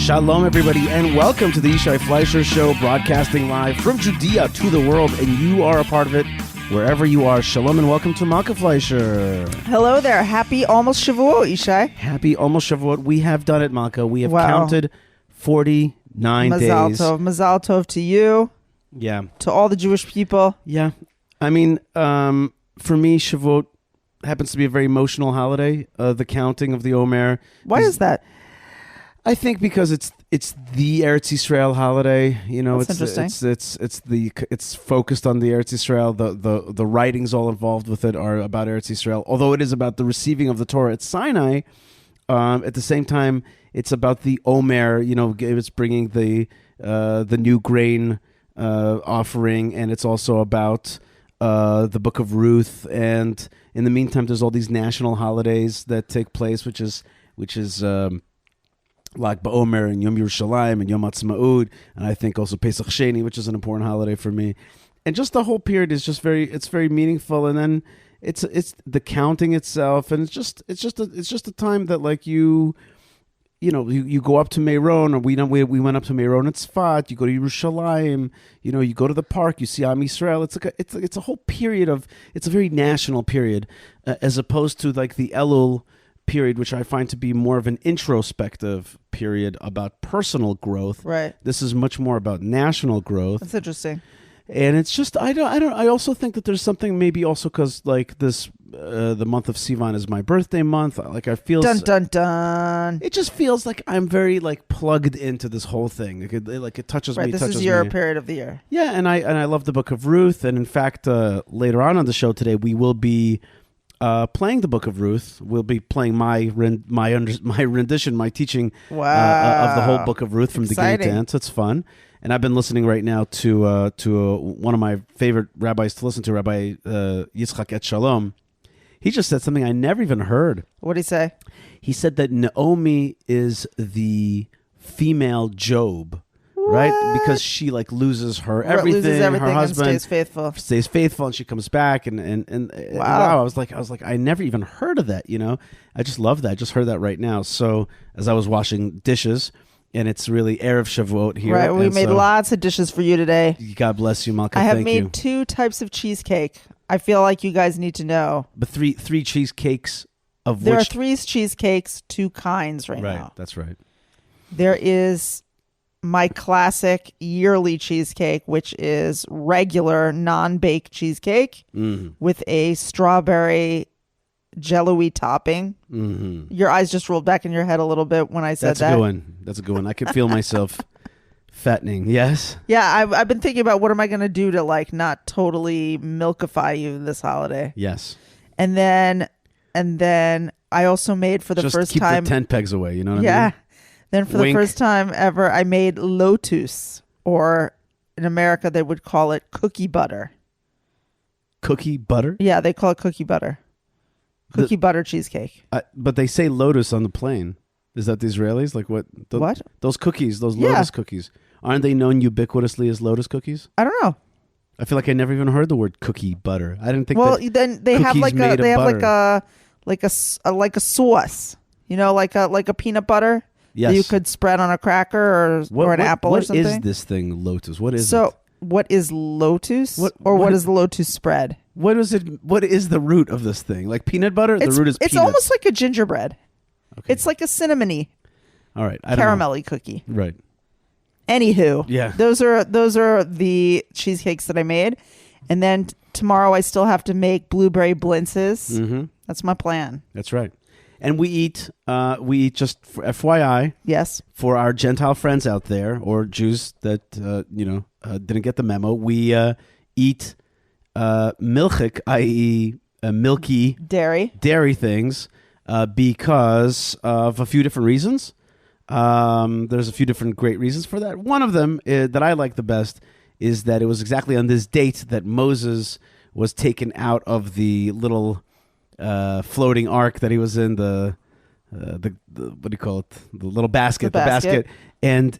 Shalom, everybody, and welcome to the Yishai Fleisher Show, broadcasting live from Judea to the world, and you are a part of it wherever you are. Shalom, and welcome to Maka Fleisher. Hello there. Happy almost Shavuot, Yishai. Happy almost Shavuot. We have done it, Maka. We have counted 49 days. Mazal tov to you. Yeah. To all the Jewish people. Yeah. I mean, for me, Shavuot happens to be a very emotional holiday, the counting of the Omer. Why is that? I think because it's the Eretz Yisrael holiday, you know. That's interesting. It's focused on the Eretz Yisrael. The writings all involved with it are about Eretz Yisrael. Although it is about the receiving of the Torah at Sinai, at the same time it's about the Omer. You know, it's bringing the new grain offering, and it's also about the Book of Ruth. And in the meantime, there's all these national holidays that take place, which is Lag BaOmer and Yom Yerushalayim and Yom Ha'atzmaut, and I think also Pesach Sheni, which is an important holiday for me. And just the whole period is just very meaningful. And then it's the counting itself, and it's just a time that, like, you go up to Meron, or we went up to Meron at Tzfat. You go to Yerushalayim. You know, you go to the park. You see Am Yisrael. It's a whole period it's a very national period, as opposed to like the Elul period, which I find to be more of an introspective period about personal growth. Right. This is much more about national growth. That's interesting. And it's just, I also think that there's something, maybe also because like this, the month of Sivan is my birthday month. Like I feel, dun dun dun. It just feels like I'm very like plugged into this whole thing. It touches me. This is your period of the year. Yeah, and I love the Book of Ruth. And in fact, later on the show today, we will be playing the Book of Ruth. We'll be playing my rendition, my teaching of the whole Book of Ruth from the Gate Dance. It's fun. And I've been listening right now to one of my favorite rabbis to listen to, Rabbi Yitzchak Et Shalom. He just said something I never even heard. What did he say? He said that Naomi is the female Job. What? Right? Because she like loses everything. Her husband and stays faithful, and she comes back and wow. I was like, I never even heard of that, you know? I just love that. I just heard that right now. So as I was washing dishes, and it's really Erev Shavuot here. Right, we made lots of dishes for you today. God bless you, Malka. I have made 2 types of cheesecake. I feel like you guys need to know. But three cheesecakes of there which... There are 3 cheesecakes, 2 kinds now. Right, that's right. There is my classic yearly cheesecake, which is regular non-baked cheesecake with a strawberry jello-y topping. Mm-hmm. Your eyes just rolled back in your head a little bit when I said that. That's a good one. I can feel myself fattening. Yes? Yeah, I've been thinking about what am I going to do to like not totally milkify you this holiday. Yes. And then I also made for the first time... Just keep the tent pegs away, you know what I mean? Yeah. Then for the first time ever, I made lotus, or in America they would call it cookie butter. Cookie butter? Yeah, they call it cookie butter. Cookie butter cheesecake. But they say lotus on the plane. Is that the Israelis? Like what? What? Those cookies, those lotus cookies. Aren't they known ubiquitously as lotus cookies? I don't know. I feel like I never even heard the word cookie butter. I didn't think. Well, then they have like a sauce. You know, like a peanut butter. Yes. That you could spread on a cracker or an apple or something. What is this thing, lotus? What is it? So, what is lotus? What is the lotus spread? What is it? What is the root of this thing? Like peanut butter? The root is peanuts. It's almost like a gingerbread. Okay. It's like a cinnamony. All right. Caramelly cookie. Right. Anywho. Yeah. Those are the cheesecakes that I made. And then tomorrow I still have to make blueberry blintzes. Mm-hmm. That's my plan. That's right. And we eat just for FYI. Yes. For our Gentile friends out there, or Jews that didn't get the memo, we eat milchik, i.e., milky dairy things, because of a few different reasons. There's a few different great reasons for that. One of them that I like the best is that it was exactly on this date that Moses was taken out of the little floating ark that he was in, the what do you call it, the little basket, the basket, and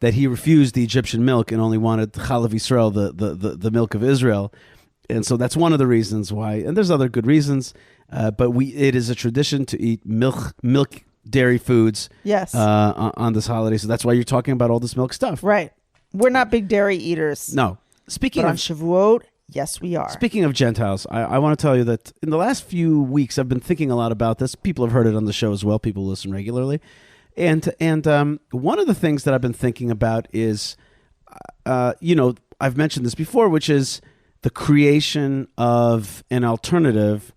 that he refused the Egyptian milk and only wanted Chalav Yisrael, the milk of Israel. And so that's one of the reasons why, and there's other good reasons, but it is a tradition to eat milk dairy foods. Yes. On this holiday, so that's why you're talking about all this milk stuff. Right. We're not big dairy eaters. No. But on Shavuot, yes, we are. Speaking of Gentiles, I want to tell you that in the last few weeks, I've been thinking a lot about this. People have heard it on the show as well. People listen regularly. And one of the things that I've been thinking about is, I've mentioned this before, which is the creation of an alternative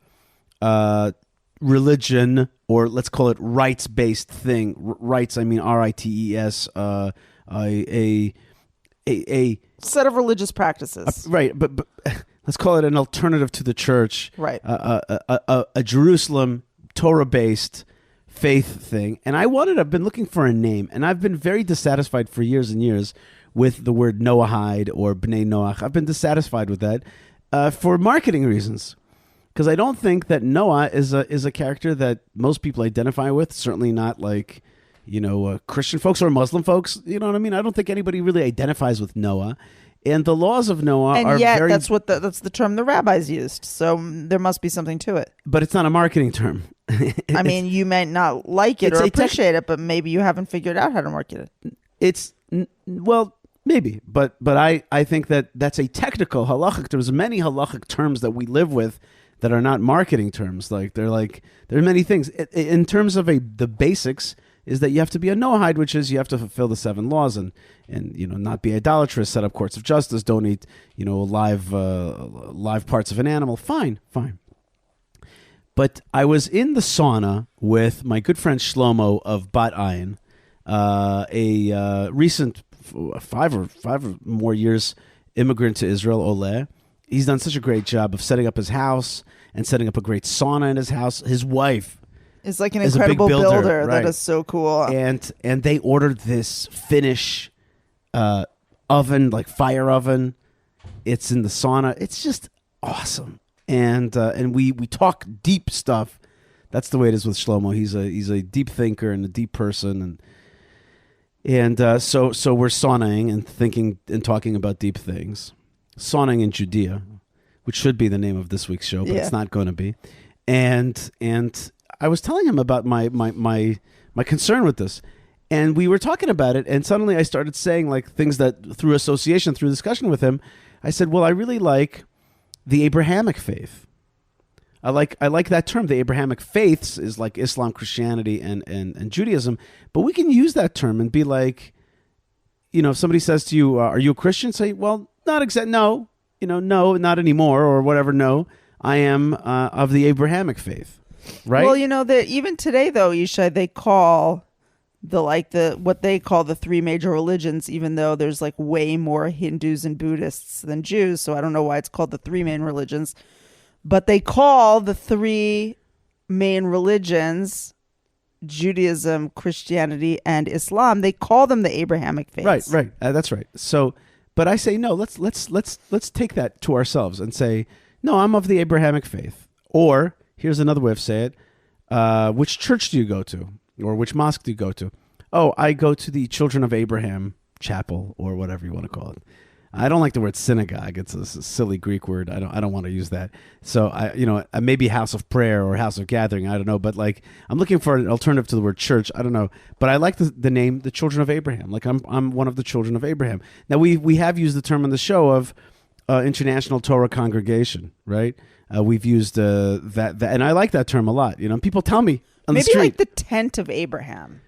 religion, or let's call it rights-based thing. Rights, I mean R-I-T-E-S, a set of religious practices. Right, but let's call it an alternative to the church. Right. A Jerusalem Torah-based faith thing. And I've been looking for a name, and I've been very dissatisfied for years and years with the word Noahide or Bnei Noach. I've been dissatisfied with that for marketing reasons. Because I don't think that Noah is a character that most people identify with. Certainly not like, Christian folks or Muslim folks. You know what I mean? I don't think anybody really identifies with Noah. And the laws of Noah are very... And yet, that's the term the rabbis used. So there must be something to it. But it's not a marketing term. I mean, you might not like it or appreciate it, but maybe you haven't figured out how to market it. Well, maybe. But I think that's a technical halachic. There's many halachic terms that we live with that are not marketing terms. There are many things. In terms of the basics, is that you have to be a Noahide, which is you have to fulfill the 7 laws and not be idolatrous, set up courts of justice, don't eat live parts of an animal. Fine. But I was in the sauna with my good friend Shlomo of Bat Ayin, a recent 5 or more years immigrant to Israel, Oleh. He's done such a great job of setting up his house and setting up a great sauna in his house. His wife is like an incredible builder. Right. That is so cool. And they ordered this Finnish oven, like fire oven. It's in the sauna. It's just awesome. And we talk deep stuff. That's the way it is with Shlomo. He's a deep thinker and a deep person. And so we're saunaing and thinking and talking about deep things. Saunaing in Judea, which should be the name of this week's show, but it's not going to be. And I was telling him about my concern with this, and we were talking about it, and suddenly I started saying like things that through association, through discussion with him, I said, well, I really like the Abrahamic faith. I like that term. The Abrahamic faiths is like Islam, Christianity, and Judaism, but we can use that term and be like, if somebody says to you, are you a Christian? Say, well, not exactly. No, no, not anymore, or whatever. No, I am of the Abrahamic faith, right? Well, even today, though, Yishai, they call what they call the 3 major religions, even though there's like way more Hindus and Buddhists than Jews. So I don't know why it's called the 3 main religions, but they call the 3 main religions, Judaism, Christianity, and Islam, they call them the Abrahamic faiths. Right. That's right. So. But I say no. Let's take that to ourselves and say no. I'm of the Abrahamic faith. Or here's another way of saying it: which church do you go to, or which mosque do you go to? Oh, I go to the Children of Abraham Chapel, or whatever you want to call it. I don't like the word synagogue. It's a silly Greek word. I don't want to use that. So maybe house of prayer or house of gathering. I don't know. But like, I'm looking for an alternative to the word church. I don't know. But I like the name, the Children of Abraham. Like I'm one of the children of Abraham. Now we have used the term on the show of International Torah Congregation, right? We've used that, and I like that term a lot. People tell me on the street. Maybe like the tent of Abraham.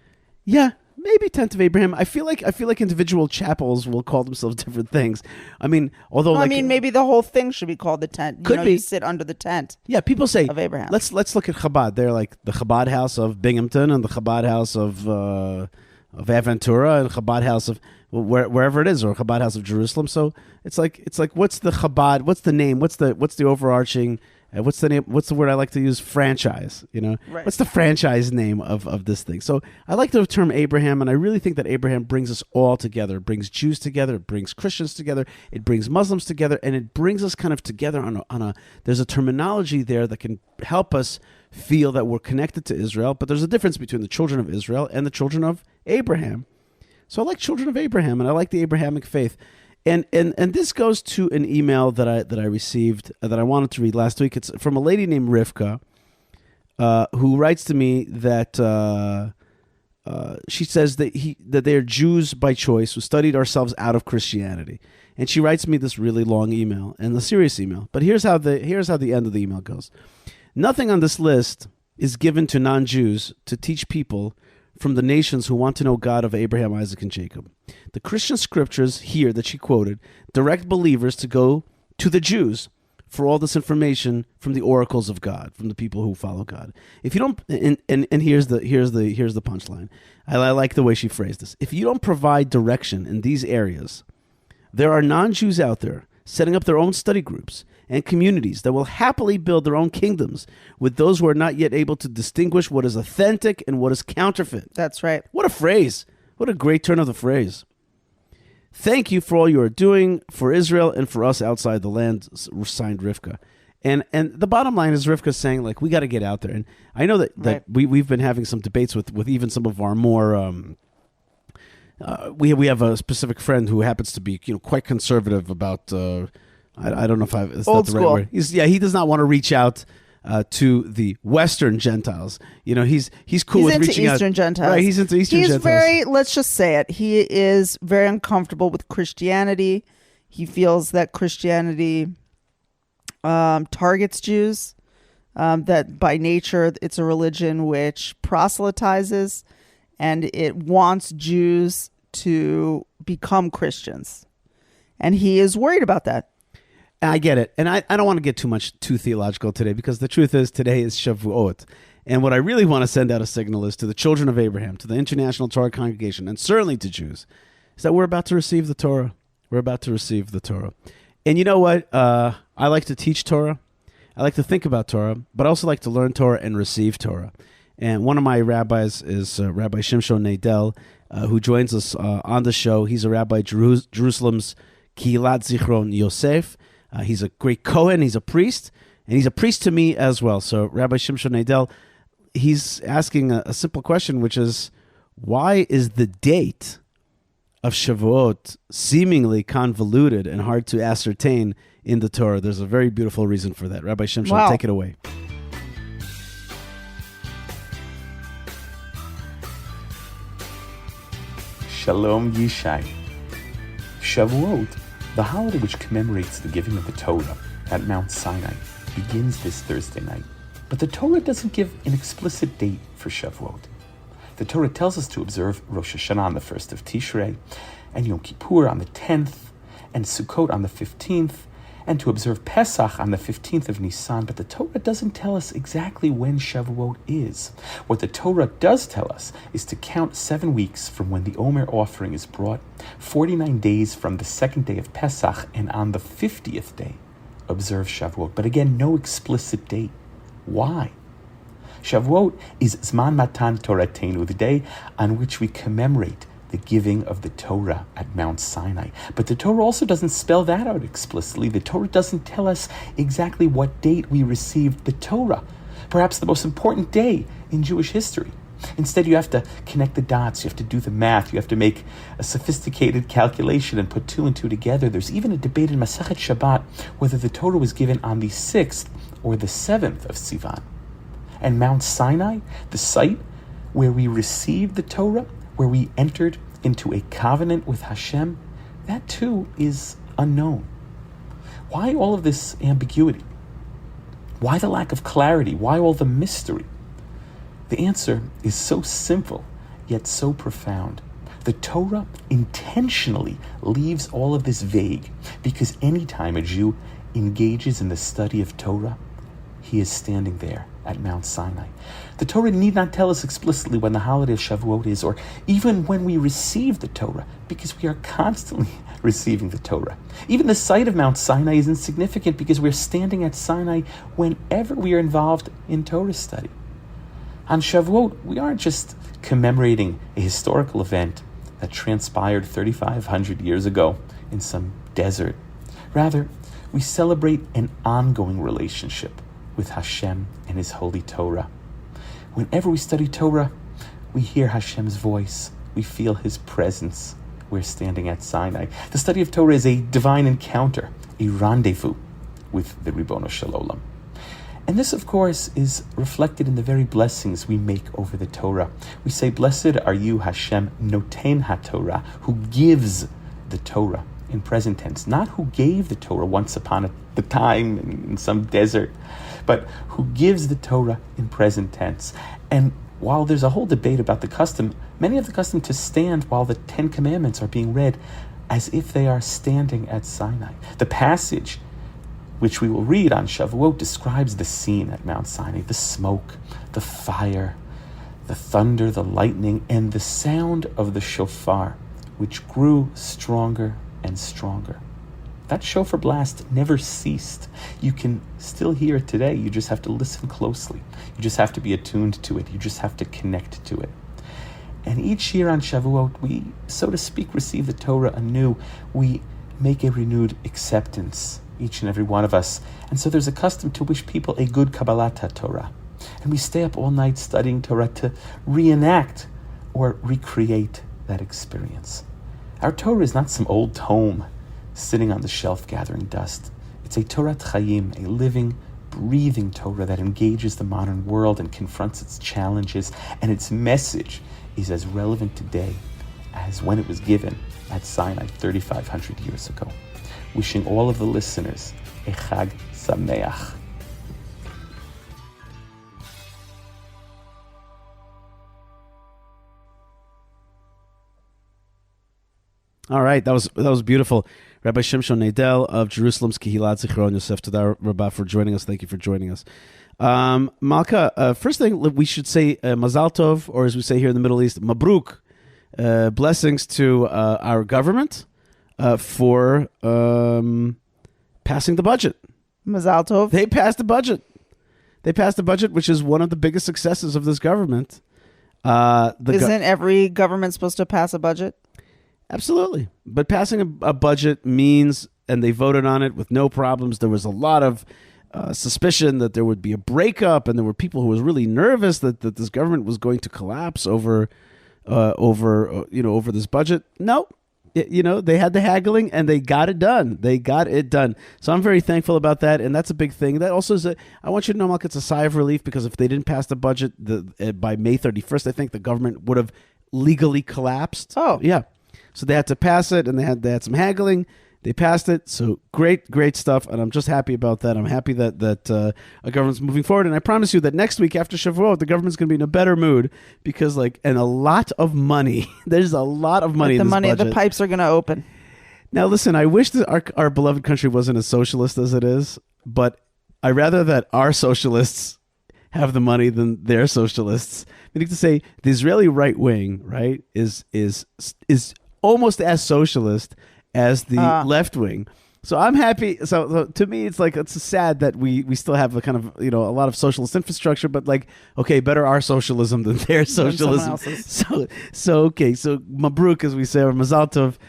Yeah. Maybe tent of Abraham. I feel like individual chapels will call themselves different things. I mean, maybe the whole thing should be called the tent. Could be. You sit under the tent. Yeah, people say of Abraham. Let's look at Chabad. They're like the Chabad house of Binghamton and the Chabad house of Aventura and Chabad house of wherever it is, or Chabad house of Jerusalem. So it's like what's the Chabad? What's the name? What's the overarching? What's the name? What's the word I like to use? Franchise. Right. What's the franchise name of this thing? So I like the term Abraham, and I really think that Abraham brings us all together. It brings Jews together. It brings Christians together. It brings Muslims together, and it brings us kind of together on a. There's a terminology there that can help us feel that we're connected to Israel. But there's a difference between the children of Israel and the children of Abraham. So I like children of Abraham, and I like the Abrahamic faith. And this goes to an email that I received that I wanted to read last week. It's from a lady named Rivka, who writes to me that she says that they're Jews by choice who studied ourselves out of Christianity. And she writes me this really long email and a serious email. But here's how the end of the email goes. Nothing on this list is given to non-Jews to teach people from the nations who want to know God of Abraham, Isaac, and Jacob. The Christian scriptures here that she quoted direct believers to go to the Jews for all this information from the oracles of God, from the people who follow God. If you don't, and here's the punchline. I like the way she phrased this. If you don't provide direction in these areas, there are non-Jews out there setting up their own study groups and communities that will happily build their own kingdoms with those who are not yet able to distinguish what is authentic and what is counterfeit. That's right. What a phrase. What a great turn of the phrase. Thank you for all you are doing for Israel and for us outside the land, signed Rivka. And the bottom line is Rivka saying, like, we got to get out there. And I know that Right. we've been having some debates with even some of our more... we have a specific friend who happens to be quite conservative about... I don't know if is Old that the right school. word. He does not want to reach out to the Western Gentiles. He's cool with into reaching out. Eastern Gentiles. Right, he's into Eastern Gentiles. He's very, let's just say it, he is very uncomfortable with Christianity. He feels that Christianity targets Jews, that by nature it's a religion which proselytizes, and it wants Jews to become Christians. And he is worried about that. I get it. And I don't want to get too theological today, because the truth is today is Shavuot. And what I really want to send out a signal is to the children of Abraham, to the International Torah Congregation, and certainly to Jews, is that we're about to receive the Torah. We're about to receive the Torah. And you know what? I like to teach Torah. I like to think about Torah, but I also like to learn Torah and receive Torah. And one of my rabbis is Rabbi Shimshon Nadel, who joins us on the show. He's a rabbi, Jerusalem's Kilat Zichron Yosef. He's a great Kohen. He's a priest, and he's a priest to me as well. So Rabbi Shimshon Nadel, he's asking a simple question, which is, why is the date of Shavuot seemingly convoluted and hard to ascertain in the Torah? There's a very beautiful reason for that. Rabbi Shimshon, Wow. Take it away. Shalom Yishai. Shavuot, the holiday which commemorates the giving of the Torah at Mount Sinai, begins this Thursday night. But the Torah doesn't give an explicit date for Shavuot. The Torah tells us to observe Rosh Hashanah on the 1st of Tishrei, and Yom Kippur on the 10th, and Sukkot on the 15th, and to observe Pesach on the 15th of Nisan, but the Torah doesn't tell us exactly when Shavuot is. What the Torah does tell us is to count 7 weeks from when the Omer offering is brought, 49 days from the second day of Pesach, and on the 50th day, observe Shavuot. But again, no explicit date. Why? Shavuot is Zman Matan Toratenu, the day on which we commemorate the giving of the Torah at Mount Sinai. But the Torah also doesn't spell that out explicitly. The Torah doesn't tell us exactly what date we received the Torah, perhaps the most important day in Jewish history. Instead, you have to connect the dots, you have to do the math, you have to make a sophisticated calculation and put 2 and 2 together. There's even a debate in Masechet Shabbat whether the Torah was given on the 6th or the 7th of Sivan. And Mount Sinai, the site where we received the Torah, where we entered into a covenant with Hashem, that too is unknown. Why all of this ambiguity? Why the lack of clarity? Why all the mystery? The answer is so simple, yet so profound. The Torah intentionally leaves all of this vague, because anytime a Jew engages in the study of Torah, he is standing there at Mount Sinai. The Torah need not tell us explicitly when the holiday of Shavuot is, or even when we receive the Torah, because we are constantly receiving the Torah. Even the site of Mount Sinai is insignificant, because we're standing at Sinai whenever we are involved in Torah study. On Shavuot, we aren't just commemorating a historical event that transpired 3,500 years ago in some desert. Rather, we celebrate an ongoing relationship with Hashem and His holy Torah. Whenever we study Torah, we hear Hashem's voice, we feel His presence. We're standing at Sinai. The study of Torah is a divine encounter, a rendezvous with the Ribono Shel Olam. And this, of course, is reflected in the very blessings we make over the Torah. We say, "Blessed are you, Hashem, noten HaTorah," who gives the Torah, in present tense. Not who gave the Torah once upon a time in some desert, but who gives the Torah in present tense. And while there's a whole debate about the custom, many have the custom to stand while the Ten Commandments are being read as if they are standing at Sinai. The passage which we will read on Shavuot describes the scene at Mount Sinai: the smoke, the fire, the thunder, the lightning, and the sound of the shofar, which grew stronger and stronger. That shofar blast never ceased. You can still hear it today. You just have to listen closely. You just have to be attuned to it. You just have to connect to it. And each year on Shavuot, we, so to speak, receive the Torah anew. We make a renewed acceptance, each and every one of us. And so there's a custom to wish people a good Kabbalat Torah. And we stay up all night studying Torah to reenact or recreate that experience. Our Torah is not some old tome sitting on the shelf gathering dust. It's a Torah Chaim, a living, breathing Torah that engages the modern world and confronts its challenges, and its message is as relevant today as when it was given at Sinai 3,500 years ago. Wishing all of the listeners a Chag Sameach. All right, that was beautiful. Rabbi Shimshon Nadel of Jerusalem's Kehilat Zichron Yosef Tadar Rabbi for joining us. Thank you for joining us. Malka, first thing we should say Mazal Tov, or as we say here in the Middle East, Mabruk. Blessings to our government for passing the budget. Mazal Tov. They passed the budget. They passed the budget, which is one of the biggest successes of this government. Isn't every government supposed to pass a budget? Absolutely. But passing a budget means, and they voted on it with no problems. There was a lot of suspicion that there would be a breakup, and there were people who was really nervous that this government was going to collapse over this budget. No, they had the haggling and they got it done. They got it done. So I'm very thankful about that, and that's a big thing. That also is I want you to know, Malk, it's a sigh of relief, because if they didn't pass the budget by May 31st, I think the government would have legally collapsed. Oh, yeah. So they had to pass it, and they had some haggling. They passed it. So great stuff, and I'm just happy about that. I'm happy that our government's moving forward, and I promise you that next week after Shavuot, the government's going to be in a better mood, because and a lot of money. There's a lot of money. The in this money, budget. the pipes are going to open. Now, listen, I wish that our beloved country wasn't as socialist as it is, but I rather that our socialists have the money than their socialists. Meaning to say, the Israeli right wing, right, is almost as socialist as the left wing. So I'm happy. So to me, it's sad that we still have a kind of, a lot of socialist infrastructure, but okay, better our socialism than their socialism. So Mabruk, as we say, or Mazal Tov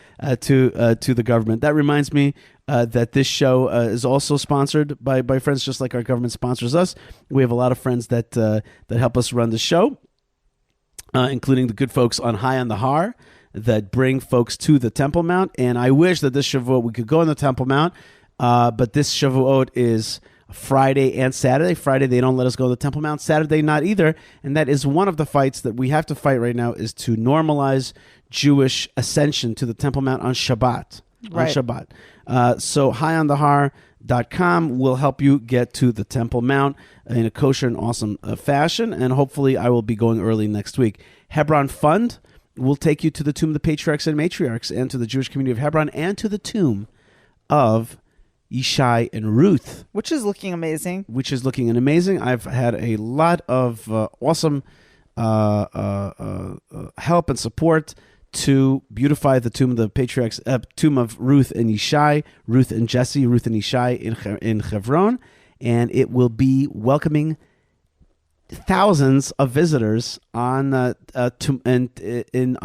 to the government. That reminds me that this show is also sponsored by friends, just like our government sponsors us. We have a lot of friends that help us run the show, including the good folks on High on the Har, that bring folks to the Temple Mount. And I wish that this Shavuot we could go on the Temple Mount, but this Shavuot is Friday and Saturday. Friday, they don't let us go to the Temple Mount. Saturday, not either. And that is one of the fights that we have to fight right now, is to normalize Jewish ascension to the Temple Mount on Shabbat. Right. On Shabbat. So highonthehar.com will help you get to the Temple Mount in a kosher and awesome fashion. And hopefully I will be going early next week. Hebron Fund will take you to the tomb of the patriarchs and matriarchs, and to the Jewish community of Hebron, and to the tomb of Yishai and Ruth. Which is looking amazing. I've had a lot of awesome help and support to beautify the tomb of the patriarchs, tomb of Ruth and Yishai, Ruth and Jesse, Ruth and Yishai in Hebron, and it will be welcoming thousands of visitors on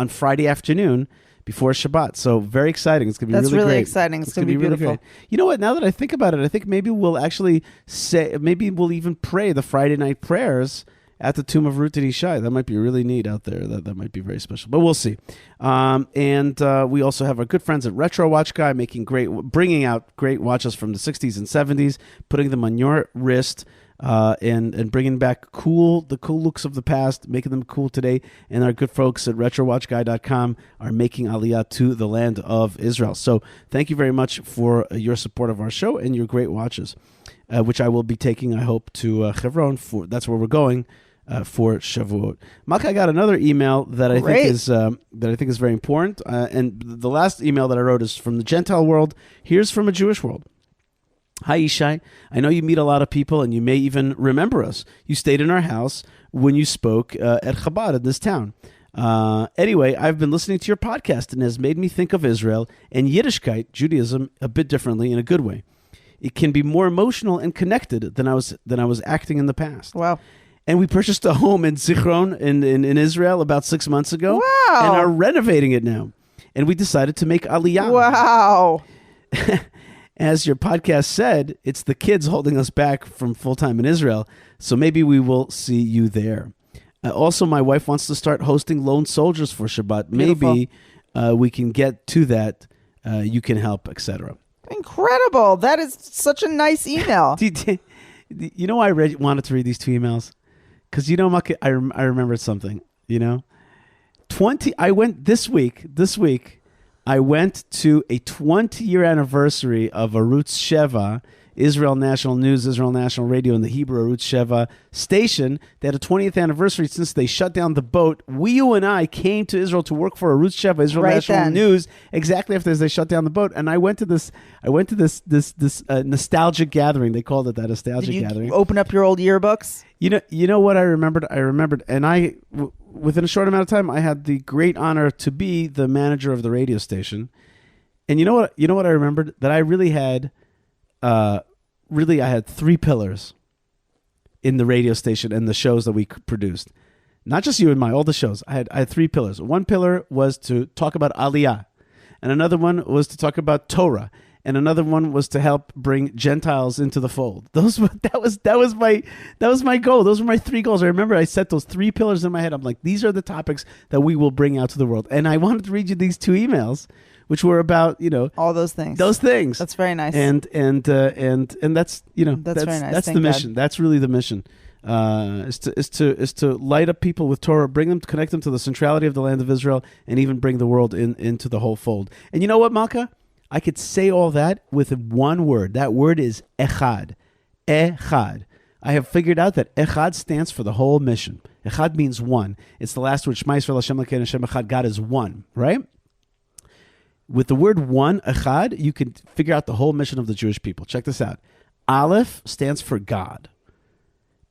Friday afternoon before Shabbat. So very exciting. It's going to be really great. Exciting. It's going to be beautiful. Really great. You know what? Now that I think about it, I think maybe we'll actually maybe we'll even pray the Friday night prayers at the tomb of Ruth and Yishai. That might be really neat out there. That might be very special, but we'll see. And we also have our good friends at Retro Watch Guy bringing out great watches from the 60s and 70s, putting them on your wrist. and bringing back the cool looks of the past, making them cool today. And our good folks at RetroWatchGuy.com are making Aliyah to the land of Israel. So thank you very much for your support of our show and your great watches, which I will be taking, I hope, to Hebron. That's where we're going for Shavuot. Malka, I got another email that I think is very important. And the last email that I wrote is from the Gentile world. Here's from a Jewish world. Hi, Yishai. I know you meet a lot of people, and you may even remember us. You stayed in our house when you spoke at Chabad in this town. Anyway, I've been listening to your podcast, and it has made me think of Israel and Yiddishkeit, Judaism, a bit differently in a good way. It can be more emotional and connected than I was acting in the past. Wow. And we purchased a home in Zichron in Israel about 6 months ago. Wow. And are renovating it now. And we decided to make Aliyah. Wow. As your podcast said, it's the kids holding us back from full-time in Israel, so maybe we will see you there. Also, my wife wants to start hosting lone soldiers for Shabbat. Beautiful. Maybe we can get to that. You can help, etc. Incredible. That is such a nice email. You know why I wanted to read these two emails? Because, I remembered something, I went this week, I went to a 20-year anniversary of Arutz Sheva, Israel National News, Israel National Radio, and the Hebrew Arutz Sheva station. They had a 20th anniversary since they shut down the boat. You and I came to Israel to work for Arutz Sheva, Israel National News, exactly after they shut down the boat. And I went to this nostalgic gathering. They called it that, nostalgic gathering. Did you open up your old yearbooks? You know what I remembered? And within a short amount of time, I had the great honor to be the manager of the radio station. And you know what I remembered? That I really had, I had three pillars in the radio station and the shows that we produced. Not just you and all the shows. I had three pillars. One pillar was to talk about Aliyah, and another one was to talk about Torah, and another one was to help bring Gentiles into the fold. That was my goal. Those were my three goals. I remember I set those three pillars in my head. I'm like, these are the topics that we will bring out to the world. And I wanted to read you these two emails, which were about all those things. That's very nice. And that's very nice. That's the mission. God. That's really the mission. Is to light up people with Torah, bring them, connect them to the centrality of the land of Israel, and even bring the world into the whole fold. And you know what, Malka? I could say all that with one word. That word is echad. Echad. I have figured out that echad stands for the whole mission. Echad means one. It's the last word. Shema Yisrael Hashem Elokeinu Hashem Echad. God is one, right? With the word one, echad, you can figure out the whole mission of the Jewish people. Check this out. Aleph stands for God.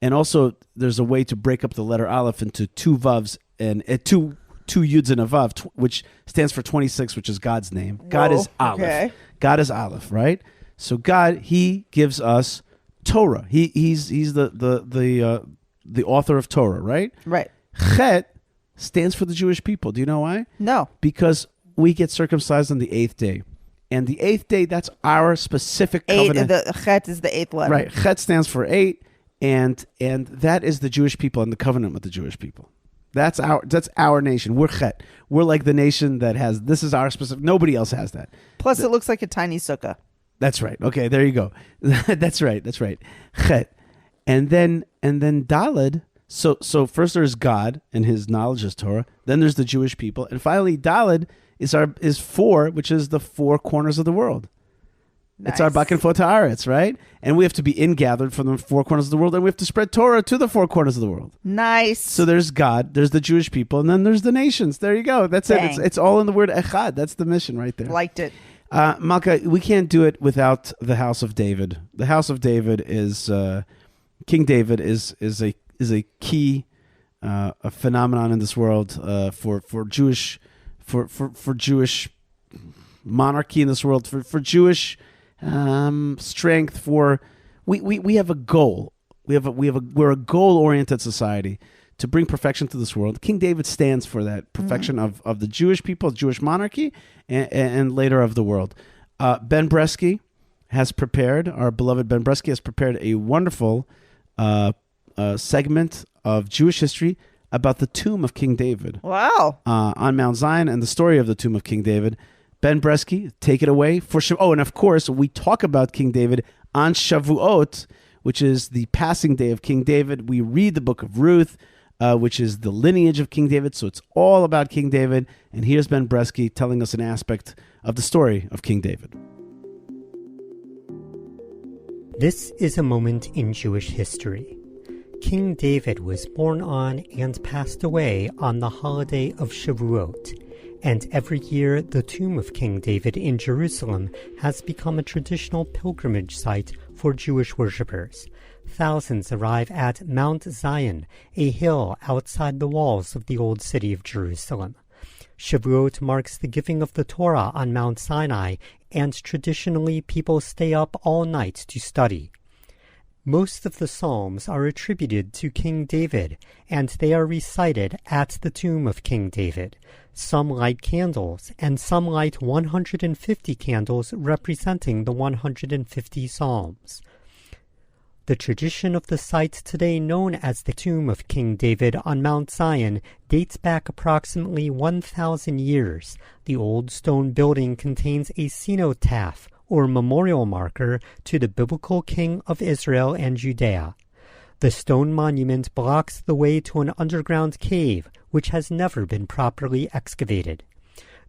And also, there's a way to break up the letter Aleph into two vavs and two yuds and a vav, which stands for 26, which is God's name. Whoa, God is Aleph. Okay. God is Aleph, right? So God, He gives us Torah. He's the author of Torah, right? Right. Chet stands for the Jewish people. Do you know why? No. Because we get circumcised on the 8th day. And the 8th day, that's our specific covenant. The Chet is the 8th letter. Right. Chet stands for 8, and that is the Jewish people and the covenant with the Jewish people. That's our nation. We're Chet. We're like the nation that has, this is our specific, nobody else has that. Plus, it looks like a tiny sukkah. That's right. Okay, there you go. That's right. Chet. And then Daled. So first there's God and His knowledge is Torah. Then there's the Jewish people. And finally, Daled is 4, which is the 4 corners of the world. Nice. It's our Bakin Fot Haaretz, right? And we have to be ingathered from the 4 corners of the world, and we have to spread Torah to the 4 corners of the world. Nice. So there's God, there's the Jewish people, and then there's the nations. There you go. That's it. It's all in the word Echad. That's the mission right there. Liked it. Malka, we can't do it without the House of David. The House of David is King David is a key a phenomenon in this world for Jewish Jewish monarchy in this world, for Jewish strength. For we have a goal. We're a goal-oriented society to bring perfection to this world. King David stands for that perfection of the Jewish people, Jewish monarchy, and later of the world. Ben Bresky has prepared, our beloved Ben Bresky has prepared a wonderful segment of Jewish history about the tomb of King David. Wow. On Mount Zion and the story of the tomb of King David. Ben Bresky, take it away. And of course, we talk about King David on Shavuot, which is the passing day of King David. We read the Book of Ruth, which is the lineage of King David. So it's all about King David. And here's Ben Bresky telling us an aspect of the story of King David. This is a moment in Jewish history. King David was born on and passed away on the holiday of Shavuot, and every year the tomb of King David in Jerusalem has become a traditional pilgrimage site for Jewish worshippers. Thousands arrive at Mount Zion, a hill outside the walls of the old city of Jerusalem. Shavuot marks the giving of the Torah on Mount Sinai, and traditionally people stay up all night to study. Most of the Psalms are attributed to King David, and they are recited at the tomb of King David. Some light candles, and some light 150 candles representing the 150 Psalms. The tradition of the site today known as the Tomb of King David on Mount Zion dates back approximately 1,000 years. The old stone building contains a cenotaph, or memorial marker, to the biblical king of Israel and Judea. The stone monument blocks the way to an underground cave, which has never been properly excavated.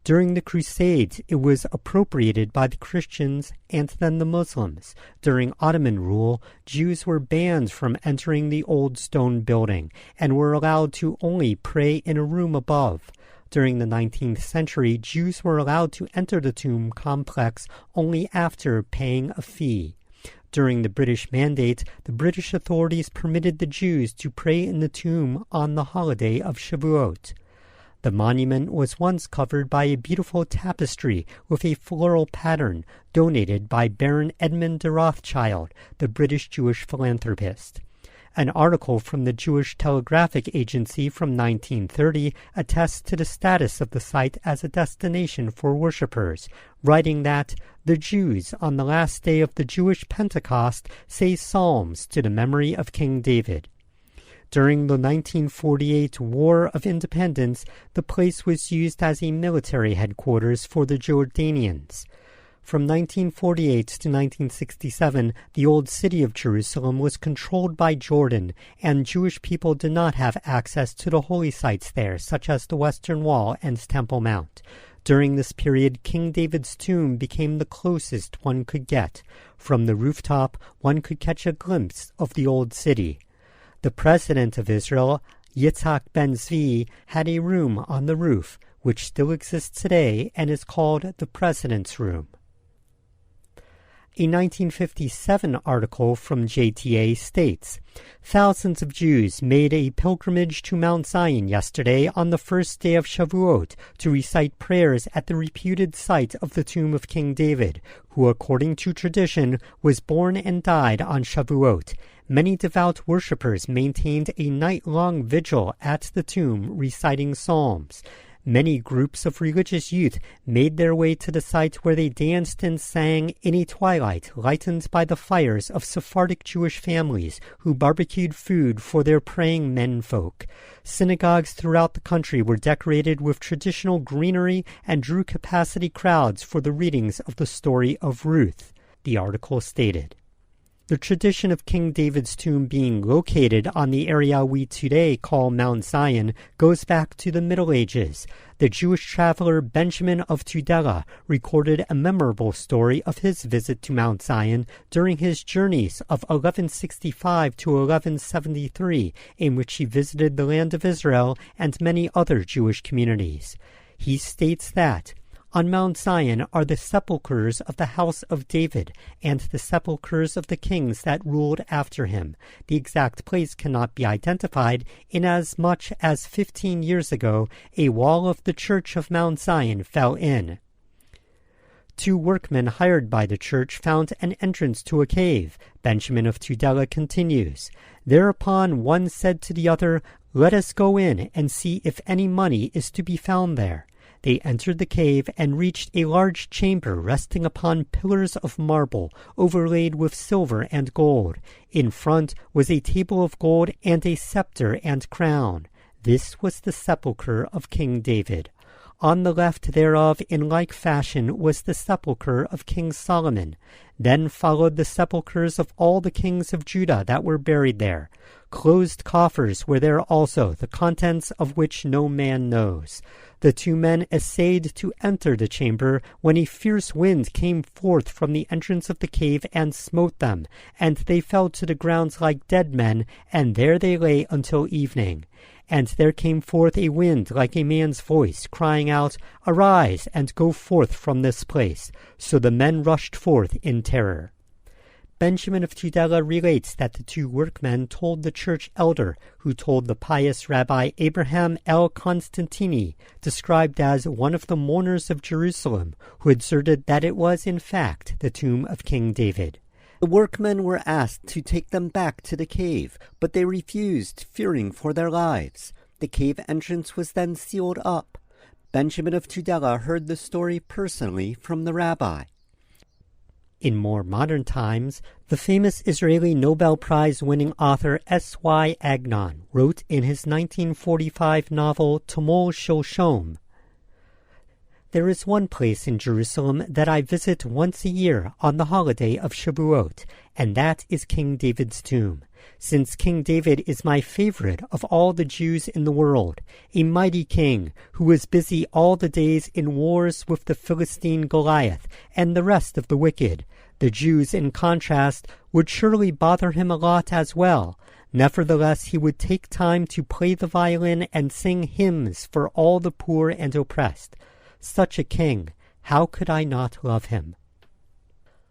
During the Crusades, it was appropriated by the Christians and then the Muslims. During Ottoman rule, Jews were banned from entering the old stone building and were allowed to only pray in a room above. During the 19th century, Jews were allowed to enter the tomb complex only after paying a fee. During the British Mandate, the British authorities permitted the Jews to pray in the tomb on the holiday of Shavuot. The monument was once covered by a beautiful tapestry with a floral pattern donated by Baron Edmund de Rothschild, the British Jewish philanthropist. An article from the Jewish Telegraphic Agency from 1930 attests to the status of the site as a destination for worshippers, writing that the Jews on the last day of the Jewish Pentecost say psalms to the memory of King David. During the 1948 War of Independence, the place was used as a military headquarters for the Jordanians. From 1948 to 1967, the old city of Jerusalem was controlled by Jordan, and Jewish people did not have access to the holy sites there, such as the Western Wall and Temple Mount. During this period, King David's tomb became the closest one could get. From the rooftop, one could catch a glimpse of the old city. The president of Israel, Yitzhak Ben-Zvi, had a room on the roof, which still exists today and is called the President's Room. A 1957 article from JTA states, thousands of Jews made a pilgrimage to Mount Zion yesterday on the first day of Shavuot to recite prayers at the reputed site of the tomb of King David, who, according to tradition, was born and died on Shavuot. Many devout worshippers maintained a night-long vigil at the tomb reciting psalms. Many groups of religious youth made their way to the site where they danced and sang in a twilight lightened by the fires of Sephardic Jewish families who barbecued food for their praying menfolk. Synagogues throughout the country were decorated with traditional greenery and drew capacity crowds for the readings of the story of Ruth, the article stated. The tradition of King David's tomb being located on the area we today call Mount Zion goes back to the Middle Ages. The Jewish traveler Benjamin of Tudela recorded a memorable story of his visit to Mount Zion during his journeys of 1165 to 1173, in which he visited the land of Israel and many other Jewish communities. He states that, on Mount Zion are the sepulchres of the house of David and the sepulchres of the kings that ruled after him. The exact place cannot be identified, inasmuch as 15 years ago a wall of the church of Mount Zion fell in. 2 workmen hired by the church found an entrance to a cave. Benjamin of Tudela continues. Thereupon one said to the other, "Let us go in and see if any money is to be found there." They entered the cave and reached a large chamber resting upon pillars of marble overlaid with silver and gold. In front was a table of gold and a scepter and crown. This was the sepulchre of King David. On the left thereof in like fashion was the sepulchre of King Solomon. Then followed the sepulchres of all the kings of Judah that were buried there. Closed coffers were there also, the contents of which no man knows. The two men essayed to enter the chamber, when a fierce wind came forth from the entrance of the cave and smote them, and they fell to the ground like dead men, and there they lay until evening. And there came forth a wind like a man's voice, crying out, Arise, and go forth from this place. So the men rushed forth in terror. Benjamin of Tudela relates that the two workmen told the church elder, who told the pious Rabbi Abraham L. Constantini, described as one of the mourners of Jerusalem, who asserted that it was in fact the tomb of King David. The workmen were asked to take them back to the cave, but they refused, fearing for their lives. The cave entrance was then sealed up. Benjamin of Tudela heard the story personally from the rabbi. In more modern times, the famous Israeli Nobel Prize-winning author S.Y. Agnon wrote in his 1945 novel Tamol Shilshom, There is one place in Jerusalem that I visit once a year on the holiday of Shavuot, and that is King David's tomb. Since King David is my favorite of all the Jews in the world, a mighty king who was busy all the days in wars with the Philistine Goliath and the rest of the wicked, the Jews, in contrast, would surely bother him a lot as well. Nevertheless, he would take time to play the violin and sing hymns for all the poor and oppressed. Such a king, how could I not love him?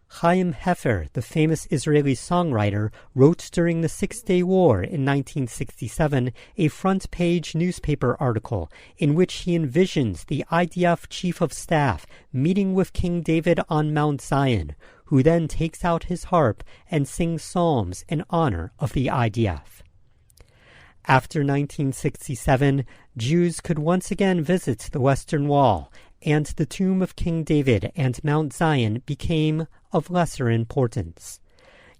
Chaim Hefer, the famous Israeli songwriter, wrote during the Six-Day War in 1967 a front-page newspaper article in which he envisions the IDF chief of staff meeting with King David on Mount Zion, who then takes out his harp and sings psalms in honor of the IDF. After 1967, Jews could once again visit the Western Wall, and the tomb of King David and Mount Zion became of lesser importance.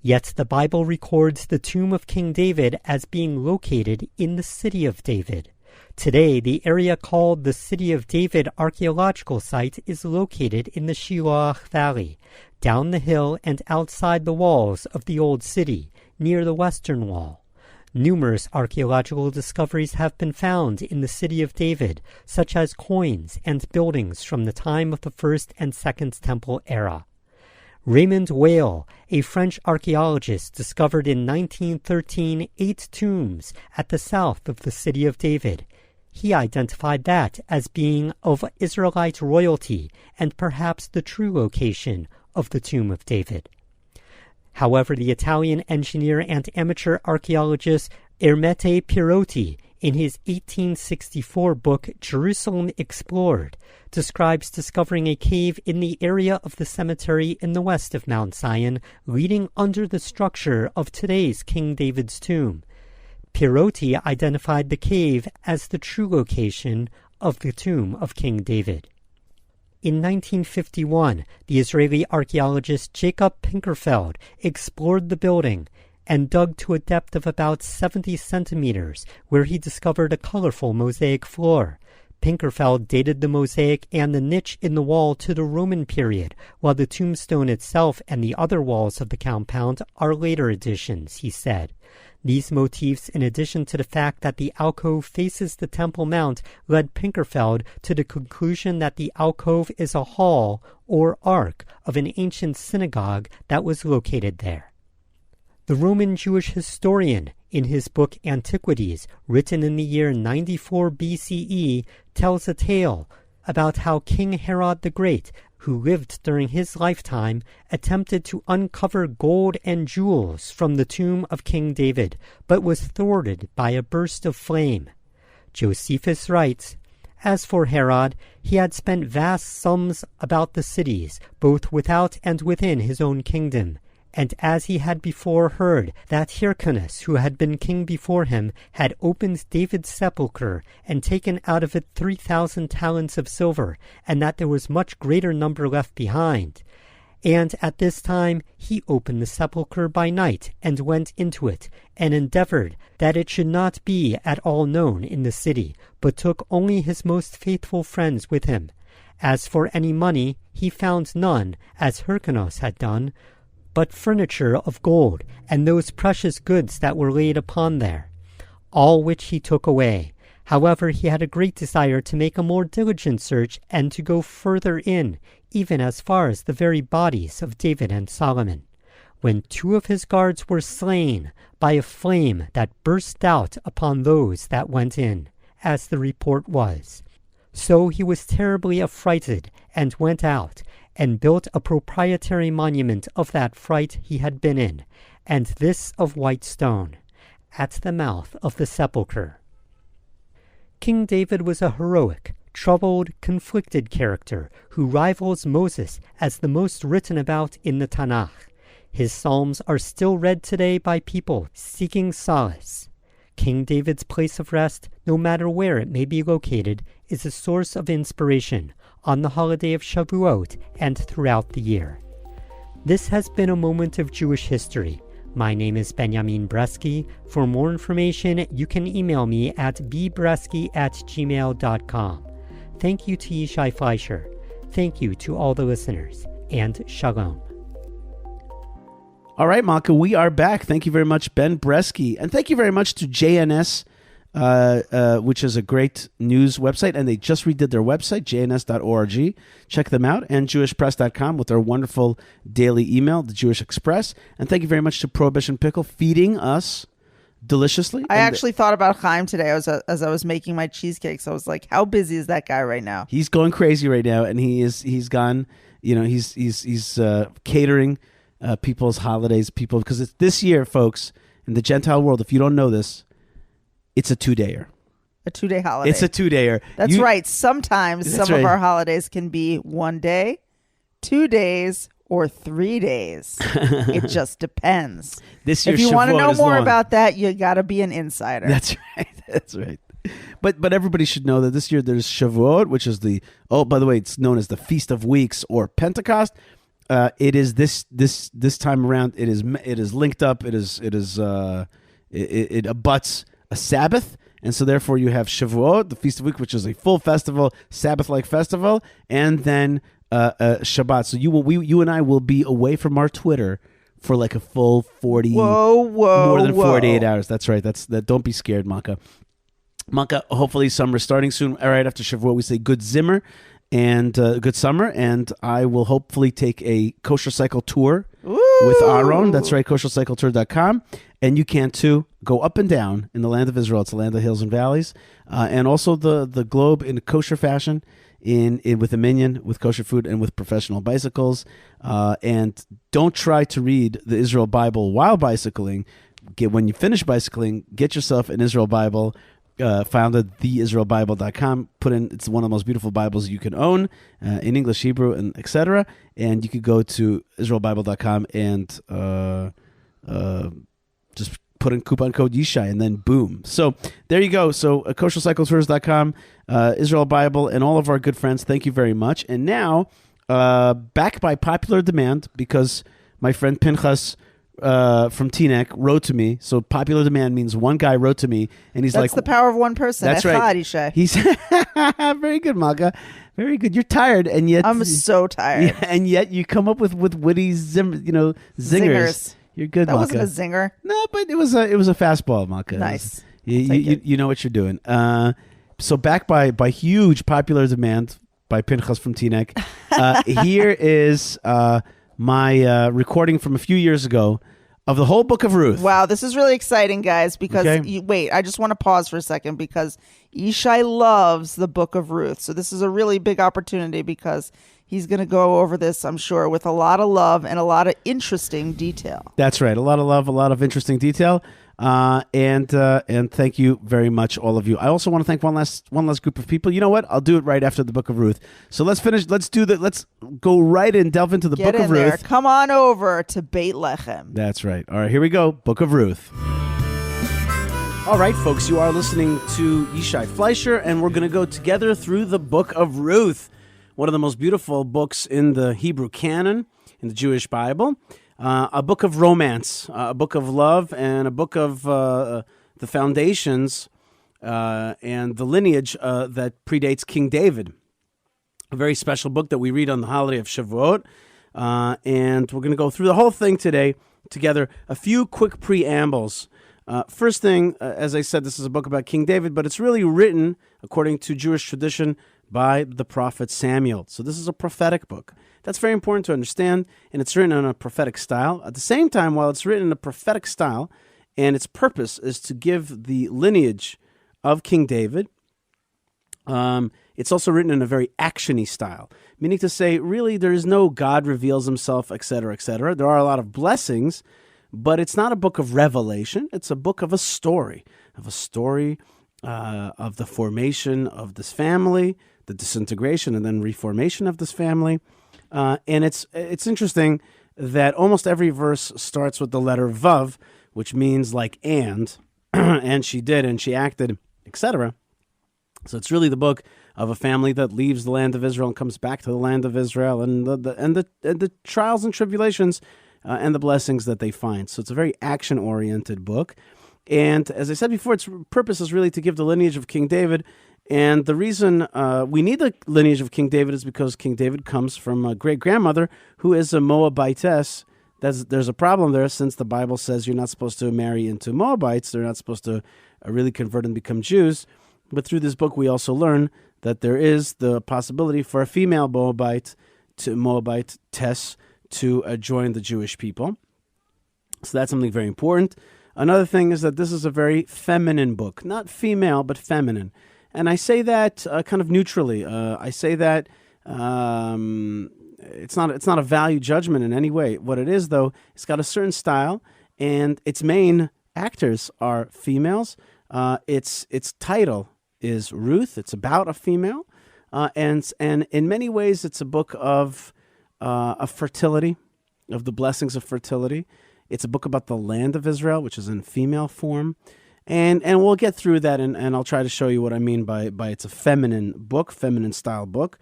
Yet the Bible records the tomb of King David as being located in the city of David. Today, the area called the City of David archaeological site is located in the Shiloach Valley, down the hill and outside the walls of the old city, near the Western Wall. Numerous archaeological discoveries have been found in the city of David, such as coins and buildings from the time of the First and Second Temple era. Raymond Whale, a French archaeologist, discovered in 1913 8 tombs at the south of the city of David. He identified that as being of Israelite royalty and perhaps the true location of the tomb of David. However, the Italian engineer and amateur archaeologist Ermete Pierotti, in his 1864 book Jerusalem Explored, describes discovering a cave in the area of the cemetery in the west of Mount Zion, leading under the structure of today's King David's tomb. Pierotti identified the cave as the true location of the tomb of King David. In 1951, the Israeli archaeologist Jacob Pinkerfeld explored the building and dug to a depth of about 70 centimeters, where he discovered a colorful mosaic floor. Pinkerfeld dated the mosaic and the niche in the wall to the Roman period, while the tombstone itself and the other walls of the compound are later additions, he said. These motifs, in addition to the fact that the alcove faces the Temple Mount, led Pinkerfeld to the conclusion that the alcove is a hall or ark of an ancient synagogue that was located there. The Roman Jewish historian, in his book Antiquities, written in the year 94 BCE, tells a tale about how King Herod the Great, who lived during his lifetime, attempted to uncover gold and jewels from the tomb of King David, but was thwarted by a burst of flame. Josephus writes, As for Herod, he had spent vast sums about the cities, both without and within his own kingdom. And as he had before heard that Hyrcanus, who had been king before him, had opened David's sepulchre and taken out of it 3,000 talents of silver, and that there was much greater number left behind, And at this time he opened the sepulchre by night, and went into it, and endeavored that it should not be at all known in the city, but took only his most faithful friends with him. As for any money, he found none, as Hyrcanus had done, but furniture of gold, and those precious goods that were laid upon there, all which he took away. However, he had a great desire to make a more diligent search, and to go further in, even as far as the very bodies of David and Solomon, when 2 of his guards were slain by a flame that burst out upon those that went in, as the report was. So he was terribly affrighted, and went out, and built a proprietary monument of that fright he had been in, and this of white stone, at the mouth of the sepulchre. King David was a heroic, troubled, conflicted character who rivals Moses as the most written about in the Tanakh. His psalms are still read today by people seeking solace. King David's place of rest, no matter where it may be located, is a source of inspiration on the holiday of Shavuot and throughout the year. This has been a moment of Jewish history. My name is Benjamin Bresky. For more information, you can email me at bbresky@gmail.com. Thank you to Yishai Fleisher. Thank you to all the listeners, and shalom. All right, Malka, we are back. Thank you very much, Ben Bresky. And thank you very much to JNS, which is a great news website. And they just redid their website, jns.org. Check them out. And jewishpress.com with their wonderful daily email, the Jewish Express. And thank you very much to Prohibition Pickle feeding us deliciously. I actually thought about Chaim today as I was making my cheesecakes. I was like, how busy is that guy right now? He's going crazy right now. And he's gone, he's catering people's holidays, because it's this year, folks, in the Gentile world, if you don't know this, it's a 2-dayer. A 2-day holiday. It's a 2-dayer. That's right. Sometimes some of our holidays can be 1 day, 2 days, or 3 days. It just depends. This year, if you want to know more long. about that, you got to be an insider. That's right. That's right. But everybody should know that this year there's Shavuot, which is by the way, it's known as the Feast of Weeks or Pentecost. It is this time around. It is linked up. It abuts a Sabbath, and so therefore you have Shavuot, the Feast of Week, which is a full festival, Sabbath-like festival, and then Shabbat. So you and I will be away from our Twitter for like a full 40, more than 48 hours. That's right. Don't be scared, Maka. Hopefully summer's starting soon. All right, after Shavuot, we say good Zimmer and good summer, and I will hopefully take a kosher cycle tour with Aaron. That's right, koshercycletour.com. And you can too go up and down in the land of Israel. It's the land of hills and valleys, and also the globe in kosher fashion, in with a minyan, with kosher food, and with professional bicycles. And don't try to read the Israel Bible while bicycling. When you finish bicycling, get yourself an Israel Bible. Found at theisraelbible.com. It's one of the most beautiful Bibles you can own in English, Hebrew, and etc. And you could go to israelbible.com and just put in coupon code Yishai, and then boom. So there you go. So koshercycletours.com, Israel Bible, and all of our good friends, thank you very much. And now, back by popular demand, because my friend Pinchas from Teaneck wrote to me. So popular demand means one guy wrote to me, and he's That's the power of one person. That's right. He's very good, Malka. Very good. You're tired, and yet I'm so tired. Yeah, and yet you come up with witty zingers. You're good, That Malka. wasn't a zinger. No, but it was a fastball, Malka. Nice. You know what you're doing. So back by huge popular demand by Pinchas from Teaneck. Here is my recording from a few years ago of the whole Book of Ruth. Wow, this is really exciting, guys, because, Okay. wait, I just want to pause for a second, because Yishai loves the Book of Ruth. So this is a really big opportunity, because he's going to go over this, I'm sure, with a lot of love and a lot of interesting detail. That's right. A lot of love, a lot of interesting detail. And thank you very much, all of you. I also want to thank one last group of people. You know what? I'll do it right after the Book of Ruth. So let's finish. Let's go right in, delve into the Book of Ruth. There. Come on over to Beit Lechem. That's right. All right, here we go. Book of Ruth. All right, folks, you are listening to Yishai Fleisher, and we're going to go together through the Book of Ruth, one of the most beautiful books in the Hebrew canon. in the Jewish Bible, a book of romance, a book of love, and a book of the foundations and the lineage that predates King David. A very special book that we read on the holiday of Shavuot. And we're going to go through the whole thing today together. A few quick preambles. First thing, as I said, this is a book about King David, but it's really written, according to Jewish tradition, by the prophet Samuel. So this is a prophetic book. That's very important to understand, and it's written in a prophetic style. At the same time, while it's written in a prophetic style, and its purpose is to give the lineage of King David, it's also written in a very action-y style, meaning to say, really, there is no God reveals himself, etc., etc. There are a lot of blessings, but it's not a book of revelation. It's a book of a story of the formation of this family, the disintegration and then reformation of this family. And it's interesting that almost every verse starts with the letter Vav, which means like and she did, and she acted, etc. So it's really the book of a family that leaves the land of Israel and comes back to the land of Israel, and the trials and tribulations and the blessings that they find. So it's a very action-oriented book. And as I said before, its purpose is really to give the lineage of King David. And the reason we need the lineage of King David is because King David comes from a great-grandmother who is a Moabitess. There's a problem there, since the Bible says you're not supposed to marry into Moabites. They're not supposed to really convert and become Jews. But through this book, we also learn that there is the possibility for a female Moabitess to join the Jewish people. So that's something very important. Another thing is that this is a very feminine book, not female, but feminine. And I say that kind of neutrally. I say that it's not a value judgment in any way. What it is, though, it's got a certain style, and its main actors are females. Its title is Ruth. It's about a female, and in many ways, it's a book of fertility, of the blessings of fertility. It's a book about the land of Israel, which is in female form. And we'll get through that, and I'll try to show you what I mean by it's a feminine book, feminine style book.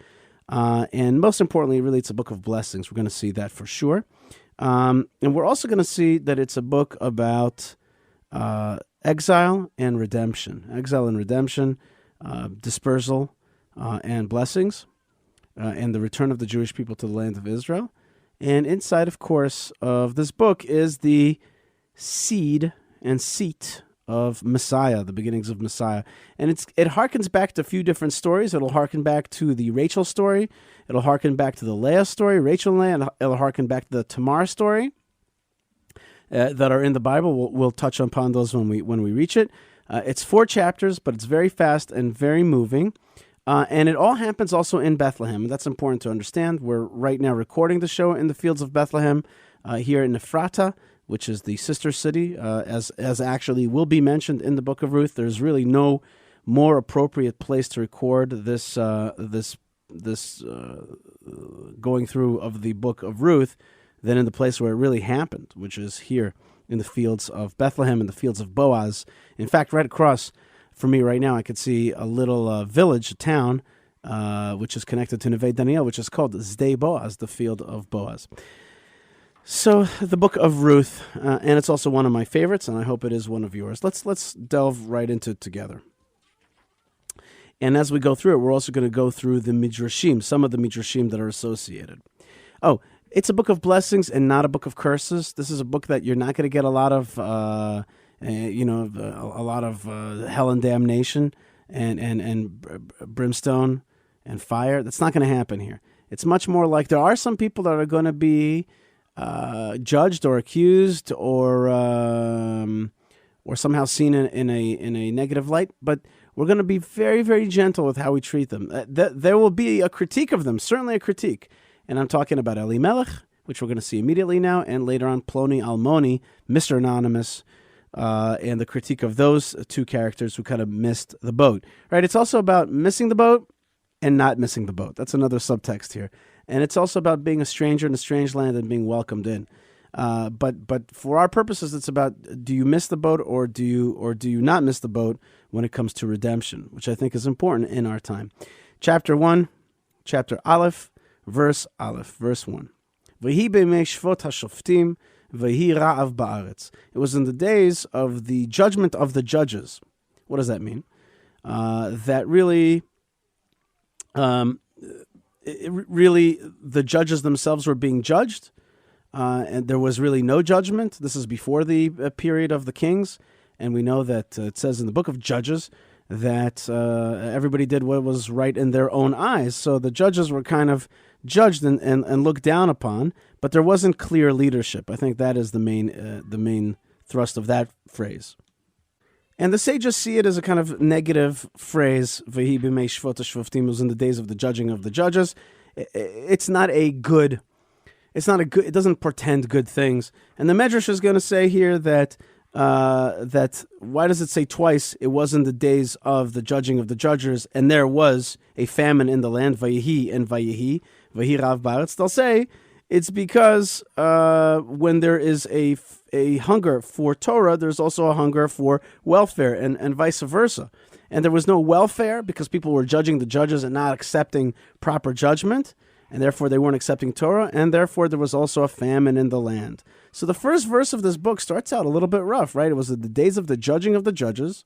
And most importantly, really, it's a book of blessings. We're going to see that for sure. And we're also going to see that it's a book about exile and redemption. Exile and redemption, dispersal and blessings, and the return of the Jewish people to the land of Israel. And inside, of course, of this book is the seed and seat of Messiah, the beginnings of Messiah. And it harkens back to a few different stories. It'll harken back to the Rachel story. It'll harken back to the Leah story, Rachel and Leah, and it'll harken back to the Tamar story that are in the Bible. We'll touch upon those when we reach it. It's 4 chapters, but it's very fast and very moving. And it all happens also in Bethlehem. That's important to understand. We're right now recording the show in the fields of Bethlehem here in Ephrata, which is the sister city, as actually will be mentioned in the Book of Ruth. There's really no more appropriate place to record this going through of the Book of Ruth than in the place where it really happened, which is here in the fields of Bethlehem, in the fields of Boaz. In fact, right across from me right now, I could see a little village, a town, which is connected to Neve Daniel, which is called Zdei Boaz, the field of Boaz. So the Book of Ruth, and it's also one of my favorites, and I hope it is one of yours. Let's delve right into it together. And as we go through it, we're also going to go through the Midrashim, some of the Midrashim that are associated. Oh, it's a book of blessings and not a book of curses. This is a book that you're not going to get a lot of, a lot of hell and damnation and brimstone and fire. That's not going to happen here. It's much more like there are some people that are going to be judged or accused or somehow seen in a negative light, but we're going to be very, very gentle with how we treat them. There will be a critique of them, certainly a critique, and I'm talking about Elimelech, which we're going to see immediately now, and later on Ploni Almoni, Mr. Anonymous, and the critique of those 2 characters who kind of missed the boat. Right? It's also about missing the boat and not missing the boat. That's another subtext here. And it's also about being a stranger in a strange land and being welcomed in. But for our purposes, it's about, do you miss the boat or do you not miss the boat when it comes to redemption, which I think is important in our time. Chapter 1, chapter Aleph, verse 1. V'hi b'mei shvot hashoftim, v'hi ra'av ba'aretz. It was in the days of the judgment of the judges. What does that mean? That really, really, the judges themselves were being judged, and there was really no judgment. This is before the period of the kings, and we know that it says in the book of Judges that everybody did what was right in their own eyes. So the judges were kind of judged and looked down upon, but there wasn't clear leadership. I think that is the main thrust of that phrase. And the sages see it as a kind of negative phrase. V'hi b'mei shvot hashvoftim, was in the days of the judging of the judges. It's not a good. It doesn't portend good things. And the Medrash is going to say here that why does it say twice? It was in the days of the judging of the judges, and there was a famine in the land. Vayehi and Vayehi rav ba'aretz. They'll say it's because when there is a hunger for Torah, there's also a hunger for welfare, and vice versa. And there was no welfare because people were judging the judges and not accepting proper judgment, and therefore they weren't accepting Torah, and therefore there was also a famine in the land. So the first verse of this book starts out a little bit rough, right? It was the days of the judging of the judges.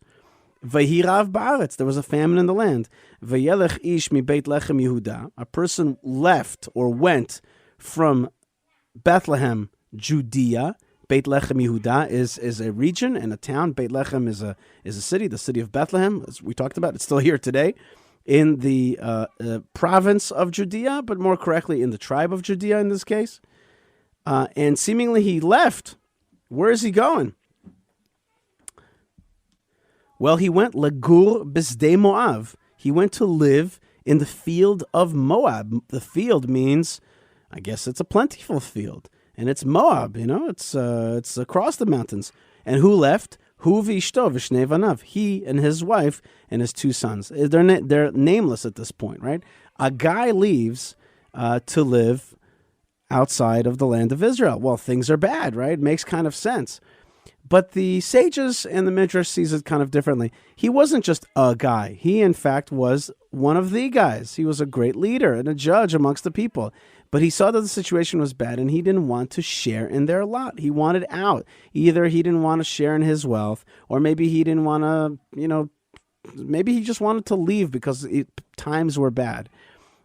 V'hi rav ba'aretz, there was a famine in the land. V'yelech ish mi Beit Lechem Yehuda, a person left or went from Bethlehem, Judea. Beit Lechem Yehuda is a region and a town. Beit Lechem is a city, the city of Bethlehem, as we talked about. It's still here today in the province of Judea, but more correctly in the tribe of Judea in this case. And seemingly he left. Where is he going? Well, he went Lagur Bisdei Moav. He went to live in the field of Moab. The field means, I guess it's a plentiful field. And it's Moab, it's across the mountains. And who left? Hu v'ishto v'shnei vanav. He and his wife and his two sons. They're nameless at this point, right? A guy leaves to live outside of the land of Israel. Well, things are bad, right? Makes kind of sense. But the sages and the Midrash sees it kind of differently. He wasn't just a guy. He, in fact, was one of the guys. He was a great leader and a judge amongst the people. But he saw that the situation was bad, and he didn't want to share in their lot. He wanted out. Either he didn't want to share in his wealth, or maybe he didn't want to, maybe he just wanted to leave because times were bad.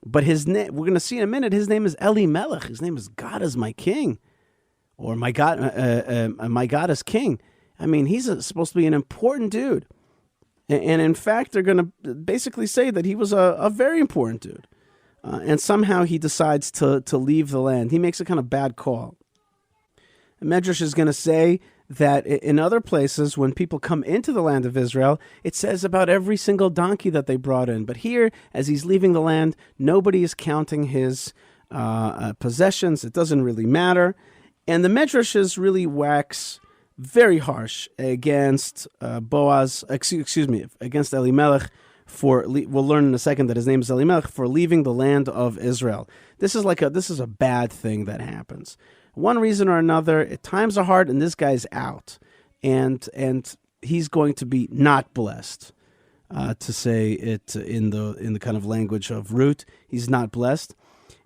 But his name, we're going to see in a minute, his name is Elimelech. His name is God is my king. Or my God is king. I mean, he's supposed to be an important dude. And in fact, they're going to basically say that he was a very important dude. And somehow he decides to leave the land. He makes a kind of bad call. Medrash is going to say that in other places, when people come into the land of Israel, it says about every single donkey that they brought in. But here, as he's leaving the land, nobody is counting his possessions. It doesn't really matter. And the Medrashes really wax very harsh against Boaz, against Elimelech. We'll learn in a second that his name is Elimelech, for leaving the land of Israel. This is a bad thing that happens. One reason or another, times are hard, and this guy's out, and he's going to be not blessed. To say it in the kind of language of Ruth, he's not blessed.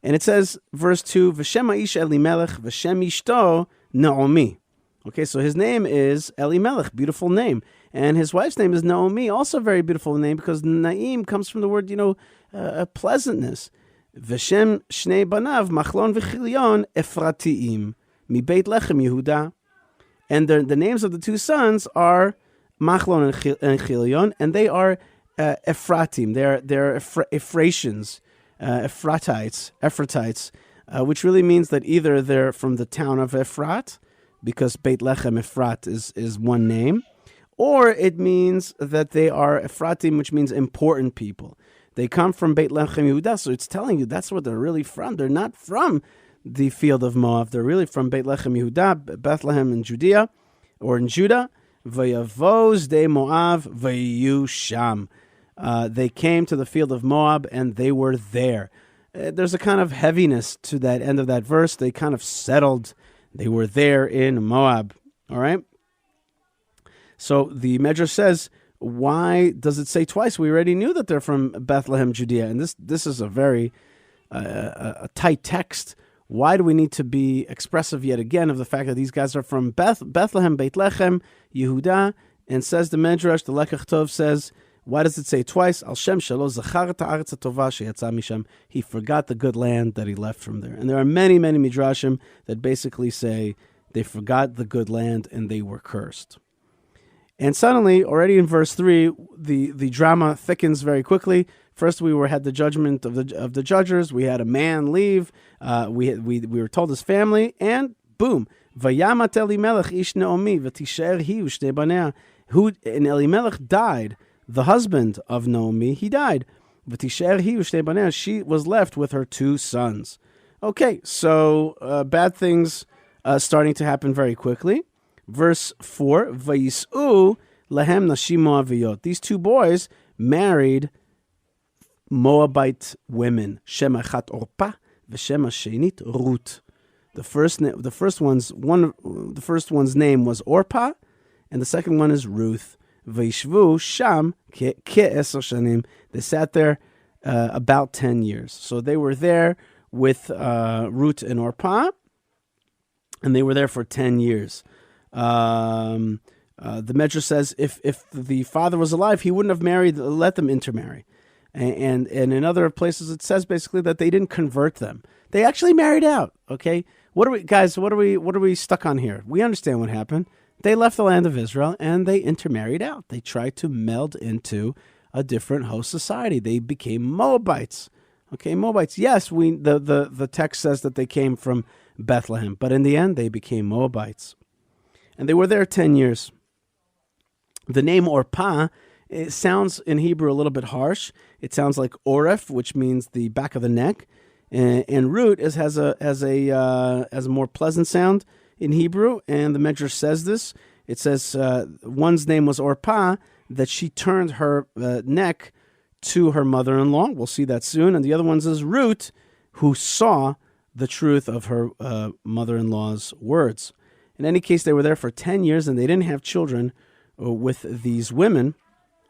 And it says, verse 2, V'shem ha'ish Elimelech, v'shem ishto Naomi. Okay, so his name is Elimelech, beautiful name. And his wife's name is Naomi, also a very beautiful name, because Naim comes from the word, pleasantness. V'shem shnei banav, Machlon v'chilion, Efratiim, mi Beit Lechem Yehuda. And the names of the two sons are Machlon and Chilion, and they are Ephratim. They're Ephratians. Ephratites, which really means that either they're from the town of Ephrat, because Beit Lechem Ephrat is one name, or it means that they are Ephratim, which means important people. They come from Beit Lechem Yehuda, so it's telling you that's where they're really from. They're not from the field of Moab. They're really from Beit Lechem Yehuda, Bethlehem in Judea, or in Judah. Vayavoz de Moab vayu sham. They came to the field of Moab, and they were there. There's a kind of heaviness to that end of that verse. They kind of settled. They were there in Moab. All right? So the Medrash says, why does it say twice? We already knew that they're from Bethlehem, Judea. And this is a very a tight text. Why do we need to be expressive yet again of the fact that these guys are from Bethlehem, Beit Lechem, Yehuda? And says the Medrash, the Lekach Tov says, why does it say twice? Al Shem Shelo Zachar Ta'aretz Tova Sheyatza Misham. He forgot the good land that he left from there. And there are many, many midrashim that basically say they forgot the good land and they were cursed. And suddenly, already in verse 3, the drama thickens very quickly. First, we had the judgment of the judges. We had a man leave. We were told his family, and boom, Vayamat Elimelech ish Naomi v'tisher hi u'shnei banea. And Elimelech died. The husband of Naomi, he died. V'tisher hi u'shnei banea. She was left with her 2 sons. Okay, so bad things starting to happen very quickly. Verse 4, Vayis'u lahem nashim Moaviyot. These 2 boys married Moabite women. Shem achat Orpah, v'shem hashenit Ruth. The first one's name was Orpah, and the second one is Ruth. Vayishvu sham ke'eser shanim. They sat there about 10 years. So they were there with Ruth and Orpah, and they were there for 10 years. The Medrash says if the father was alive, he wouldn't have let them intermarry. And in other places, it says basically that they didn't convert them. They actually married out. Okay, what are we stuck on here? We understand what happened. They left the land of Israel and they intermarried out. They tried to meld into a different host society. They became Moabites. Okay, Moabites. Yes, the text says that they came from Bethlehem, but in the end, they became Moabites. And they were there 10 years. The name Orpah, it sounds in Hebrew a little bit harsh. It sounds like Oref, which means the back of the neck. And Ruth has a more pleasant sound in Hebrew. And the Medrash says this. It says one's name was Orpah, that she turned her neck to her mother-in-law. We'll see that soon. And the other one is Ruth, who saw the truth of her mother-in-law's words. In any case, they were there for 10 years and they didn't have children with these women.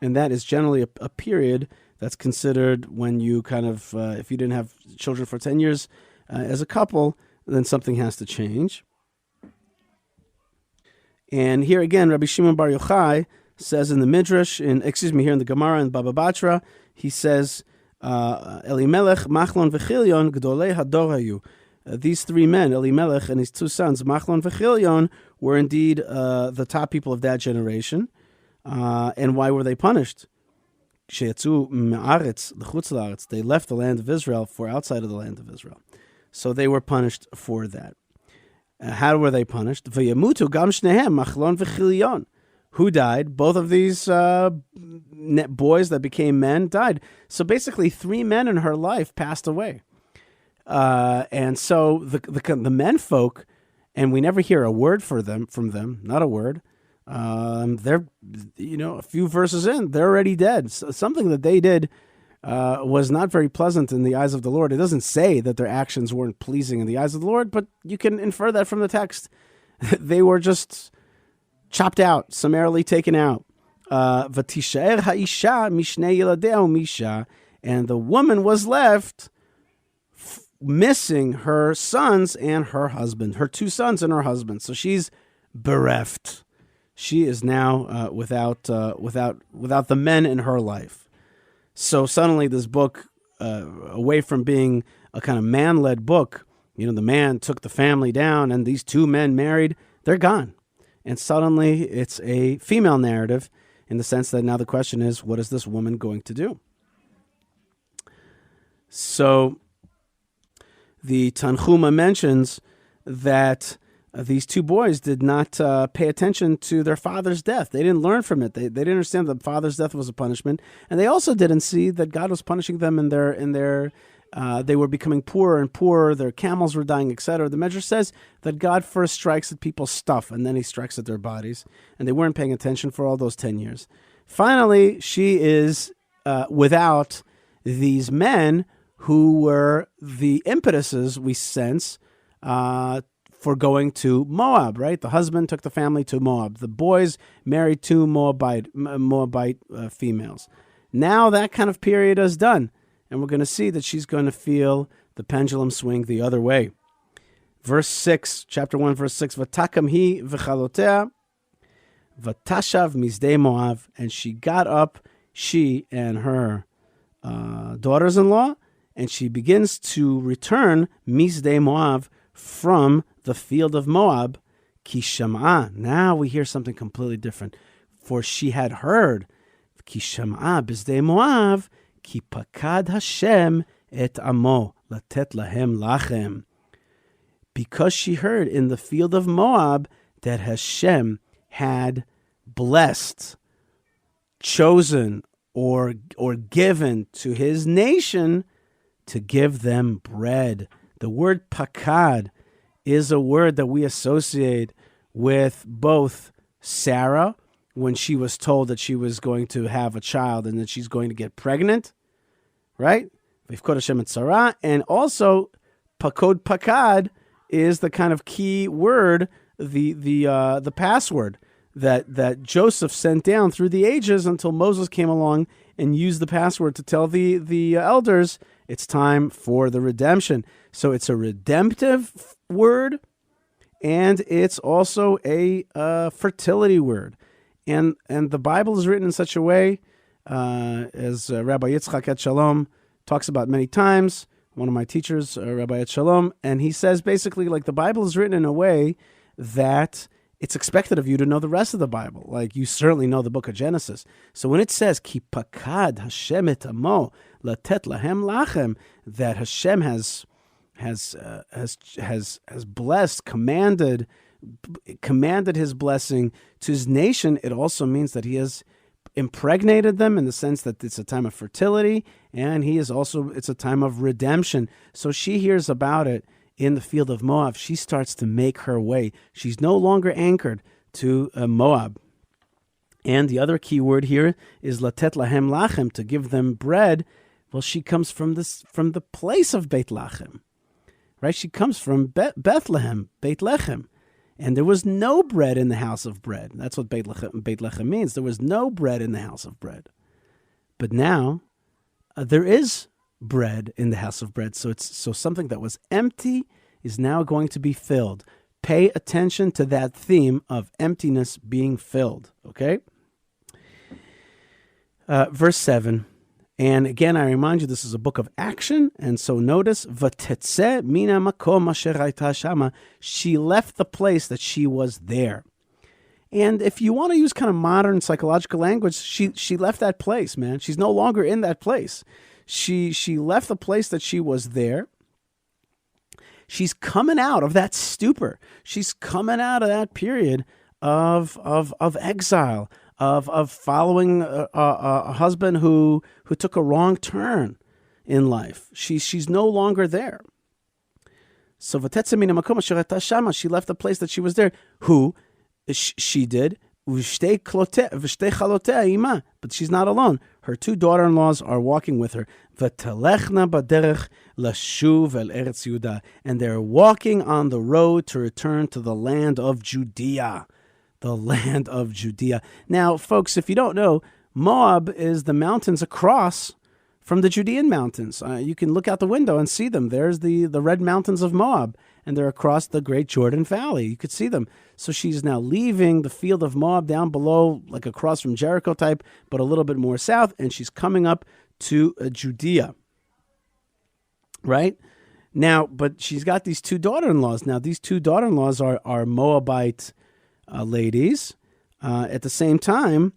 And that is generally a period that's considered when you kind of, if you didn't have children for 10 years as a couple, then something has to change. And here again, Rabbi Shimon Bar Yochai says in the Midrash, here in the Gemara in Baba Batra, he says, Elimelech, Machlon v'Chilion, Gdolei Hador hayu. These 3 men, Elimelech and his 2 sons, Machlon v'Chilion, were indeed the top people of that generation. And why were they punished? They left the land of Israel for outside of the land of Israel. So they were punished for that. How were they punished? V'yamutu gam shnehem Machlon v'Chilion. Who died? Both of these boys that became men died. So basically 3 men in her life passed away. And so the men folk, and we never hear a word from them, not a word. They're, a few verses in, they're already dead. So something that they did was not very pleasant in the eyes of the Lord. It doesn't say that their actions weren't pleasing in the eyes of the Lord, but you can infer that from the text. They were just chopped out, summarily taken out. V'tishaer ha'isha mishnei yiladea misha, and the woman was left missing her sons and her husband, her 2 sons and her husband. So she's bereft. She is now without the men in her life. So suddenly this book, away from being a kind of man-led book, the man took the family down and these 2 men married, they're gone. And suddenly it's a female narrative in the sense that now the question is, what is this woman going to do? So the Tanchuma mentions that these 2 boys did not pay attention to their father's death. They didn't learn from it. They didn't understand that father's death was a punishment, and they also didn't see that God was punishing them in their they were becoming poorer and poorer. Their camels were dying, etc. The Medrash says that God first strikes at people's stuff, and then He strikes at their bodies, and they weren't paying attention for all those 10 years. Finally, she is without these men who were the impetuses, we sense, for going to Moab, right? The husband took the family to Moab. The boys married 2 Moabite females. Now that kind of period is done, and we're going to see that she's going to feel the pendulum swing the other way. verse 6, chapter 1, verse 6, Vatakam hi v'chalotea, vatashav mizdei Moav, and she got up, she and her daughters-in-law, and she begins to return mizdei Moav from the field of Moab. Ki sham'a. Now we hear something completely different. For she had heard, Ki sham'a bizdei Moav, ki pakad Hashem et amo, latet lahem lachem. Because she heard in the field of Moab that Hashem had blessed, chosen, or given to his nation to give them bread. The word pakad is a word that we associate with both Sarah, when she was told that she was going to have a child and that she's going to get pregnant, right? V'yifkod Hashem et Sarah, and also pakad is the kind of key word, the password that Joseph sent down through the ages until Moses came along and used the password to tell the elders it's time for the redemption. So it's a redemptive word, and it's also a fertility word. And the Bible is written in such a way, as Rabbi Yitzchak et Shalom talks about many times, one of my teachers, Rabbi et Shalom, and he says basically, like, the Bible is written in a way that it's expected of you to know the rest of the Bible. Like, you certainly know the book of Genesis. So when it says, Ki pakad Hashem et amo, latet lahem lachem, that Hashem has blessed, commanded his blessing to his nation, it also means that he has impregnated them in the sense that it's a time of fertility, and it's a time of redemption. So she hears about it in the field of Moab. She starts to make her way. She's no longer anchored to Moab. And the other key word here is latet lahem lachem, to give them bread. Well, she comes from the place of Beit Lachem, right? She comes from Bethlehem, Beit Lechem. And there was no bread in the house of bread. That's what Beit Lechem means. There was no bread in the house of bread. But now there is bread in the house of bread. So something that was empty is now going to be filled. Pay attention to that theme of emptiness being filled. Okay? Verse 7. And again, I remind you, this is a book of action. And so notice, V'tetzeh mina makom asher hayta shama. She left the place that she was there. And if you want to use kind of modern psychological language, she left that place, man. She's no longer in that place. She left the place that she was there. She's coming out of that stupor. She's coming out of that period of exile, of following a husband who took a wrong turn in life. She's no longer there. So v'tetzeh mina makom asher hayta shama. She left the place that she was there. Who? She did. V'shtei chalotea ima. But she's not alone. Her two daughter-in-laws are walking with her. V'telechna baderech lashuv el eretz Yehuda. And they're walking on the road to return to the land of Judea. The land of Judea. Now, folks, if you don't know, Moab is the mountains across from the Judean mountains. You can look out the window and see them. There's the red mountains of Moab, and they're across the great Jordan Valley. You could see them. So she's now leaving the field of Moab down below, like across from Jericho type, but a little bit more south, and she's coming up to Judea. Right? Now, but she's got these two daughter-in-laws. Now, these two daughter-in-laws are Moabite ladies. At the same time,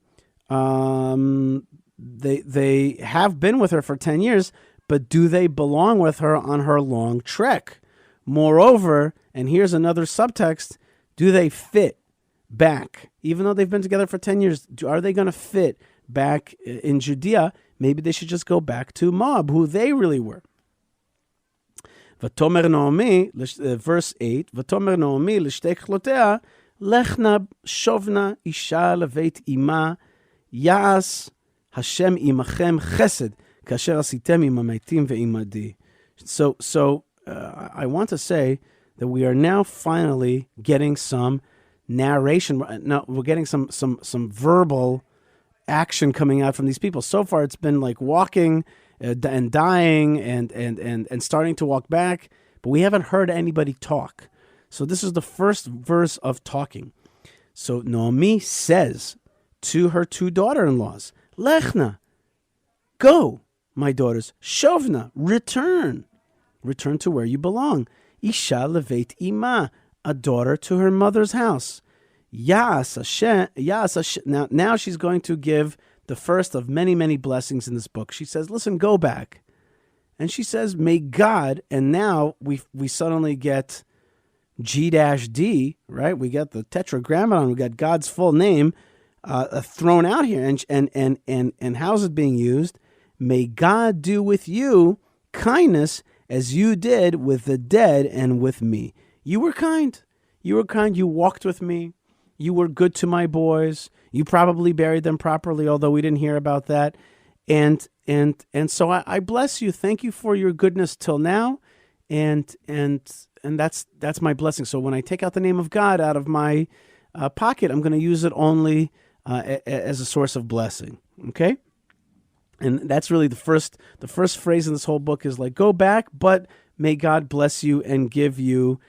they have been with her for 10 years, but do they belong with her on her long trek? Moreover, and here's another subtext, do they fit back? Even though they've been together for 10 years, are they going to fit back in Judea? Maybe they should just go back to Moab, who they really were. V'tomer Naomi, verse 8, V'tomer Naomi l'shtei chlotea, Lechna shovna isha leveit ima, Ya'as Hashem imachem chesed, kasher asitem im hametim ve'imadi. So I want to say that we are now finally getting some narration. No, we're getting some verbal action coming out from these people. So far, it's been like walking and dying and starting to walk back, but we haven't heard anybody talk. So this is the first verse of talking. So Naomi says to her two daughter-in-laws, Lechna, go, my daughters. Shovna, return. Return to where you belong. Isha levet ima, a daughter to her mother's house. Yas Hashem. Now she's going to give the first of many, many blessings in this book. She says, listen, go back. And she says, may God, and now we suddenly get G-D, right? We get the tetragrammaton, we got God's full name thrown out here. And how's it being used? May God do with you kindness as you did with the dead and with me. You were kind. You were kind. You walked with me. You were good to my boys. You probably buried them properly, although we didn't hear about that. And so I bless you. Thank you for your goodness till now. And that's my blessing. So when I take out the name of God out of my pocket, I'm going to use it only as a source of blessing. Okay? And that's really the first phrase in this whole book is like, go back, but may God bless you and give you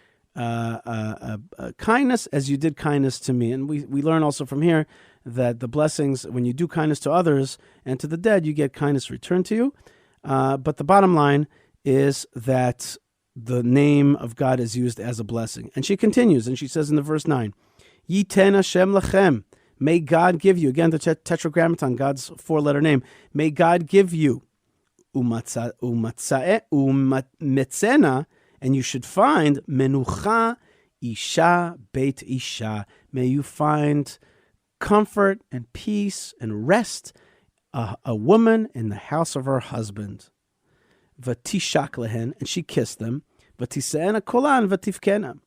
kindness as you did kindness to me. And we learn also from here that the blessings, when you do kindness to others and to the dead, you get kindness returned to you. But the bottom line is that the name of God is used as a blessing. And she continues, and she says in the verse 9, Yiten Hashem lechem. May God give you, again, the tetragrammaton, God's four-letter name. May God give you, umatzena, and you should find menucha isha beit isha. May you find comfort and peace and rest, a woman in the house of her husband. Vatishak lehen, and she kissed them. Vatiseena kolan vatifkena.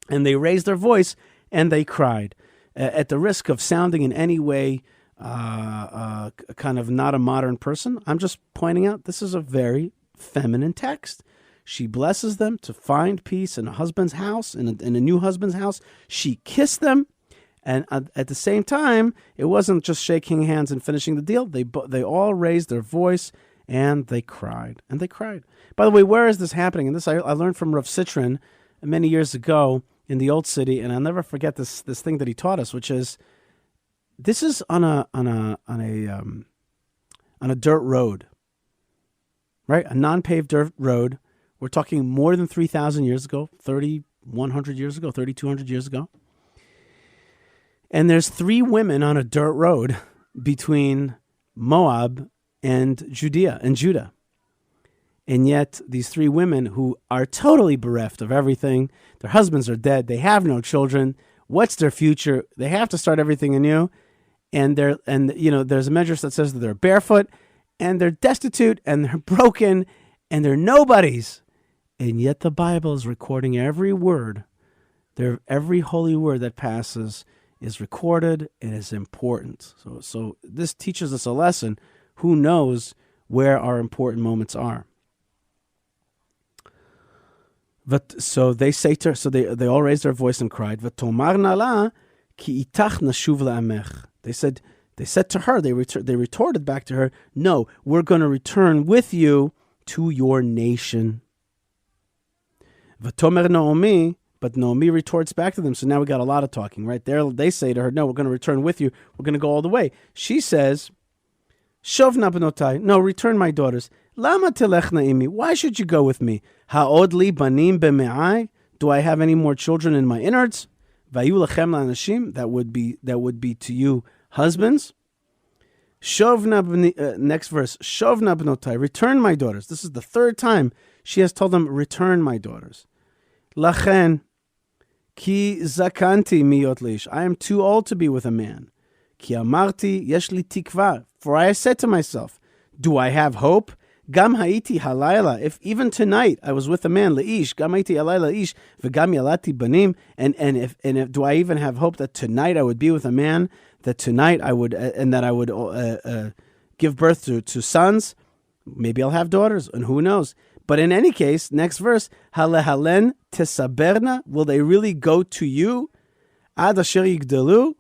And they raised their voice and they cried. At the risk of sounding in any way kind of not a modern person, I'm just pointing out this is a very feminine text. She blesses them to find peace in a husband's house, in a new husband's house. She kissed them, and at the same time, it wasn't just shaking hands and finishing the deal. They all raised their voice and they cried. And they cried. By the way, where is this happening? And this I learned from Rav Citron many years ago in the Old City, and I'll never forget this thing that he taught us, which is this is on a dirt road, right? A non-paved dirt road. We're talking more than 3,000 years ago, 3,100 years ago, 3,200 years ago. And there's three women on a dirt road between Moab and Judah. And yet these three women who are totally bereft of everything, their husbands are dead, they have no children, what's their future? They have to start everything anew. And there's a medrash that says that they're barefoot and they're destitute and they're broken and they're nobodies. And yet the Bible is recording every word. Every holy word that passes is recorded and is important. So this teaches us a lesson. Who knows where our important moments are? So they say to her, so they all raised their voice and cried, V'tomar nala ki itach nashuv la'amech. They said to her, they retorted back to her, no, we're going to return with you to your nation. V'tomer Naomi, but Naomi retorts back to them. So now we got a lot of talking, right? They say to her, no, we're going to return with you. We're going to go all the way. She says, Shovna b'notai, no, return my daughters. Lama telechna imi, why should you go with me? Ha'od li banim b'me'ai, do I have any more children in my innards? Vayu lechem la'anashim, that would be to you husbands. Shovna, next verse, Shovna b'notai, return my daughters. This is the third time she has told them, return my daughters. Lachen, ki zakanti miyot leish, I am too old to be with a man. Ki amarti yesh li tikva, for I said to myself, do I have hope? Gam haiti halayla, if even tonight I was with a man, leish, gam haiti halayla ish, v'gam yalati banim, and if do I even have hope that tonight I would be with a man, that tonight I would, and that I would give birth to sons? Maybe I'll have daughters, and who knows? But in any case, next verse, halehalen tesaberna, will they really go to you? Ad asher yigdalu,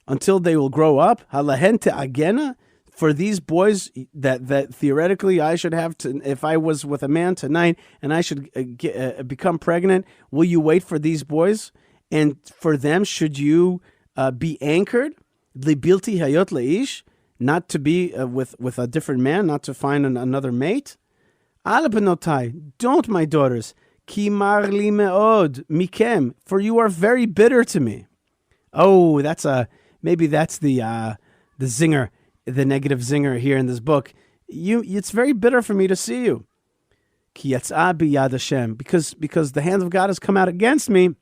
until they will grow up. Halehen te'agena, for these boys that theoretically I should have to, if I was with a man tonight and I should become pregnant, will you wait for these boys? And for them, should you be anchored? Libilti hayot leish, not to be with a different man, not to find another mate? Al benotai, don't, my daughters. Ki mar li meod mikem, for you are very bitter to me. Oh, maybe that's the zinger, the negative zinger here in this book. It's very bitter for me to see you. Ki yatzah biyad Hashem, because the hand of God has come out against me,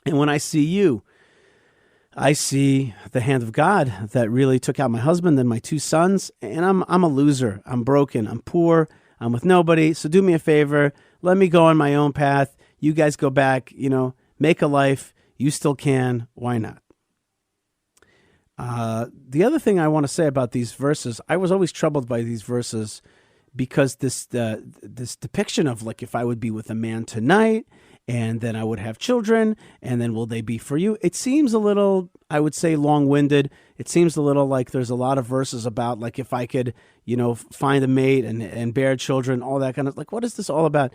and when I see you, I see the hand of God that really took out my husband and my 2 sons, and I'm a loser. I'm broken. I'm poor. I'm with nobody. So do me a favor. Let me go on my own path. You guys go back, make a life. You still can. Why not? The other thing I want to say about these verses, I was always troubled by these verses because this depiction of like, if I would be with a man tonight and then I would have children and then will they be for you? It seems a little, I would say, long-winded. It seems a little like there's a lot of verses about like, if I could, find a mate and bear children, all that kind of, like, what is this all about?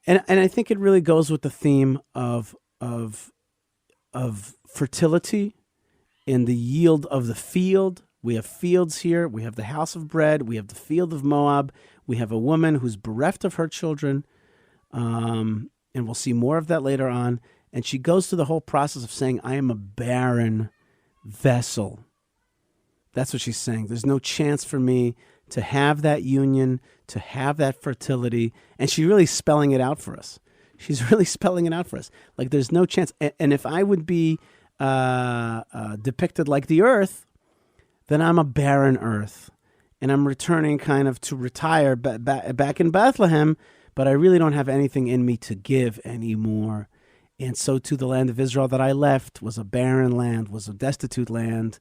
And I think it really goes with the theme of fertility in the yield of the field. We have fields here. We have the house of bread. We have the field of Moab. We have a woman who's bereft of her children. And we'll see more of that later on. And she goes through the whole process of saying, I am a barren vessel. That's what she's saying. There's no chance for me to have that union, to have that fertility. And she's really spelling it out for us. She's really spelling it out for us. Like, there's no chance. And if I would be depicted like the earth, then I'm a barren earth. And I'm returning kind of to retire back in Bethlehem, but I really don't have anything in me to give anymore. And so to the land of Israel that I left was a barren land, was a destitute land.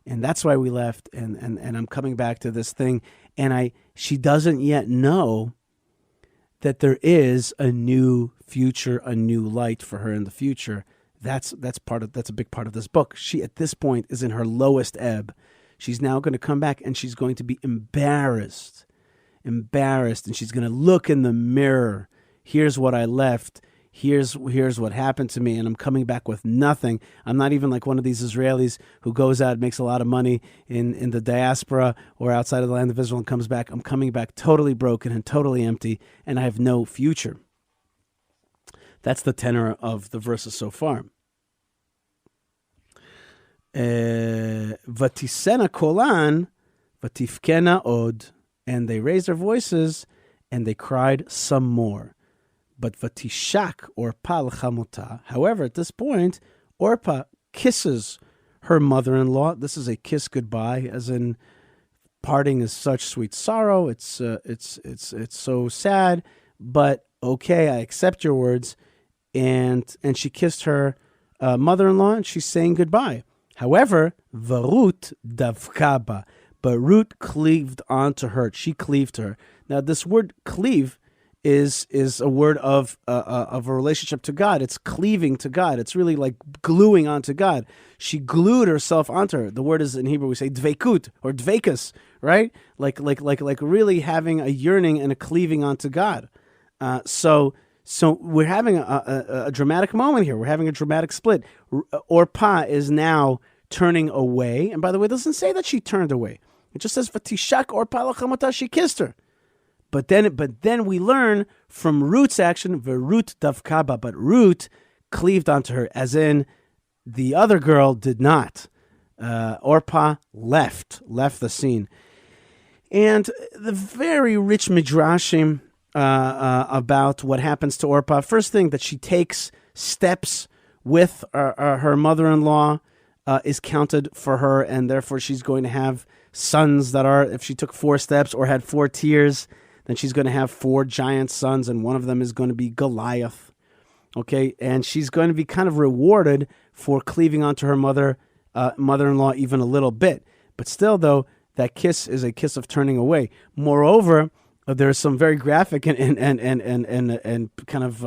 And that's why we left. And I'm coming back to this thing. And she doesn't yet know that there is a new future, a new light for her in the future. That's a big part of this book. She, at this point, is in her lowest ebb. She's now going to come back and she's going to be embarrassed, and she's going to look in the mirror. Here's what I left. Here's what happened to me, and I'm coming back with nothing. I'm not even like one of these Israelis who goes out, makes a lot of money in the diaspora or outside of the land of Israel and comes back. I'm coming back totally broken and totally empty, and I have no future. That's the tenor of the verses so far. Vatisena kolan, vatifkena od, and they raised their voices and they cried some more. But vatishak Orpah l'chamota. However, at this point, Orpah kisses her mother-in-law. This is a kiss goodbye, as in parting is such sweet sorrow. It's so sad, but okay, I accept your words. And she kissed her mother-in-law, and she's saying goodbye. However, Varut davkaba, but Ruth cleaved onto her. She cleaved to her. Now, this word cleave is a word of a relationship to God. It's cleaving to God. It's really like gluing onto God. She glued herself onto her. The word is, in Hebrew we say dveikut or dveikus, right? Like really having a yearning and a cleaving onto God. So we're having a dramatic moment here. We're having a dramatic split. Orpah is now turning away. And by the way, it doesn't say that she turned away. It just says, Vatishak Orpah l'chamota, she kissed her. But then we learn from Ruth's action, Verut davkaba, but Ruth cleaved onto her, as in the other girl did not. Orpah left the scene. And the very rich midrashim about what happens to Orpah. First thing, that she takes steps with her mother-in-law is counted for her, and therefore she's going to have sons that are, if she took 4 steps or had 4 tears, then she's going to have 4 giant sons, and one of them is going to be Goliath. Okay, and she's going to be kind of rewarded for cleaving onto her mother-in-law even a little bit. But still, though, that kiss is a kiss of turning away. Moreover, there's some very graphic and kind of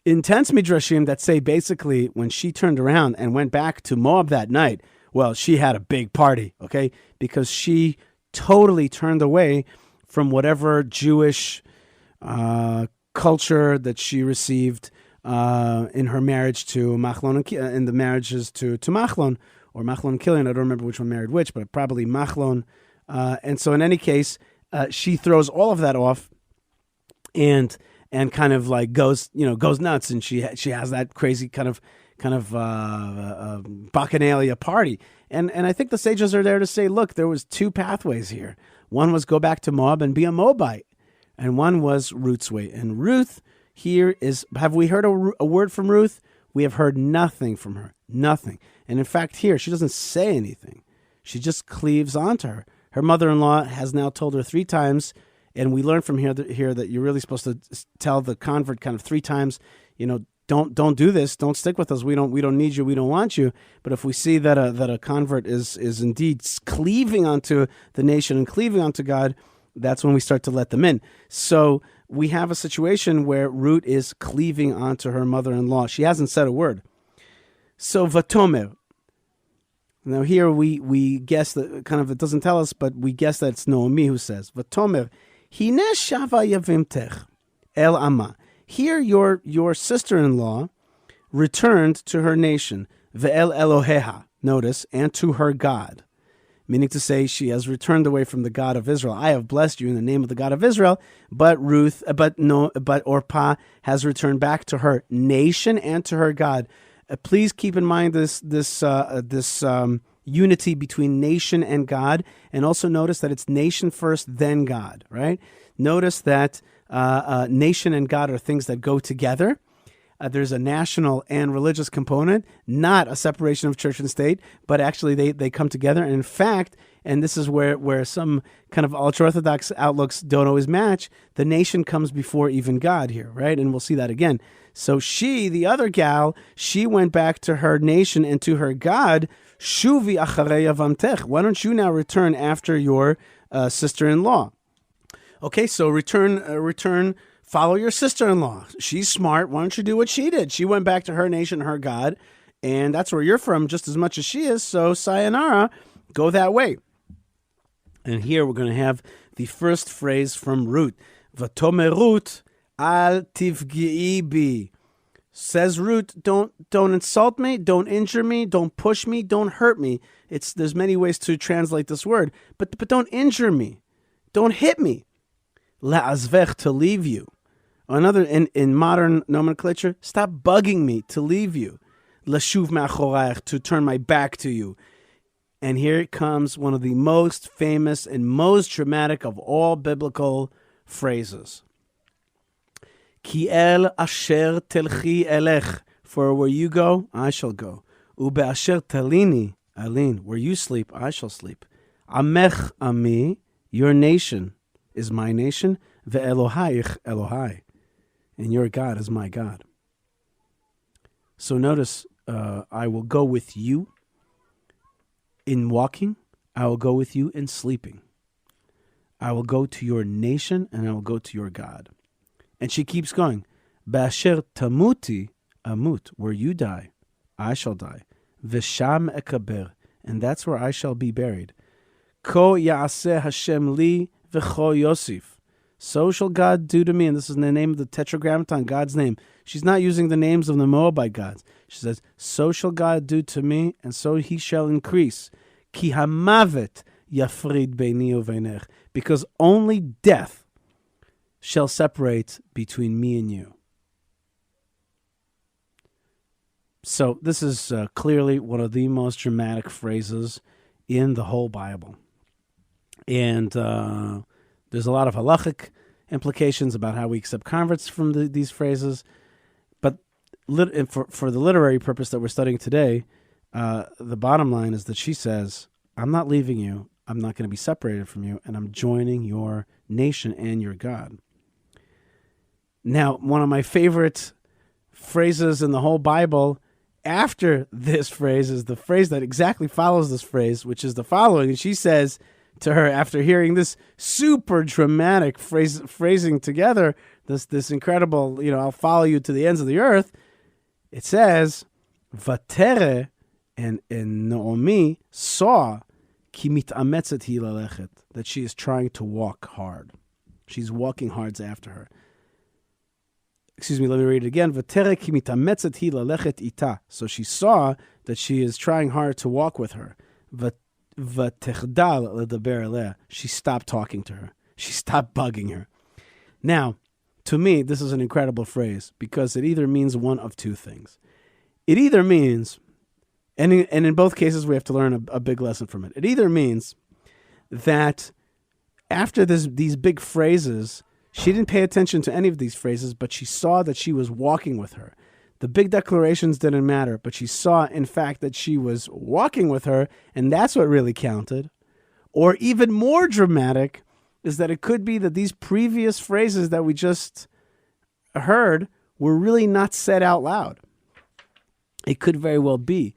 intense midrashim that say basically when she turned around and went back to Moab that night, Well, she had a big party, okay? Because she totally turned away from whatever Jewish culture that she received in her marriage to Machlon, in the marriages to Machlon, or Machlon and Kilian. I don't remember which one married which, but probably Machlon. And so in any case, she throws all of that off and kind of like goes nuts, and she has that crazy kind of bacchanalia party. And I think the sages are there to say, look, there was two pathways here. One was go back to Moab and be a Moabite, and one was Ruth's way. And Ruth here is, have we heard a word from Ruth? We have heard nothing from her, nothing. And in fact, here, she doesn't say anything. She just cleaves onto her. Her mother-in-law has now told her 3 times, and we learn from here that you're really supposed to tell the convert kind of 3 times, don't do this, don't stick with us, we don't need you, we don't want you. But if we see that a convert is indeed cleaving onto the nation and cleaving onto God, that's when we start to let them in. So we have a situation where Ruth is cleaving onto her mother-in-law. She hasn't said a word. So Vatomer. Now here we guess that kind of, it doesn't tell us, but we guess that it's Naomi who says, Vatomer, Hine shava yavimtech el ama. Here your sister-in-law returned to her nation, ve'el Eloheha, notice, and to her God. Meaning to say, she has returned away from the God of Israel. I have blessed you in the name of the God of Israel, but Orpah has returned back to her nation and to her God. Please keep in mind this unity between nation and God, and also notice that it's nation first, then God. Right? Notice that nation and God are things that go together. There's a national and religious component, not a separation of church and state, but actually they come together. And in fact, and this is where some kind of ultra-Orthodox outlooks don't always match, the nation comes before even God here, right? And we'll see that again. So she, the other gal, she went back to her nation and to her God. Shuvi acharei avamtech. Why don't you now return after your sister-in-law? Okay, so return. Follow your sister-in-law. She's smart. Why don't you do what she did? She went back to her nation, her God, and that's where you're from just as much as she is. So sayonara, go that way. And here we're going to have the first phrase from Ruth. Vatomer Ruth al tivgi'i bi. Says Ruth, don't insult me, don't injure me, don't push me, don't hurt me. There's many ways to translate this word, but don't injure me, don't hit me. La'azvech, to leave you. Another, in modern nomenclature, stop bugging me, to leave you. Lashuv ma'achorayach, to turn my back to you. And here comes one of the most famous and most dramatic of all biblical phrases. Ki el asher telchi elech, for where you go, I shall go. Ube asher talini, alin, where you sleep, I shall sleep. Amech ami, your nation is my nation, ve'elohaich Elohai, and your God is my God. So notice, I will go with you in walking, I will go with you in sleeping. I will go to your nation, and I will go to your God. And she keeps going. Ba'asher tamuti amut, where you die, I shall die. V'sham ekaber, and that's where I shall be buried. Ko ya'aseh Hashem li v'cho Yosef. So shall God do to me, and this is in the name of the Tetragrammaton, God's name. She's not using the names of the Moabite gods. She says, so shall God do to me, and so he shall increase. Ki hamavet yafrid beini uveinech, because only death shall separate between me and you. So this is clearly one of the most dramatic phrases in the whole Bible. And there's a lot of halachic implications about how we accept converts from these phrases. But for the literary purpose that we're studying today, the bottom line is that she says, I'm not leaving you, I'm not going to be separated from you, and I'm joining your nation and your God. Now, one of my favorite phrases in the whole Bible after this phrase is the phrase that exactly follows this phrase, which is the following. And she says to her, after hearing this super dramatic phrasing together, this incredible, I'll follow you to the ends of the earth, it says, Vatere And Naomi saw ki mit'ametzet hi lalechet, that she is trying to walk hard. She's walking hard after her. Excuse me, let me read it again. V'tere ki mit'ametzet hi lalechet ita. So she saw that she is trying hard to walk with her. V'techdal ledaber eleh. She stopped talking to her. She stopped bugging her. Now, to me, this is an incredible phrase because it either means one of two things. It either means, and in both cases we have to learn a big lesson from it. It either means that after these big phrases, she didn't pay attention to any of these phrases, but she saw that she was walking with her. The big declarations didn't matter, but she saw, in fact, that she was walking with her, and that's what really counted. Or even more dramatic is that it could be that these previous phrases that we just heard were really not said out loud. It could very well be.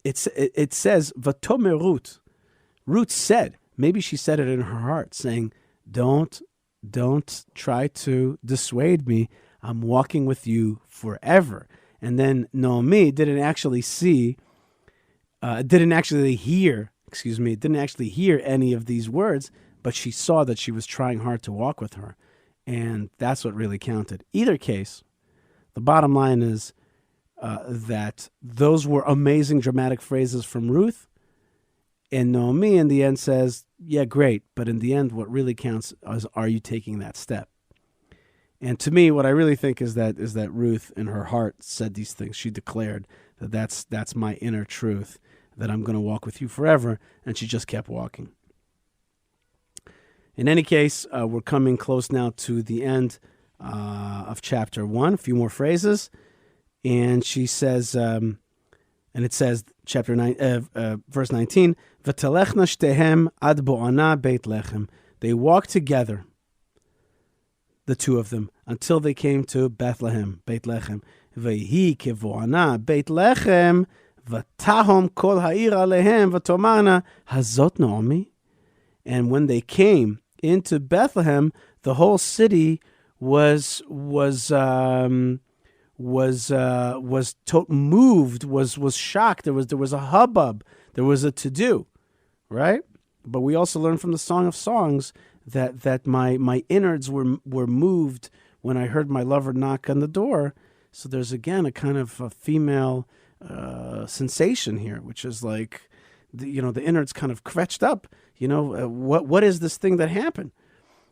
It says, Vatomer Ruth. Ruth said, maybe she said it in her heart, saying, don't try to dissuade me. I'm walking with you forever. And then Naomi didn't actually hear any of these words, but she saw that she was trying hard to walk with her. And that's what really counted. Either case, the bottom line is that those were amazing dramatic phrases from Ruth. And Naomi in the end says, yeah, great. But in the end, what really counts is, are you taking that step? And to me, what I really think is that Ruth in her heart said these things. She declared that's my inner truth, that I'm going to walk with you forever. And she just kept walking. In any case, we're coming close now to the end of chapter 1. A few more phrases. And she says, and it says, chapter 9, verse 19, V'talechna shtehem ad bo'ana beit lechem. They walked together, the two of them, until they came to Bethlehem, Beit Lechem. V'hi kevo'ana Beit Lechem, v'tahom kol ha'ir alehem, v'tomarna hazot Naomi. And when they came into Bethlehem, the whole city was moved, was shocked. There was a hubbub, there was a to-do, right? But we also learn from the Song of Songs that my innards were moved when I heard my lover knock on the door. So there's again a kind of a female sensation here, which is like the innards kind of kvetched up. What is this thing that happened?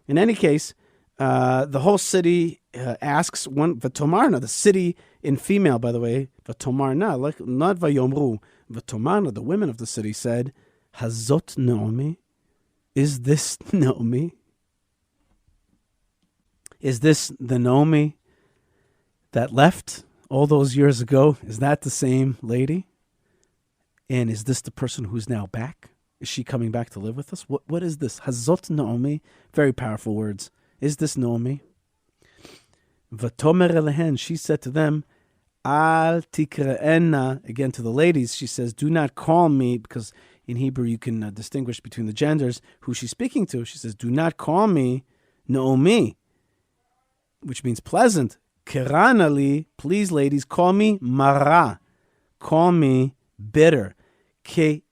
In any case, the whole city asks V'tomarna, the city in female, by the way, V'tomarna, like not Vayomru, V'tomarna, the women of the city said, Hazot Naomi, is this Naomi? Is this the Naomi that left all those years ago? Is that the same lady? And is this the person who's now back? Is she coming back to live with us? What is this? Hazot Naomi. Very powerful words. Is this Naomi? V'tomer elehen. She said to them, Al tikra'enna. Again to the ladies, she says, do not call me, because in Hebrew you can distinguish between the genders who she's speaking to. She says, do not call me Naomi, which means pleasant. Kiranali, please ladies, call me Mara. Call me bitter. Ki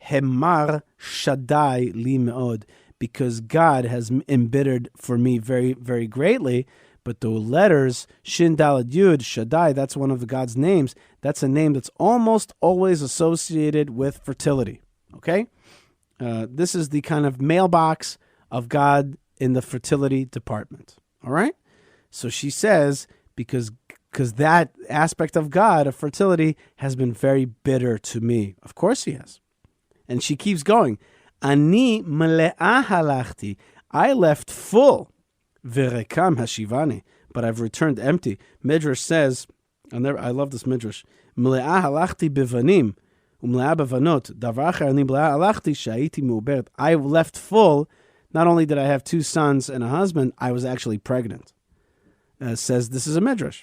hemar shaddai li meod, because God has embittered for me very, very greatly. But the letters Shin Dalad Yud Shaddai, that's one of the God's names. That's a name that's almost always associated with fertility. Okay, this is the kind of mailbox of God in the fertility department. All right, so she says because that aspect of God of fertility has been very bitter to me. Of course, he has. And she keeps going. Ani mele'ah halachti. I left full. V'rekam hashivani. But I've returned empty. Midrash says, I love this Midrash. Mele'ah halachti bivanim. Umle'ah bevanot. Davar acher ani mele'ah halachti sha'iti me'uberet. I left full. Not only did I have 2 sons and a husband, I was actually pregnant. Says this is a Midrash.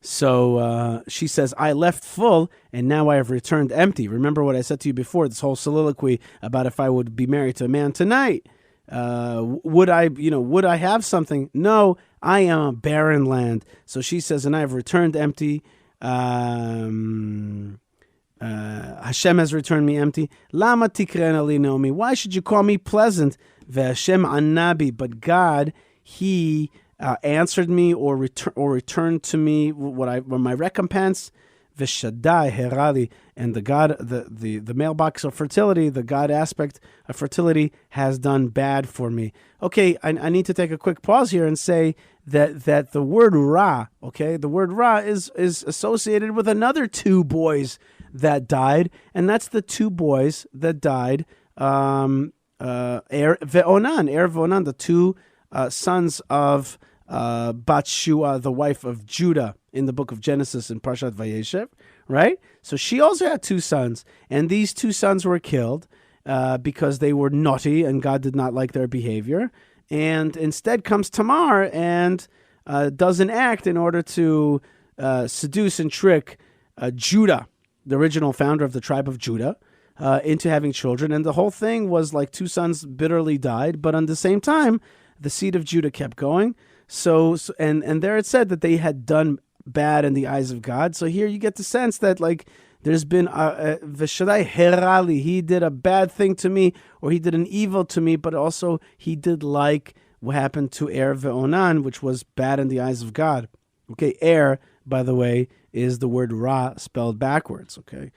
So she says, I left full, and now I have returned empty. Remember what I said to you before, this whole soliloquy about if I would be married to a man tonight. Would I have something? No, I am a barren land. So she says, and I have returned empty. Hashem has returned me empty. Lama tikrena li Naomi. Why should you call me pleasant? Ve'Hashem anabi. But God, He answered me or returned to me what my recompense. V'Shaddai herali. And the God, the mailbox of fertility, the God aspect of fertility has done bad for me. Okay, I need to take a quick pause here and say that the word Ra, okay, the word Ra is associated with another two boys that died, and that's the two boys that died, Er Ve'onan, the two sons of Bat-shua, the wife of Judah, in the book of Genesis in Parshat Vayeshev, right? So she also had two sons, and these two sons were killed because they were naughty and God did not like their behavior. And instead comes Tamar and does an act in order to seduce and trick Judah, the original founder of the tribe of Judah, into having children. And the whole thing was like two sons bitterly died, but at the same time, the seed of Judah kept going. So there it said that they had done bad in the eyes of God. So here you get the sense that like there's been V'Shaddai herali, he did a bad thing to me, or he did an evil to me, but also he did like what happened to Er Ve'onan, which was bad in the eyes of God. Okay, Er, by the way, is the word Ra spelled backwards. Okay,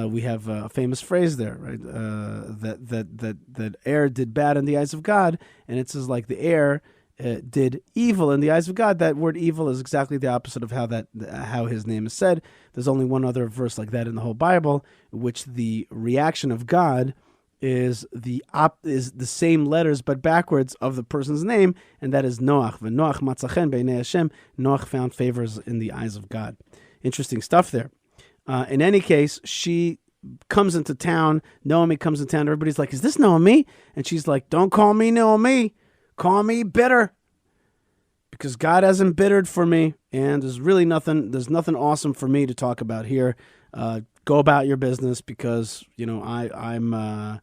we have a famous phrase there, right? That Er did bad in the eyes of God, and it says like the Er did evil in the eyes of God. That word evil is exactly the opposite of how his name is said. There's only one other verse like that in the whole Bible, which the reaction of God is the same letters but backwards of the person's name, and that is Noach. V'Noach matzachen b'nei Hashem. Noach found favors in the eyes of God. Interesting stuff there. In any case, she comes into town. Naomi comes into town. Everybody's like, "Is this Naomi?" And she's like, "Don't call me Naomi. Call me bitter, because God hasn't bittered for me, and there's really nothing. There's nothing awesome for me to talk about here. Go about your business, because I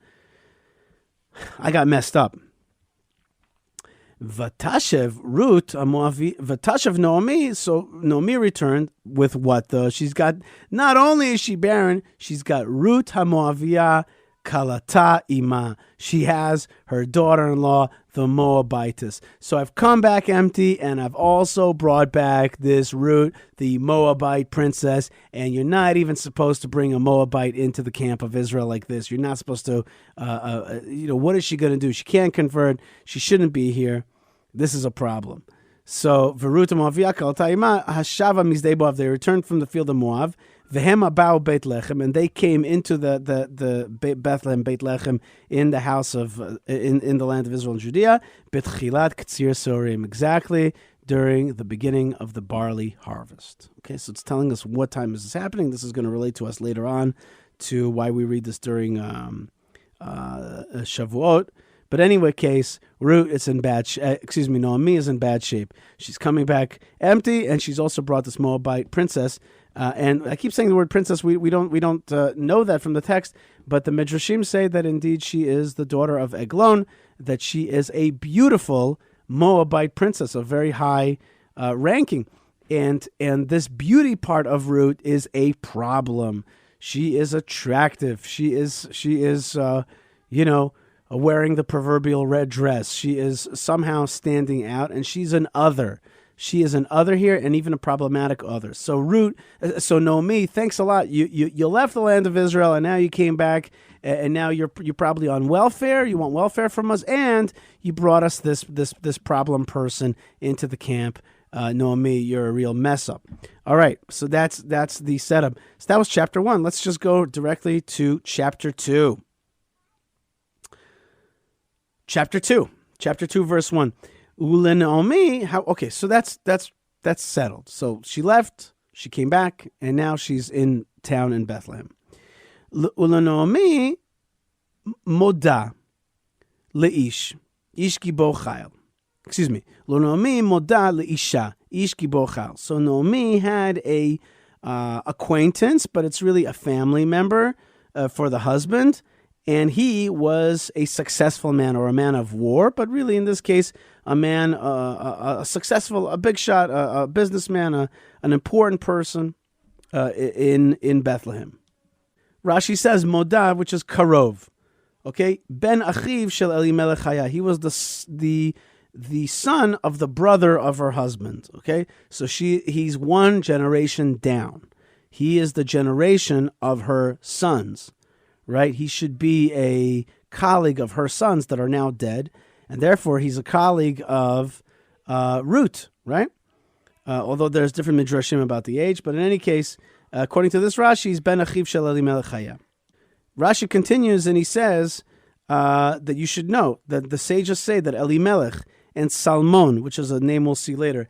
got messed up." Vatashev Ruth Vatashev Naomi. So Naomi returned with what though? She's got, not only is she barren, she's got Ruth HaMoaviyah Kalata Ima. She has her daughter-in-law, the Moabitess. So I've come back empty, and I've also brought back this Ruth, the Moabite princess, and you're not even supposed to bring a Moabite into the camp of Israel like this. You're not supposed to, what is she going to do? She can't convert. She shouldn't be here. This is a problem. So, Veruta Moaviyah Kalata Ima, Hashava Mizdei Moav, they returned from the field of Moab, Vehem Abau Beit Lechem, and they came into the Bethlehem, Beit Lechem, in the house of, in the land of Israel and Judea, Betchilat Ktsir Sorim, exactly during the beginning of the barley harvest. Okay, so it's telling us what time is this happening. This is going to relate to us later on to why we read this during Shavuot. But anyway, case, Ruth is in bad Naomi is in bad shape. She's coming back empty, and she's also brought this Moabite princess. And I keep saying the word princess. We don't know that from the text, but the Midrashim say that indeed she is the daughter of Eglon, that she is a beautiful Moabite princess of very high ranking. And this beauty part of Ruth is a problem. She is attractive. She is wearing the proverbial red dress. She is somehow standing out, and she's an other. She is an other here, and even a problematic other. So Naomi, thanks a lot. You left the land of Israel, and now you came back, and now you're probably on welfare. You want welfare from us, and you brought us this problem person into the camp. Naomi, you're a real mess up. All right, so that's the setup. So that was chapter 1. Let's just go directly to chapter 2. Chapter 2, verse 1. Ule Naomi, so that's settled. So she left, she came back, and now she's in town in Bethlehem. Ule Naomi moda leish, ish gibo chayil. Excuse me. Ule Naomi moda leisha, ish gibo chayil. So Naomi had a acquaintance, but it's really a family member for the husband. And he was a successful man, or a man of war, but really in this case, a man, a successful, a big shot, a businessman, an important person. in Bethlehem. Rashi says Modav, which is Karov. Okay, Ben Achiv Shel Elimelech Haya. He was the son of the brother of her husband. Okay, so he's one generation down. He is the generation of her sons, right? He should be a colleague of her sons that are now dead, and therefore he's a colleague of Ruth, right? Although there's different midrashim about the age, but in any case, according to this Rashi, he's Ben Achiv Shel Elimelech Haya. Rashi continues and he says that you should know that the sages say that Elimelech and Salmon, which is a name we'll see later,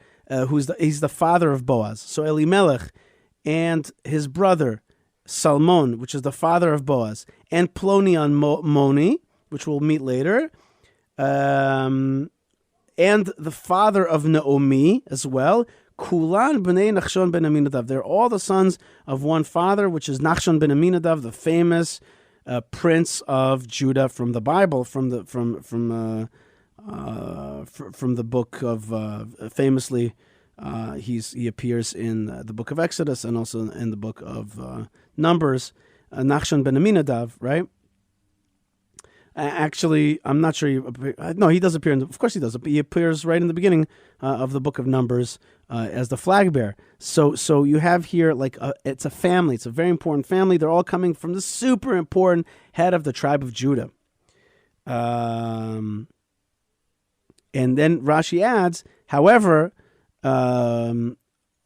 he's the father of Boaz. So Elimelech and his brother Salmon, which is the father of Boaz, and Ploni Moni, which we'll meet later, and the father of Naomi as well. Kulan b'nei Nachshon ben Aminadav. They're all the sons of one father, which is Nachshon ben Aminadav, the famous prince of Judah from the Bible, from the book of famously. He appears in the book of Exodus and also in the book of Numbers. Nachshon ben Aminadav, right? Actually, I'm not sure. No, he does appear. Of course, he does. He appears right in the beginning of the book of Numbers as the flag bearer. So you have here it's a family. It's a very important family. They're all coming from the super important head of the tribe of Judah. And then Rashi adds, however, lo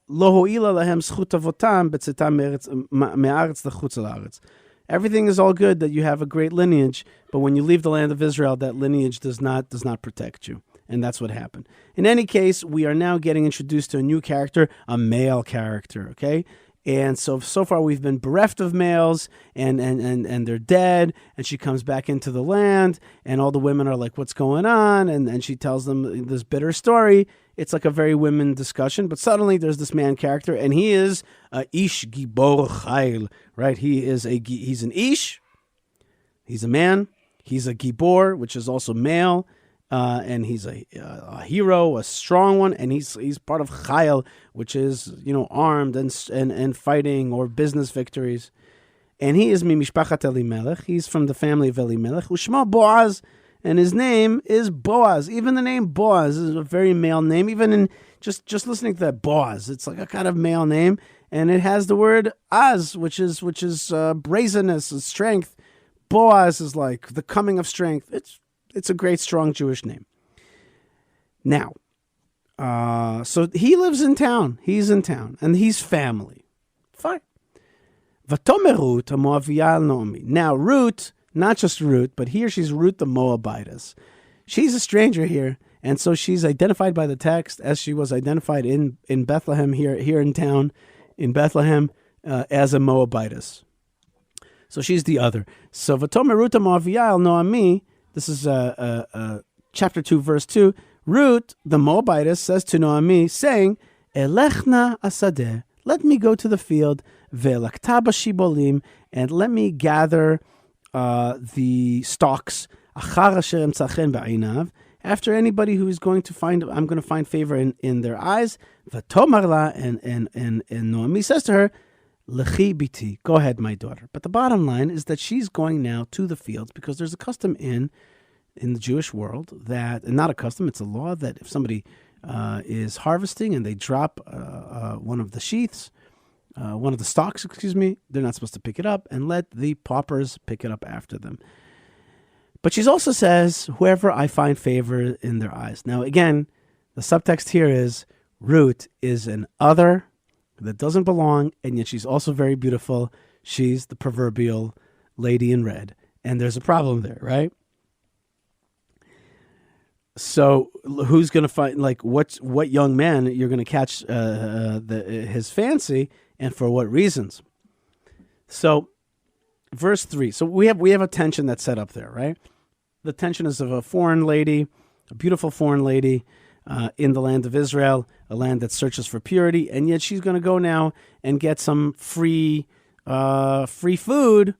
ho'ila lahem zchut avotam b'tzetam me'aretz l'chutz la'aretz. Everything is all good that you have a great lineage, but when you leave the land of Israel, that lineage does not protect you. And that's what happened. In any case, we are now getting introduced to a new character, a male character, okay? And so far we've been bereft of males and they're dead, and she comes back into the land and all the women are like, what's going on? And she tells them this bitter story. It's like a very women discussion, but suddenly there's this man character and he is Ish Gibor Chayil, right? He's an Ish, he's a man, he's a Gibor, which is also male, and he's a hero, a strong one, and he's part of Chayil, which is, armed and fighting or business victories. And he is Mimishpachat Elimelech. He's from the family of Elimelech. Ushma Boaz, and his name is Boaz. Even the name Boaz is a very male name. Even in just listening to that Boaz, it's like a kind of male name, and it has the word Az, which is brazenness and strength. Boaz is like the coming of strength. It's a great, strong Jewish name. Now, so he lives in town. He's in town, and he's family. Fine. Vatomer Ruth Moaviyah Naomi. Now, Ruth, not just Ruth, but here she's Ruth the Moabitess. She's a stranger here, and so she's identified by the text as she was identified in Bethlehem here in town, in Bethlehem, as a Moabitess. So she's the other. So Vatomer Ruth Moaviyah Naomi. This is chapter 2, verse 2. Ruth, the Moabitess, says to Naomi, saying, Elechna asadeh, let me go to the field, ve'lakta b'shibolim, and let me gather the stalks, achar asher emtzachen ba'inav, after anybody who is going to I'm going to find favor in their eyes. V'tomar la, and Naomi says to her, Lechi biti, go ahead, my daughter. But the bottom line is that she's going now to the fields because there's a custom in the Jewish world that, and not a custom, it's a law that if somebody is harvesting and they drop one of the sheaths, one of the stalks, they're not supposed to pick it up and let the paupers pick it up after them. But she also says, whoever I find favor in their eyes. Now, again, the subtext here is Ruth is an other that doesn't belong, and yet she's also very beautiful. She's the proverbial lady in red. And there's a problem there, right? So who's going to find, what young man you're going to catch his fancy, and for what reasons? So verse 3. So we have a tension that's set up there, right? The tension is of a foreign lady, a beautiful foreign lady, in the land of Israel, a land that searches for purity, and yet she's going to go now and get some free food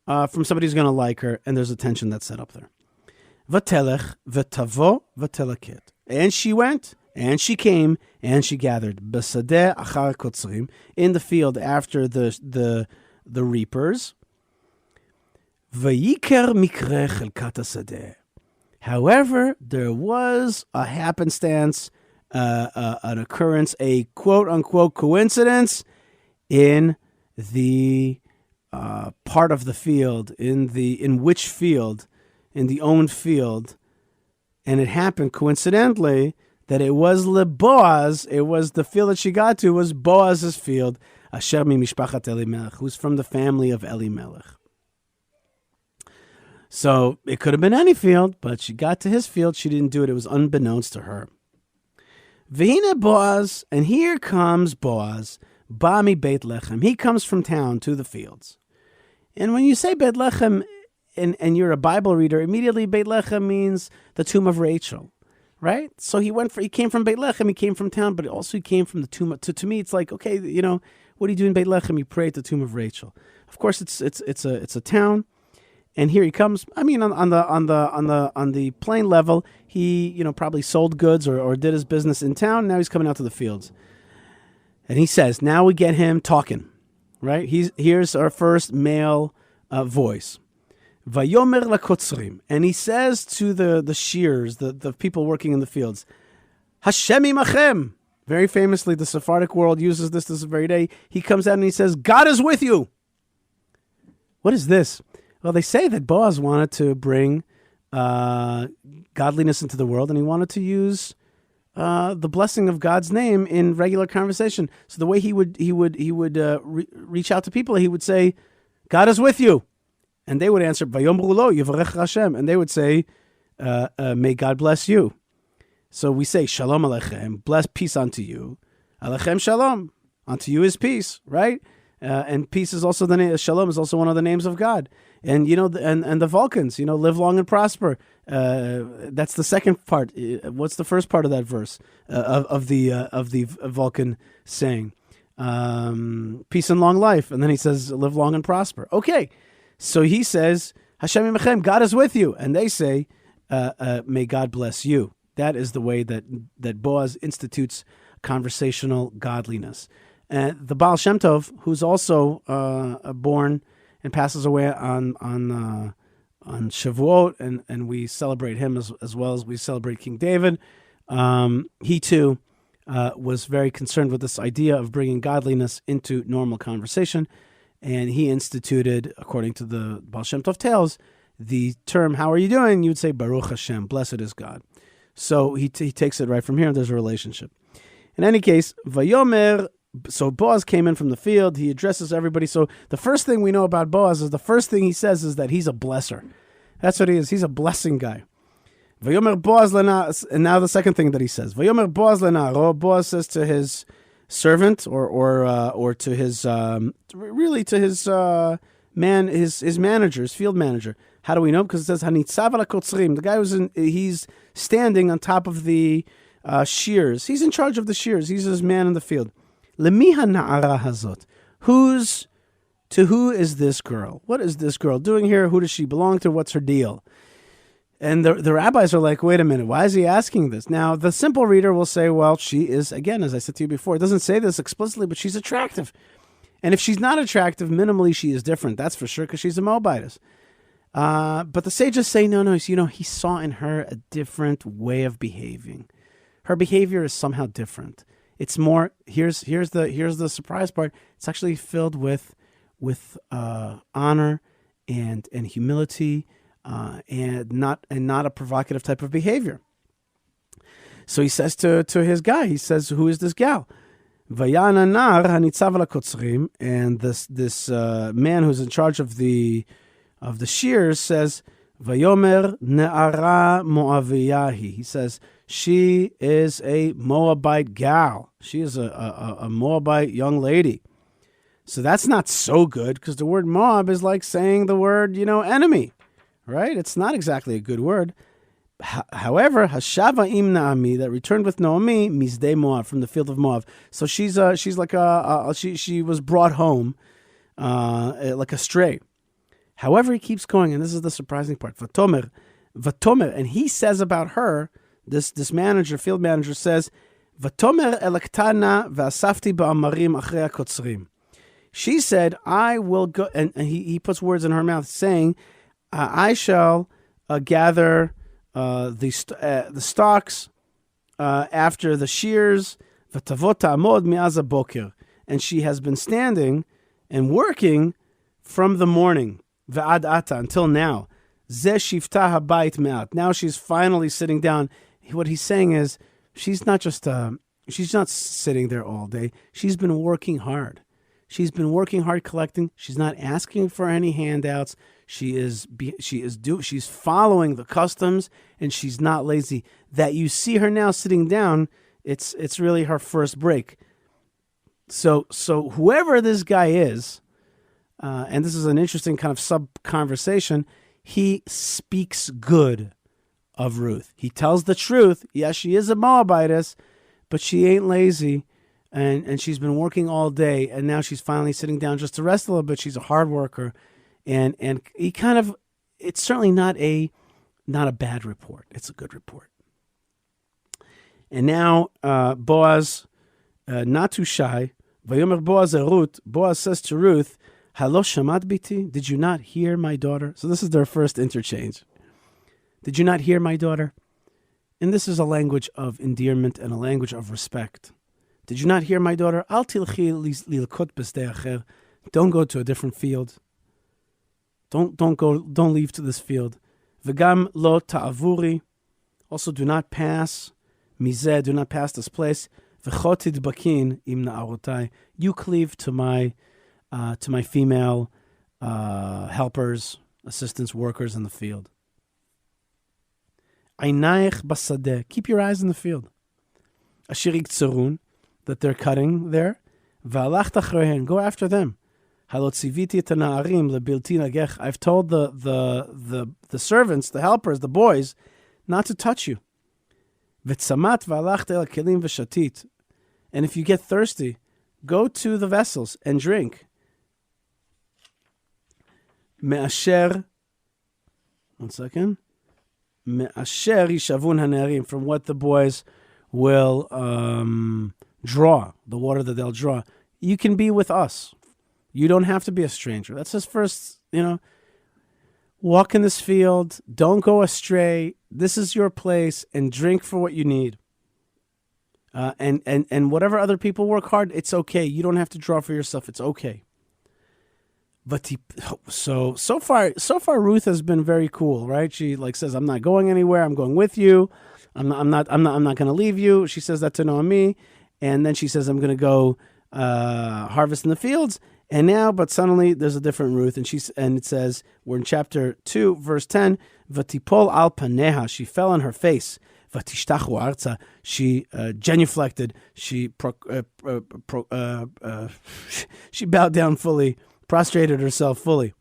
from somebody who's going to like her, and there's a tension that's set up there. Vatelech, v'tavo, v'teleket. And she went, And she came and she gathered B'sadeh achar kotzrim, in the field after the reapers. Vayiker mikreh chelkat hasadeh. However, there was a happenstance, an occurrence, a quote-unquote coincidence in the part of the field, in which field, in the owned field, and it happened coincidentally that it was Boaz, it was the field that she got to, was Boaz's field, Asher mi mishpachat Elimelech, who's from the family of Elimelech. So it could have been any field, but she got to his field. She didn't do it. It was unbeknownst to her. V'hine Boaz, and here comes Boaz, Bami Beit Lechem. He comes from town to the fields. And when you say Beit Lechem, and you're a Bible reader, immediately Beit Lechem means the tomb of Rachel, right? So he came from Beit Lechem, he came from town, but also he came from the tomb. To me, it's like, okay, what do you do in Beit Lechem? You pray at the tomb of Rachel. Of course, it's a town. And here he comes. I mean, on the plain level, he probably sold goods or did his business in town. Now he's coming out to the fields, and he says, "Now we get him talking, right? Here's our first male voice, Vayomer lakotzrim, and he says to the shearers, the people working in the fields, Hashem imachem." Very famously, the Sephardic world uses this very day. He comes out and he says, "God is with you." What is this? Well, they say that Boaz wanted to bring godliness into the world, and he wanted to use the blessing of God's name in regular conversation. So the way he would reach out to people, he would say, "God is with you," and they would answer, "Vayomru lo yivarech Hashem," and they would say, "May God bless you." So we say, "Shalom aleichem," bless, peace unto you. Aleichem shalom, unto you is peace, right? And peace is also the name. Shalom is also one of the names of God. And and the Vulcans, live long and prosper. That's the second part. What's the first part of that verse of the Vulcan saying? Peace and long life. And then he says, live long and prosper. Okay, so he says, Hashem imachem, God is with you, and they say, may God bless you. That is the way that Boaz institutes conversational godliness. And the Baal Shem Tov, who's also born and passes away on Shavuot, and we celebrate him as well as we celebrate King David. He too was very concerned with this idea of bringing godliness into normal conversation, and he instituted, according to the Baal Shem Tov tales, the term "How are you doing?" You would say Baruch Hashem, blessed is God. So he takes it right from here. There's a relationship. In any case, Vayomer. So Boaz came in from the field. He addresses everybody. So the first thing we know about Boaz is the first thing he says is that he's a blesser. That's what he is. He's a blessing guy. Vayomer Boaz lena, and now the second thing that he says. Vayomer Boaz lena. Boaz says to his servant, or to his really to his man, his manager, his field manager. How do we know? Because it says Hanitzav ala kotzrim. The guy he's standing on top of the shears. He's in charge of the shears. He's his man in the field. Lemiha na'ara hazot. To who is this girl? What is this girl doing here? Who does she belong to? What's her deal? And the rabbis are like, wait a minute, why is he asking this? Now, the simple reader will say, well, she is, again, as I said to you before, it doesn't say this explicitly, but she's attractive. And if she's not attractive, minimally she is different. That's for sure, because she's a Moabitess. But the sages say, no, he saw in her a different way of behaving. Her behavior is somehow different. It's more. Here's the surprise part. It's actually filled with honor and humility, and not a provocative type of behavior. So he says to his guy, he says, "Who is this gal?" Vayana nar hanitzav ala kotzrim, and this man who's in charge of the shears says, "Vayomer ne'ara moaviyahi." He says, she is a Moabite gal. She is a Moabite young lady. So that's not so good, because the word Moab is like saying the word, enemy, right? It's not exactly a good word. However, Hashava im Naomi, that returned with Naomi, Mizdei Moab, from the field of Moab. So she's like she was brought home like a stray. However, he keeps going, and this is the surprising part. Vatomer, and he says about her, this manager, field manager, says, "Vatomer elektana v'asafti ba'amarim achrei hakotzrim." She said, "I will go," and he puts words in her mouth, saying, "I shall gather the stalks after the shears." V'tavot ta'amod mi'az haboker, and she has been standing and working from the morning, ve'ad ata, until now. Zeh shifta habayit me'at. Now she's finally sitting down. What he's saying is, she's not sitting there all day. She's been working hard. She's been working hard collecting. She's not asking for any handouts. She's following the customs, and she's not lazy. That you see her now sitting down, it's really her first break. So whoever this guy is, and this is an interesting kind of sub-conversation, he speaks good of Ruth. He tells the truth. Yes, she is a Moabitess, but she ain't lazy, and she's been working all day, and now she's finally sitting down just to rest a little bit. She's a hard worker, and he kind of, it's certainly not a bad report. It's a good report. And now Boaz, not too shy, Vayomer Boaz Ruth, Boaz says to Ruth, "Halo shamat biti? Did you not hear my daughter?" So this is their first interchange. Did you not hear my daughter? And this is a language of endearment and a language of respect. Did you not hear my daughter? Al tilchi lilkot b'sdei acher. Don't go to a different field. Don't leave to this field. V'gam lo ta'avuri. Also do not pass. Mizeh, do not pass this place. V'chotid bakin im na'arotai. You cleave to my female helpers, assistants, workers in the field. Einayich basadeh. Keep your eyes in the field. Asher yiktzarun, that they're cutting there. V'alach tachrehen. Go after them. Halot tziviti et ha'na'arim lebilti nagech. I've told the servants, the helpers, the boys, not to touch you. V'tzamat v'alach el kelim v'shatit. And if you get thirsty, go to the vessels and drink. Me'asher. One second. Me'asher yishavun hanerim, from what the boys will draw, the water that they'll draw. You can be with us. You don't have to be a stranger. That's his first, walk in this field. Don't go astray. This is your place, and drink for what you need. And whatever other people work hard, it's okay. You don't have to draw for yourself. It's okay. But so far Ruth has been very cool, right? She says, "I'm not going anywhere. I'm going with you. I'm not going to leave you." She says that to Naomi, and then she says, "I'm going to go harvest in the fields." And now, but suddenly there's a different Ruth, and it says, we're in chapter 2, verse 10. Vatipol al paneha, she fell on her face. Vatishtachu arza, she genuflected. She she bowed down fully, prostrated herself fully,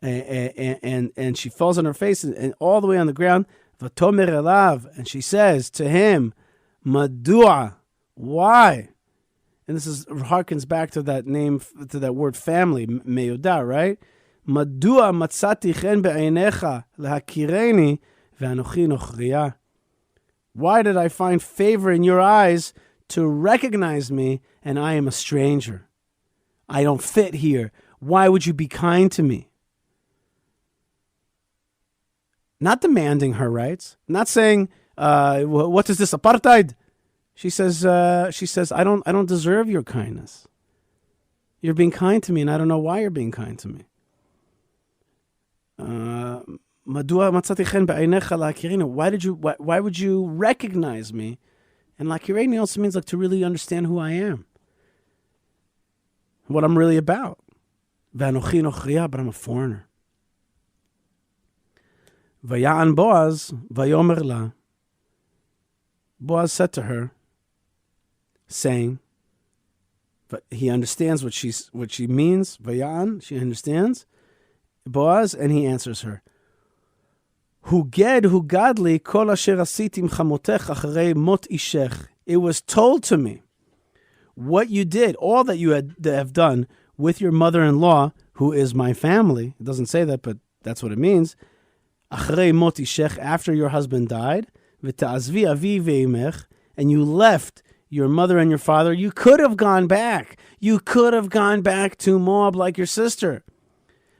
and she falls on her face and all the way on the ground. Vatomer elav, and she says to him, "Madua, why?" And this harkens back to that name, to that word family, meudah, right? Madua matzati chen be'einecha lehakireni ve'anochi nochriya. Why did I find favor in your eyes to recognize me, and I am a stranger? I don't fit here. Why would you be kind to me? Not demanding her rights. Not saying, what is this, apartheid? She says, I don't deserve your kindness. You're being kind to me, and I don't know why you're being kind to me. Why would you recognize me? And lakireni also means to really understand who I am, what I'm really about. But I'm a foreigner. Vaya'an Boaz, vayomer la. Boaz said to her, saying, but he understands what she means. Vaya'an, she understands. Boaz, and he answers her. Hugadli kol asher asitim chamotech acharei mot ishech. It was told to me what you did, all that you have done with your mother-in-law, who is my family. It doesn't say that, but that's what it means. Acharei mot ishech, after your husband died. v'ta'azvi avi ve'imech, and you left your mother and your father. You could have gone back. You could have gone back to Moab like your sister.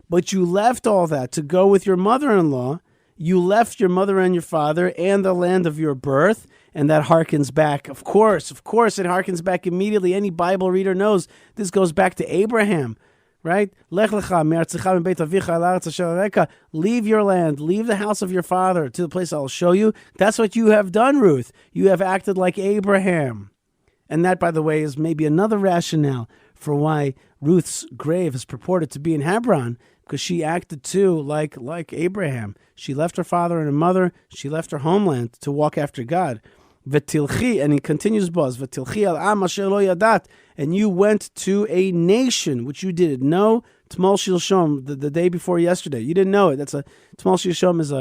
But you left all that to go with your mother-in-law. You left your mother and your father and the land of your birth, and that harkens back. Of course, it harkens back immediately. Any Bible reader knows this goes back to Abraham, right? Lech lecha me'artzecha min beit avicha el haaretz asher areka. Leave your land, leave the house of your father to the place I'll show you. That's what you have done, Ruth. You have acted like Abraham. And that, by the way, is maybe another rationale for why Ruth's grave is purported to be in Hebron, because she acted too like Abraham. She left her father and her mother. She left her homeland to walk after God. V'tilchi, and he continues, Boaz, v'tilchi al am asher lo yadat, and you went to a nation which you didn't know. Tmol shilshom, the day before yesterday, you didn't know it. That's a Tmol shilshom is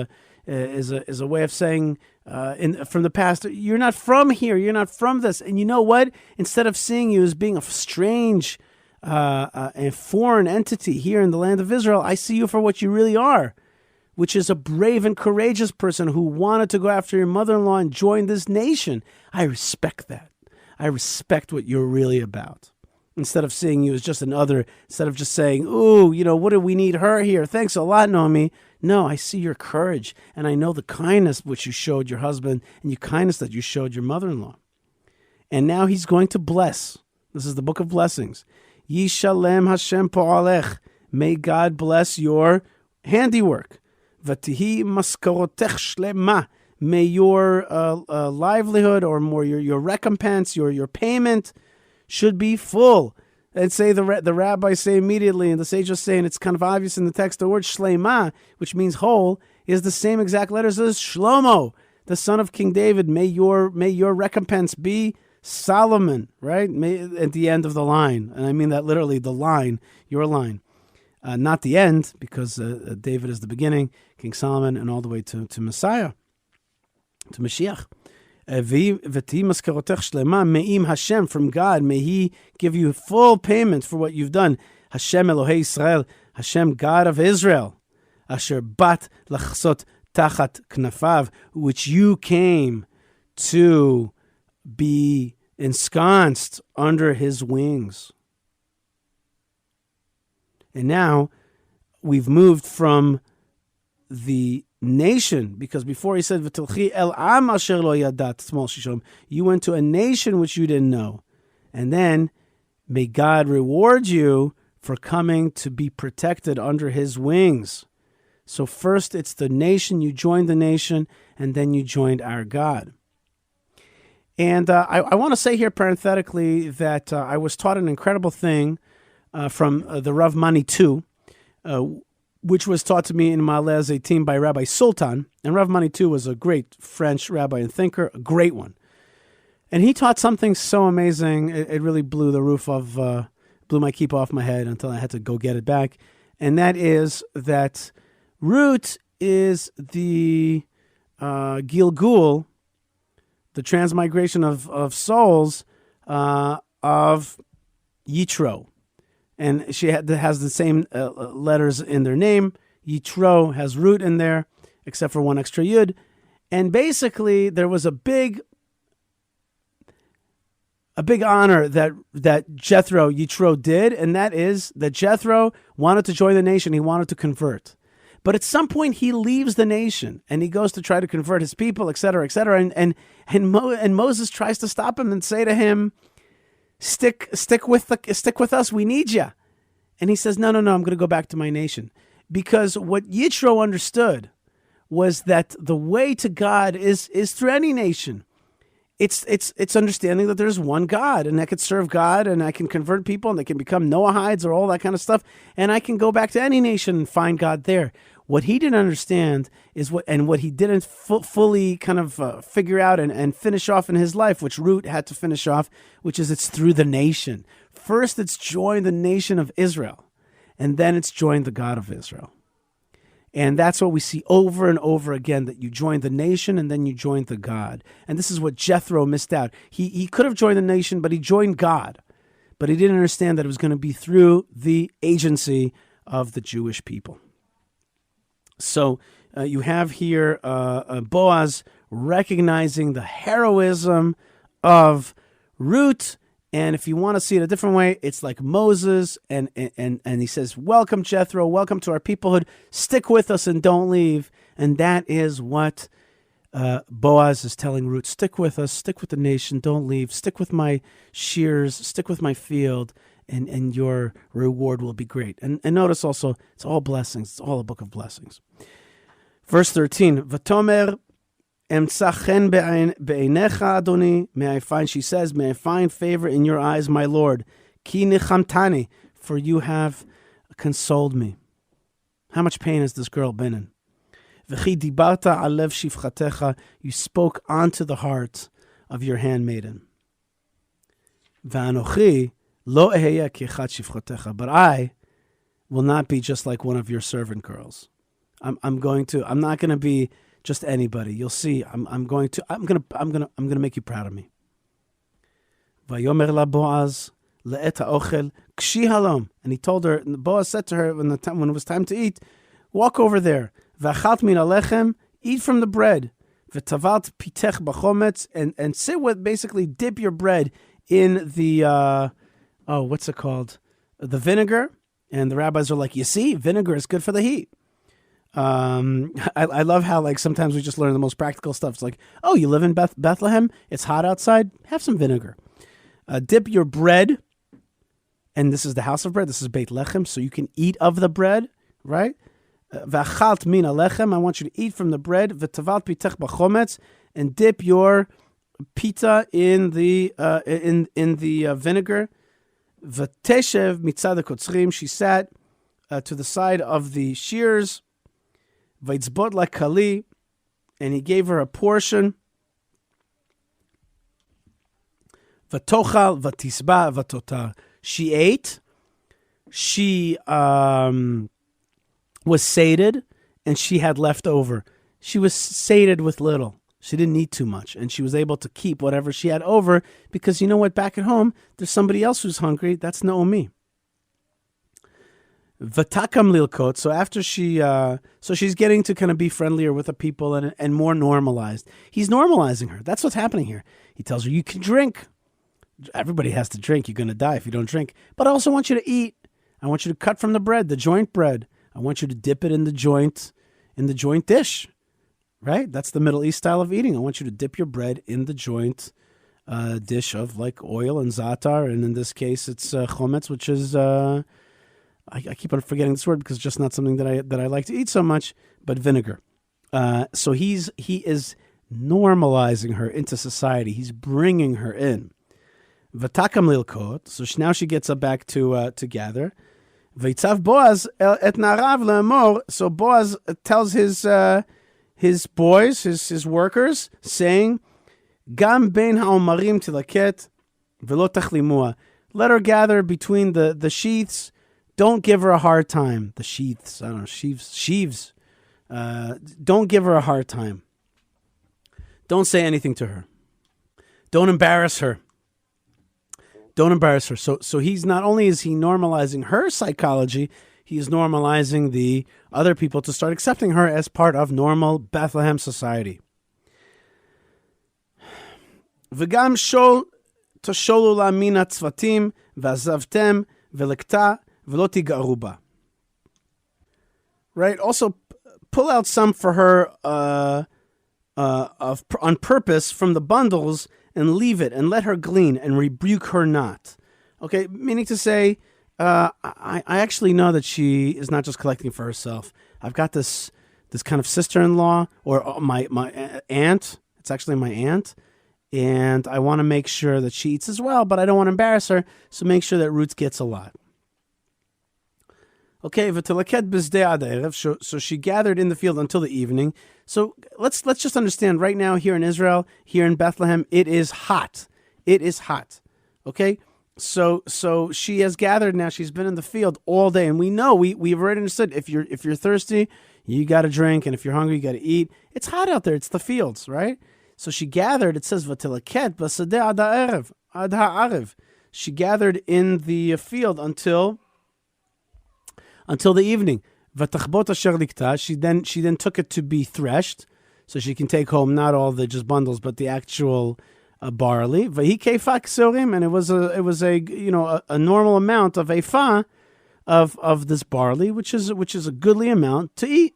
a way of saying from the past, you're not from here, you're not from this. And you know what? Instead of seeing you as being a strange a foreign entity here in the land of Israel, I see you for what you really are, which is a brave and courageous person who wanted to go after your mother-in-law and join this nation. I respect that. I respect what you're really about. Instead of seeing you as just another, instead of just saying, ooh, what do we need her here? Thanks a lot, Naomi. No, I see your courage, and I know the kindness which you showed your husband and your kindness that you showed your mother-in-law. And now he's going to bless. This is the book of blessings. Yishalem Hashem po'alech. May God bless your handiwork. V'tihi maskarotech shlema. May your livelihood, or more your recompense, your payment should be full. And say the rabbis say immediately, and the sages say, and it's kind of obvious in the text, the word shlema, which means whole, is the same exact letters as Shlomo, the son of King David. May your recompense be Solomon, right? At the end of the line. And I mean that literally, the line, your line. Not the end, because David is the beginning, King Solomon, and all the way to Messiah, to Mashiach. Me'im Hashem, from God, may He give you full payment for what you've done. Hashem Elohei Israel, Hashem God of Israel, Asher bat lachsot tachat knafav, which you came to be ensconced under His wings. And now we've moved from the nation, because before he said v'tilchi el am asher lo yadat tmol shishom, you went to a nation which you didn't know. And then may God reward you for coming to be protected under His wings. So first it's the nation, you joined the nation, and then you joined our God. And I want to say here parenthetically that I was taught an incredible thing from the Rav Mani II, which was taught to me in Ma'aleh Zeitim by Rabbi Sultan. And Rav Mani II was a great French rabbi and thinker, a great one. And he taught something so amazing, it really blew the roof of, blew my kippah off my head until I had to go get it back. And that is that Root is the Gilgul, the transmigration of souls of Yitro. And she has the same letters in their name. Yitro has root in there, except for one extra yud. And basically, there was a big honor that Jethro, Yitro, did, and that is that Jethro wanted to join the nation. He wanted to convert. But at some point, he leaves the nation, and he goes to try to convert his people, et cetera, et cetera. And Moses tries to stop him and say to him, Stick with us. We need you. And he says, no, I'm going to go back to my nation. Because what Yitro understood was that the way to God is through any nation. It's understanding that there's one God, and I could serve God, and I can convert people, and they can become Noahides or all that kind of stuff, and I can go back to any nation and find God there. What he didn't understand is what he didn't fully kind of figure out and finish off in his life, which Root had to finish off, which is it's through the nation. First, it's join the nation of Israel, and then it's join the God of Israel. And that's what we see over and over again, that you join the nation and then you join the God. And this is what Jethro missed out. He could have joined the nation, but he joined God. But he didn't understand that it was going to be through the agency of the Jewish people. So you have here Boaz recognizing the heroism of Ruth. And if you want to see it a different way, it's like Moses, and he says, welcome, Jethro, welcome to our peoplehood. Stick with us and don't leave. And that is what Boaz is telling Ruth. Stick with us, stick with the nation, don't leave. Stick with my shears, stick with my field, and your reward will be great. And notice also, it's all blessings. It's all a book of blessings. Verse 13, V'tomer emtzachen be'einecha, Adoni. May I find, she says, may I find favor in your eyes, my Lord. Ki nichamtani, for you have consoled me. How much pain has this girl been in? V'chi dibarta alev shifchatecha, you spoke onto the heart of your handmaiden. V'anochi lo eheya ki echat shifchatecha, but I will not be just like one of your servant girls. I'm not going to be just anybody. You'll see. I'm going to make you proud of me. Vayomer la Boaz le'et ha'ochel kshi halom, and he told her. And Boaz said to her when it was time to eat, walk over there. V'achalt min alechem, eat from the bread. V'tavalt pitech b'chometz, and sit with, basically dip your bread in the what's it called? The vinegar. And the rabbis are like, you see, vinegar is good for the heat. I love how, like, sometimes we just learn the most practical stuff. It's like, oh, you live in Bethlehem, it's hot outside, have some vinegar. Dip your bread, and this is the house of bread, this is Beit Lechem, so you can eat of the bread, right? V'achalt min alechem, I want you to eat from the bread, v'tavalt pitech b'chometz, and dip your pita in the vinegar. V'teshev mitzad ha'kotzrim, she sat to the side of the shears. Vaitzbot la kali, and he gave her a portion. Vatochal vatisba vatotar. She ate. She was sated, and she had left over. She was sated with little. She didn't need too much, and she was able to keep whatever she had over, because you know what? Back at home, there's somebody else who's hungry. That's Naomi. Vatakam lilkot. So after she's getting to kind of be friendlier with the people and more normalized. He's normalizing her. That's what's happening here. He tells her, you can drink. Everybody has to drink. You're going to die if you don't drink. But I also want you to eat. I want you to cut from the bread, the joint bread. I want you to dip it in the joint dish. Right? That's the Middle East style of eating. I want you to dip your bread in the joint dish of like oil and za'atar, and in this case, it's chometz, which is I keep on forgetting this word because it's just not something that I like to eat so much. But vinegar. So he is normalizing her into society. He's bringing her in. V'takam lilkot. So now she gets up back to gather. V'itzav Boaz et narav le'amor. So Boaz tells his boys, his workers, saying, Gam ben ha'omarim tilaket v'lo tachlimua. Let her gather between the sheaths. Don't give her a hard time. The sheaths, I don't know, sheaves. Don't give her a hard time. Don't say anything to her. Don't embarrass her. Don't embarrass her. So he's not only is he normalizing her psychology, he is normalizing the other people to start accepting her as part of normal Bethlehem society. V'gam shol tosholu la min hatzvatim v'azavtem v'lekta v'lo tigaru ba. Right? Also, pull out some for her on purpose from the bundles and leave it and let her glean and rebuke her not. Okay, meaning to say, I actually know that she is not just collecting for herself. I've got this kind of sister-in-law or my aunt. It's actually my aunt. And I want to make sure that she eats as well, but I don't want to embarrass her. So make sure that Ruth gets a lot. Okay, so she gathered in the field until the evening. So let's just understand right now here in Israel, here in Bethlehem, it is hot. It is hot. Okay? So she has gathered now. She's been in the field all day, and we know we've already understood if you're thirsty, you got to drink, and if you're hungry, you got to eat. It's hot out there. It's the fields, right? So she gathered. It says v'tilaket b'sadeh ad ha'arev. She gathered in the field until the evening. V'tachbot asher likta. She then took it to be threshed, so she can take home not all the just bundles, but the actual barley. V'hi keifa ksorim, and it was a normal amount of ephah of this barley, which is a goodly amount to eat.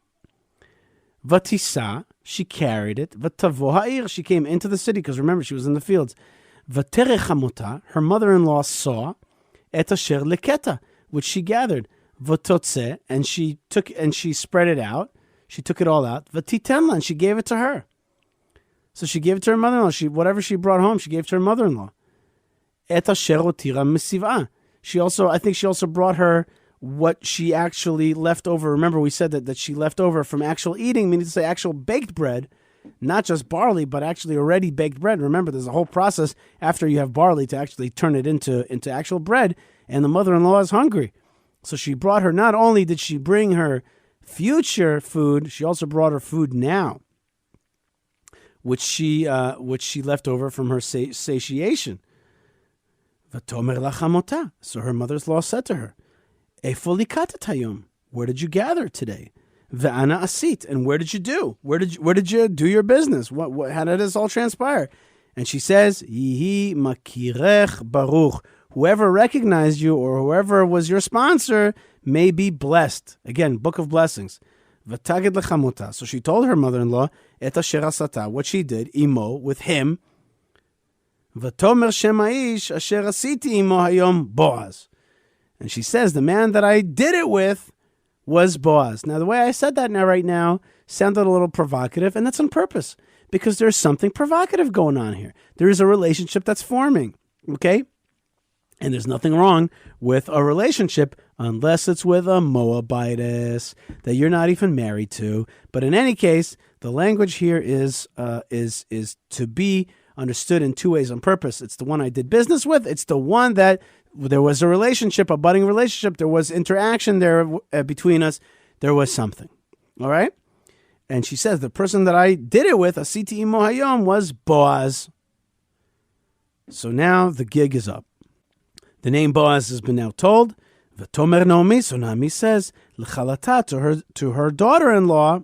Vatisa, she carried it. Vatavo ha'ir, she came into the city, because remember, she was in the fields. Vaterech hamota, her mother-in-law saw et asher leketa, which she gathered. Vatotze, and she spread it out. She took it all out. Vatitenla, and she gave it to her. So she gave it to her mother-in-law. Whatever she brought home, she gave to her mother-in-law. Et asher otira misiv'a. I think she also brought her what she actually left over. Remember, we said that she left over from actual eating, meaning to say actual baked bread, not just barley, but actually already baked bread. Remember, there's a whole process after you have barley to actually turn it into actual bread, and the mother-in-law is hungry. So she brought her, not only did she bring her future food, she also brought her food now, which she left over from her satiation. V'tomer lachamota. So her mother-in-law said to her, Eifo likata tayom? Where did you gather today? Ve'ana asit. And where did you do? Where did you do your business? How did this all transpire? And she says, Yihi makirech baruch. Whoever recognized you or whoever was your sponsor may be blessed. Again, book of blessings. V'tagid lechamota. So she told her mother-in-law, et asher asata, what she did, imo, with him. V'tomer shem ha'ish asher asiti imo hayom Boaz. And she says, the man that I did it with was Boaz. Now, the way I said that right now sounded a little provocative, and that's on purpose, because there's something provocative going on here. There is a relationship that's forming, okay? And there's nothing wrong with a relationship unless it's with a Moabitess that you're not even married to. But in any case, the language here is to be understood in two ways on purpose. It's the one I did business with. It's the one that there was a relationship, a budding relationship. There was interaction there between us. There was something. All right? And she says the person that I did it with, Asiti Imo Hayom, was Boaz. So now the gig is up. The name Boaz has been now told. V'tomer Naomi, so Naomi says, L'chalata, to her daughter-in-law.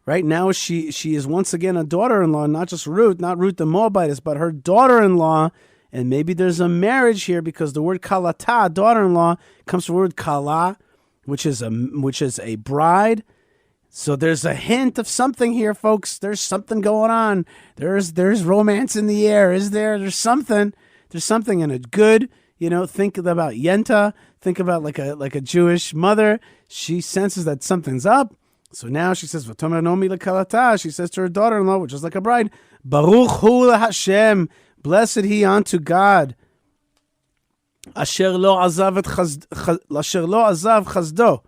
Right now she is once again a daughter-in-law, not just Ruth, not Ruth the Moabitess, but her daughter-in-law. And maybe there's a marriage here because the word kalata, daughter-in-law, comes from the word kala, which is a bride. So there's a hint of something here, folks. There's something going on. There's romance in the air, is there? There's something in it. Good, think about Yenta. Think about like a Jewish mother. She senses that something's up. So now she says, "V'tomer Naomi lekalata." She says to her daughter-in-law, which is like a bride, "Baruch hu Hashem, blessed he unto God, asher lo azav chazdo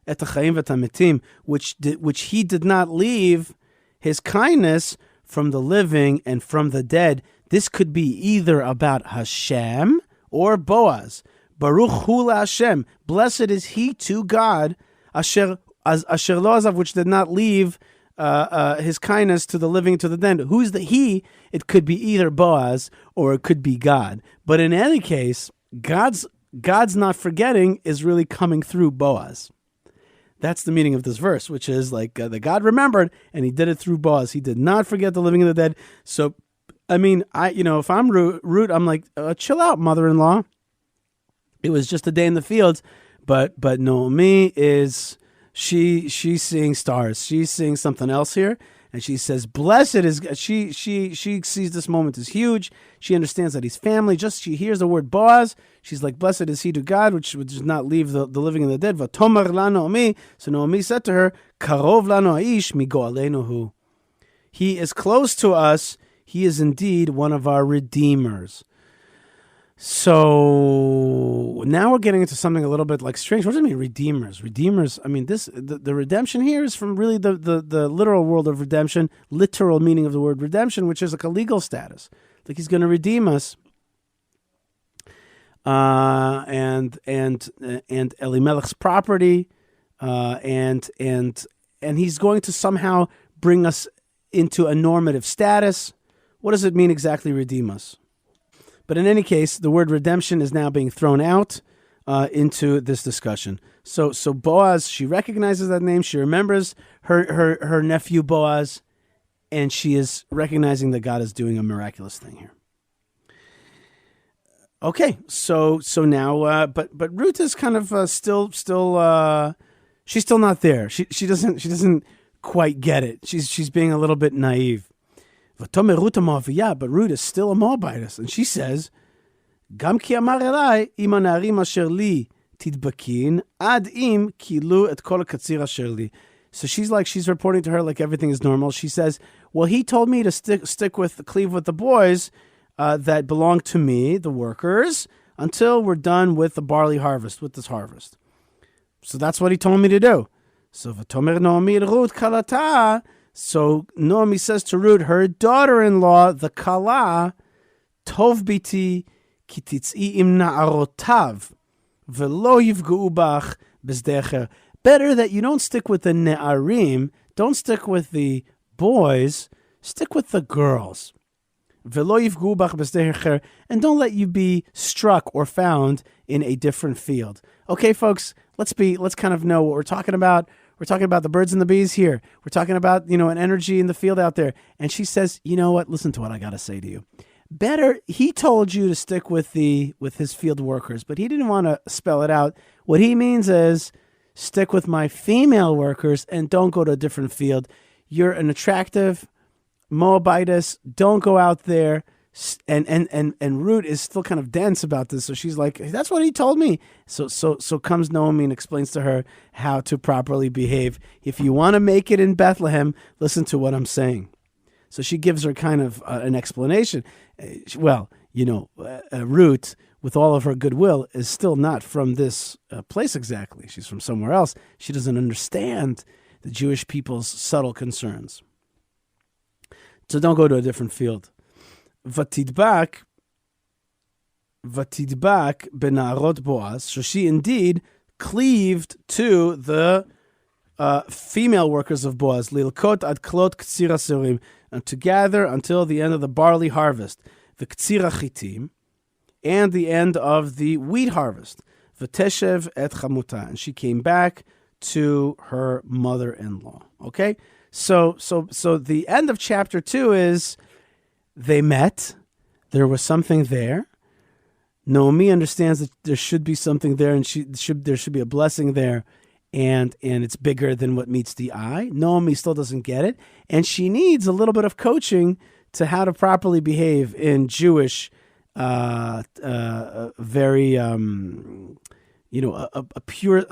et ha'chaim v'et ha'metim, which he did not leave his kindness from the living and from the dead." This could be either about Hashem or Boaz. Baruch hu Hashem, blessed is he to God, asher lo azav, which did not leave his kindness to the living, to the dead. Who's the he? It could be either Boaz or it could be God. But in any case, God's not forgetting is really coming through Boaz. That's the meaning of this verse, which is like that God remembered and he did it through Boaz. He did not forget the living and the dead. So, I mean, if I'm Ruth, I'm like, chill out, mother-in-law. It was just a day in the fields, but Naomi is... She's seeing stars. She's seeing something else here, and she says, "Blessed is." She sees this moment as huge. She understands that he's family. Just she hears the word Boaz. She's like, "Blessed is he to God, which does not leave the living and the dead." V'tomer la Naomi. So Naomi said to her, "Karov lanu ha'ish migo'alenu hu." He is close to us. He is indeed one of our redeemers. So now we're getting into something a little bit like strange. What does it mean, redeemers? Redeemers, I mean, the redemption here is from really the literal world of redemption, literal meaning of the word redemption, which is like a legal status. Like he's going to redeem us. And Elimelech's property, and he's going to somehow bring us into a normative status. What does it mean exactly, redeem us? But in any case, the word redemption is now being thrown out. into this discussion. So Boaz, she recognizes that name. She remembers her nephew Boaz, and she is recognizing that God is doing a miraculous thing here. Okay, so now, but Ruth is kind of still she's still not there. She doesn't quite get it. She's being a little bit naive. But Ruth is still a Moabitess, and she says, "Gam ki amar elai im hanarim asher li tidbakin ad im kilu et kol katzir asher li." So she's reporting to her like everything is normal. She says, "Well, he told me to cleave with the boys that belong to me, the workers, until we're done with the barley harvest, with this harvest. So that's what he told me to do." So v'tomer Naomi Ruth kalata. So Naomi says to Ruth, her daughter-in-law, the kala, tov biti ki titz'i im na'arotav v'lo yifga'u bach b'zdecher. Better that you don't stick with the ne'arim, don't stick with the boys, stick with the girls. V'lo yifga'u bach b'zdecher, and don't let you be struck or found in a different field. Okay, folks, let's kind of know what we're talking about. We're talking about the birds and the bees here. We're talking about, an energy in the field out there. And she says, you know what? Listen to what I got to say to you. Better, he told you to stick with his field workers, but he didn't want to spell it out. What he means is stick with my female workers and don't go to a different field. You're an attractive Moabitess. Don't go out there. And Ruth is still kind of dense about this, so she's like, "That's what he told me." So comes Naomi and explains to her how to properly behave. If you want to make it in Bethlehem, listen to what I'm saying. So she gives her kind of an explanation. Well, Ruth, with all of her goodwill, is still not from this place exactly. She's from somewhere else. She doesn't understand the Jewish people's subtle concerns. So don't go to a different field. Vatidbak benarot Boaz. So she indeed cleaved to the female workers of Boaz. Lilkot ad klot ktsira serim, and to gather until the end of the barley harvest. V'ktsira chitim, and the end of the wheat harvest. V'teshev et chamuta, and she came back to her mother-in-law. Okay, so the end of chapter 2 is. They met. There was something there. Naomi understands that there should be something there, and there should be a blessing there, and it's bigger than what meets the eye. Naomi still doesn't get it, and she needs a little bit of coaching to how to properly behave in Jewish, very a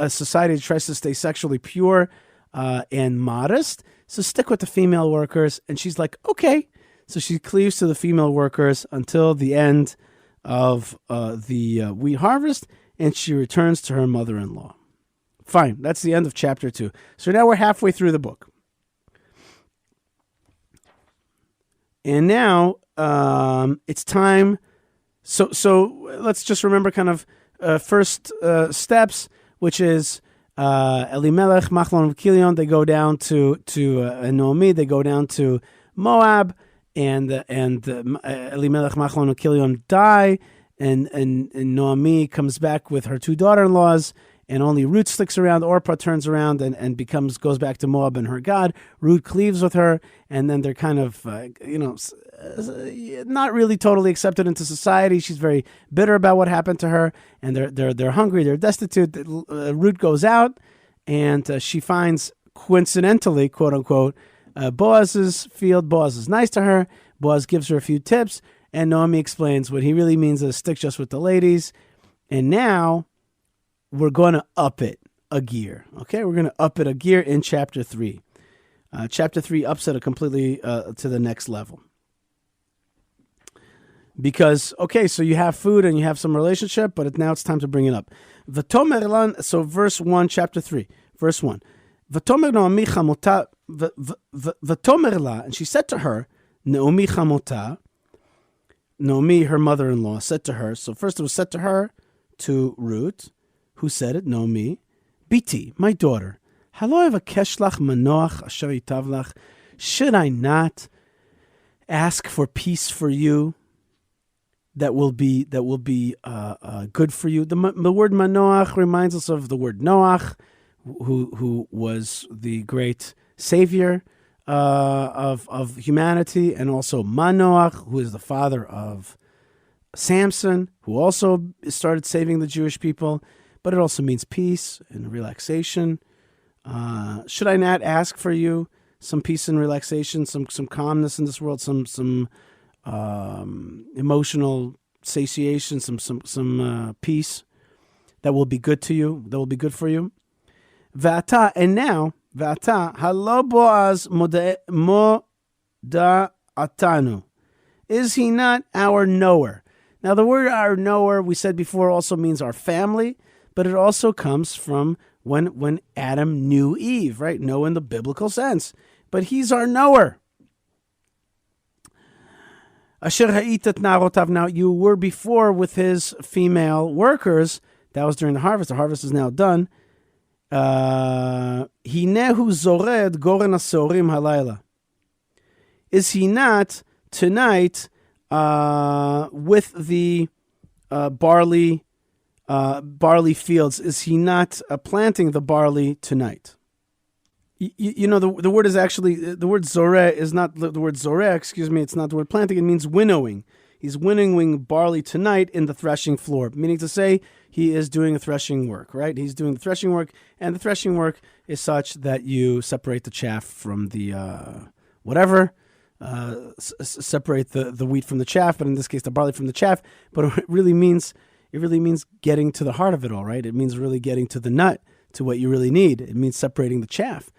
society that tries to stay sexually pure and modest. So stick with the female workers, and she's like, okay. So she cleaves to the female workers until the end of the wheat harvest, and she returns to her mother-in-law. Fine, that's the end of chapter 2. So now we're halfway through the book. And now it's time. So let's just remember kind of first steps, which is Elimelech, Machlon, and Kilion. They go down to Naomi. They go down to Moab. And Elimelech, Machlon, and Kilion die, and Naomi comes back with her 2 daughter-in-laws, and only Ruth sticks around. Orpah turns around and goes back to Moab and her God. Ruth cleaves with her, and then they're kind of not really totally accepted into society. She's very bitter about what happened to her, and they're hungry, they're destitute. Ruth goes out, and she finds, coincidentally, quote unquote, Boaz's field. Boaz is nice to her. Boaz gives her a few tips, and Naomi explains what he really means is stick just with the ladies. And now we're going to up it a gear. Okay, we're going to up it a gear in chapter 3. Chapter 3 ups it completely to the next level. Because, okay, so you have food and you have some relationship, but now it's time to bring it up. So verse 1, chapter 3, verse 1. V'tomer Naomi chamota, v'tomer la, and she said to her, Naomi chamota, Naomi, her mother-in-law, said to her, so first it was said to her, to Ruth, who said it, Naomi, Biti, my daughter, halo evakesh lach manoach asher yitav lach, should I not ask for peace for you that will be good for you. The word Manoach reminds us of the word Noach, who was the great savior of humanity, and also Manoach, who is the father of Samson, who also started saving the Jewish people. But it also means peace and relaxation. Should I not ask for you some peace and relaxation, some calmness in this world, some emotional satiation, some peace that will be good to you, that will be good for you? V'ata, and now, v'ata, halo Boaz moda'atanu. Is he not our knower? Now, the word our knower, we said before, also means our family, but it also comes from when Adam knew Eve, right? Know in the biblical sense. But he's our knower. Asher ha'itat narotav. Now, you were before with his female workers. That was during the harvest. The harvest is now done. Hinehu zored goren asorim halayla. Is he not tonight with the barley fields? Is he not planting the barley tonight? You know, the word is actually, the word zoreh is not the word zoreh, it's not the word planting, it means winnowing. He's winnowing barley tonight in the threshing floor, meaning to say he is doing a threshing work, right? He's doing the threshing work, and the threshing work is such that you separate the chaff from the separate the wheat from the chaff, but in this case the barley from the chaff. But it really means getting to the heart of it all, right? It means really getting to the nut, to what you really need. It means separating the chaff.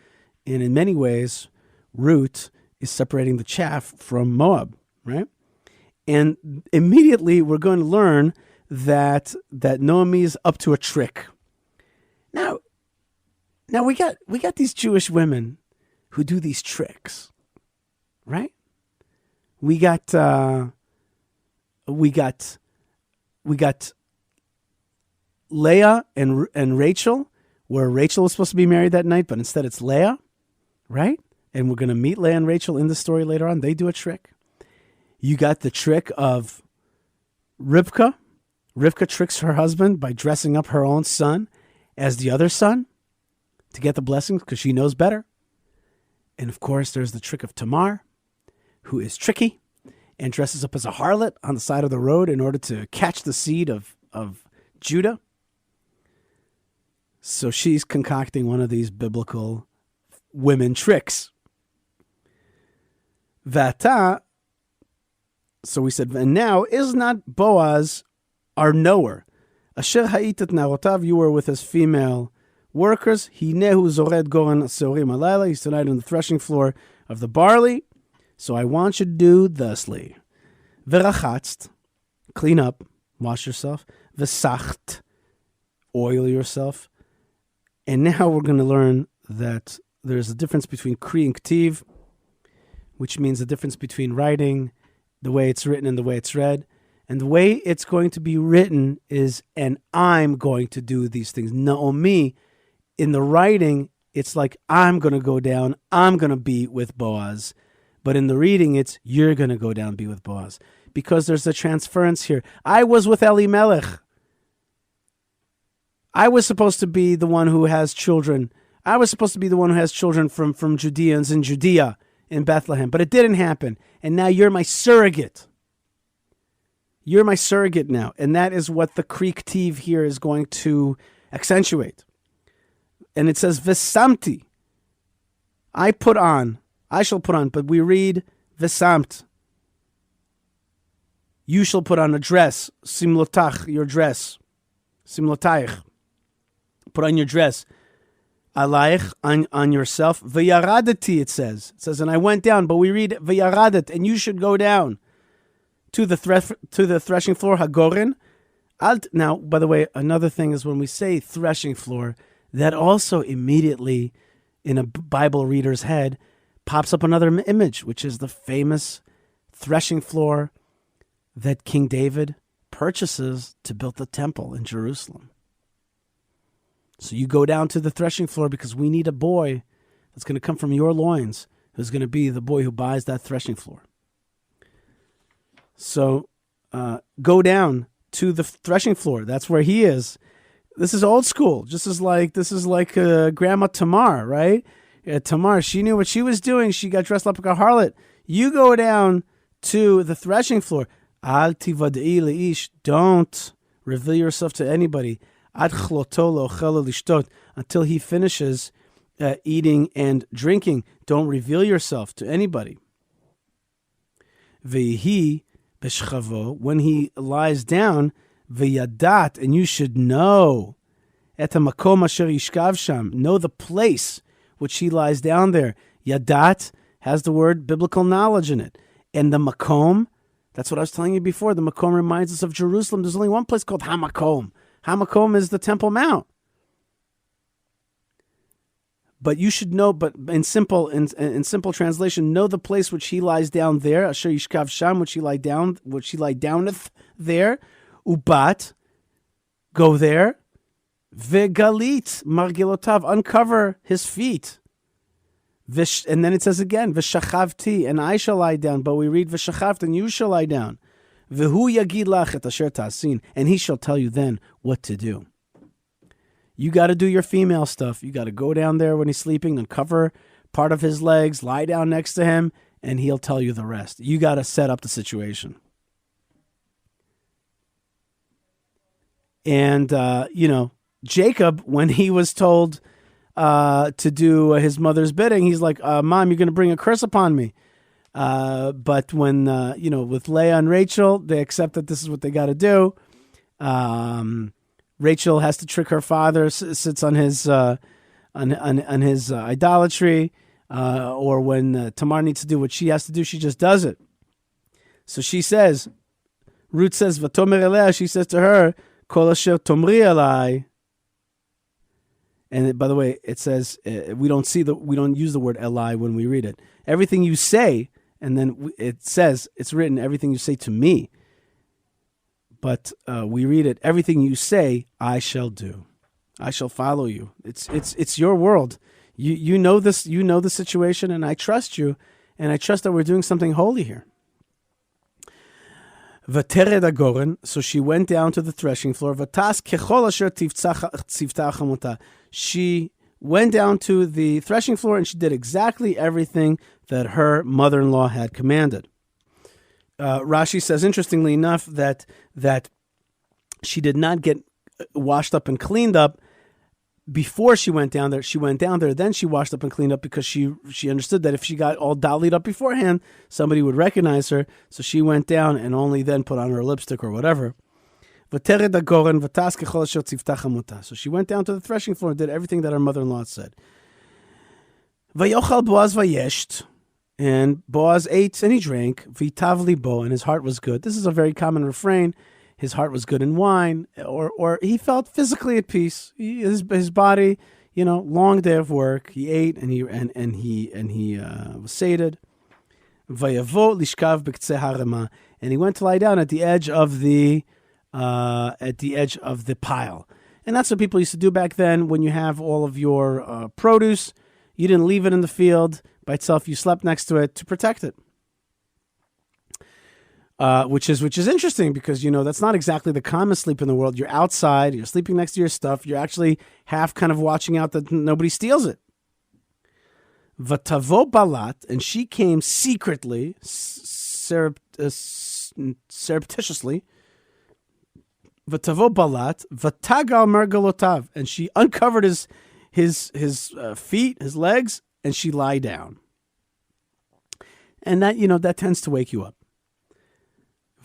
And in many ways, Ruth is separating the chaff from Moab, right? And immediately we're going to learn that Naomi is up to a trick. Now we got these Jewish women who do these tricks, right? We got Leah and Rachel, where Rachel was supposed to be married that night, but instead it's Leah, right? And we're going to meet Leah and Rachel in the story later on. They do a trick. You got the trick of Rivka. Rivka tricks her husband by dressing up her own son as the other son to get the blessings because she knows better. And of course, there's the trick of Tamar, who is tricky and dresses up as a harlot on the side of the road in order to catch the seed of Judah. So she's concocting one of these biblical women tricks. Vata. So we said, and now is not Boaz our knower? Asher ha'itat narotav, you were with his female workers. Hinehu zored goren asorim halayla. He's tonight on the threshing floor of the barley. So I want you to do thusly. Verachatzt, clean up, wash yourself. Vesacht, oil yourself. And now we're going to learn that there's a difference between kri and ktiv, which means the difference between writing, the way it's written and the way it's read. And the way it's going to be written is, and I'm going to do these things. Naomi, in the writing, it's like, I'm going to go down, I'm going to be with Boaz. But in the reading, it's, you're going to go down and be with Boaz. Because there's a transference here. I was with Elimelech. I was supposed to be the one who has children. I was supposed to be the one who has children from Judeans in Judea, in Bethlehem. But it didn't happen. And now you're my surrogate. You're my surrogate now. And that is what the Greek tiv here is going to accentuate. And it says, Vesamti. I shall put on. But we read, Vesamt. You shall put on a dress. Simlotach, your dress. Simlotaich. Put on your dress. Alaich, on yourself. V'yaradati, it says. It says, and I went down, but we read v'yaradat, and you should go down to the threshing floor, hagorin. Now, by the way, another thing is when we say threshing floor, that also immediately, in a Bible reader's head, pops up another image, which is the famous threshing floor that King David purchases to build the temple in Jerusalem. So you go down to the threshing floor because we need a boy that's going to come from your loins who's going to be the boy who buys that threshing floor. So go down to the threshing floor. That's where he is. This is old school. This is like Grandma Tamar, right? Tamar, she knew what she was doing. She got dressed up like a harlot. You go down to the threshing floor. Al tivadei leish. Don't reveal yourself to anybody. Ad chloto lo'chel lishtot. Until he finishes eating and drinking. Don't reveal yourself to anybody. Vehi b'shchavo. When he lies down, v'yadat, and you should know. Et hamakom asher yishkav sham. Know the place which he lies down there. Yadat has the word biblical knowledge in it. And the makom, that's what I was telling you before. The makom reminds us of Jerusalem. There's only one place called Hamakom. Hamakom is the Temple Mount. But you should know, but in simple translation, know the place which he lies down there. Asher yishkav sham, which he lie downeth there. Ubat, go there. Vegalit margilotav, uncover his feet. And then it says again, v'shachavti, and I shall lie down. But we read v'shachavti, and you shall lie down. V'hu yagid lach et asher ta'asin, and he shall tell you then what to do. You got to do your female stuff. You got to go down there when he's sleeping, uncover part of his legs, lie down next to him, and he'll tell you the rest. You got to set up the situation. And, Jacob, when he was told to do his mother's bidding, he's like, Mom, you're going to bring a curse upon me. But when, with Leah and Rachel, they accept that this is what they got to do. Rachel has to trick her father, sits on his idolatry. Or when Tamar needs to do what she has to do, she just does it. So she says, Ruth says, Vatomer Elea, she says to her, Kol asher tomri elai. And by the way, it says we don't use the word Eli when we read it. Everything you say, and then it says it's written everything you say to me. But we read it, everything you say, I shall do. I shall follow you. It's your world. You know this. You know the situation, and I trust you, and I trust that we're doing something holy here. V'tered agoren, so she went down to the threshing floor. V'tas kechol asher tzivta chamota. She went down to the threshing floor and she did exactly everything that her mother-in-law had commanded. Rashi says, interestingly enough, that she did not get washed up and cleaned up before she went down there. She went down there, then she washed up and cleaned up because she understood that if she got all dalied up beforehand, somebody would recognize her. So she went down and only then put on her lipstick or whatever. So she went down to the threshing floor and did everything that her mother-in-law said. Vayochal Boaz vayesht, and Boaz ate and he drank. V'itav libo, and his heart was good. This is a very common refrain. His heart was good in wine, or he felt physically at peace. His body, long day of work. He ate and he was sated. Vayavo lishkav b'ktzeh harema, and he went to lie down at the edge of the pile. And that's what people used to do back then. When you have all of your produce, you didn't leave it in the field by itself. You slept next to it to protect it. Which is interesting because, that's not exactly the common sleep in the world. You're outside, you're sleeping next to your stuff. You're actually half kind of watching out that nobody steals it. Vatavo balat, and she came secretly, surreptitiously. Vatavo balat, vatagal mergalotav, and she uncovered his feet, his legs, and she lie down. And that, that tends to wake you up.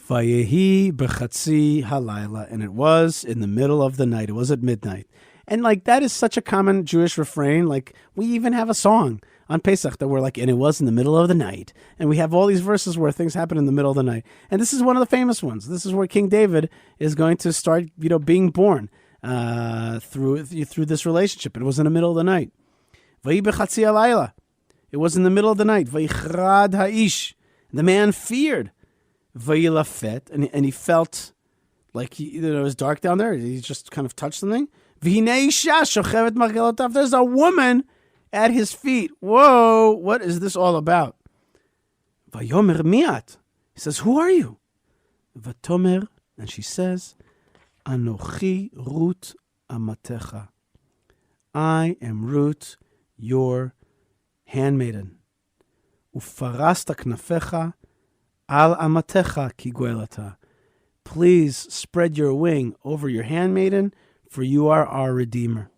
Vayehi b'chatzi halayla, and it was in the middle of the night. It was at midnight. And that is such a common Jewish refrain. We even have a song on Pesach that we're and it was in the middle of the night. And we have all these verses where things happen in the middle of the night. And this is one of the famous ones. This is where King David is going to start, being born through this relationship. It was in the middle of the night. Vayehi b'chatzi halayla. It was in the middle of the night. Vayichrad ha'ish. The man feared. Vayilafet, and he felt like it was dark down there. He just kind of touched something. There's a woman at his feet. Whoa, what is this all about? Vayomer miat. He says, who are you? Vatomer, and she says, Anochi Ruth amatecha. I am Ruth, your handmaiden. Ufarasta knafecha al amatecha ki goelata. Please spread your wing over your handmaiden, for you are our Redeemer.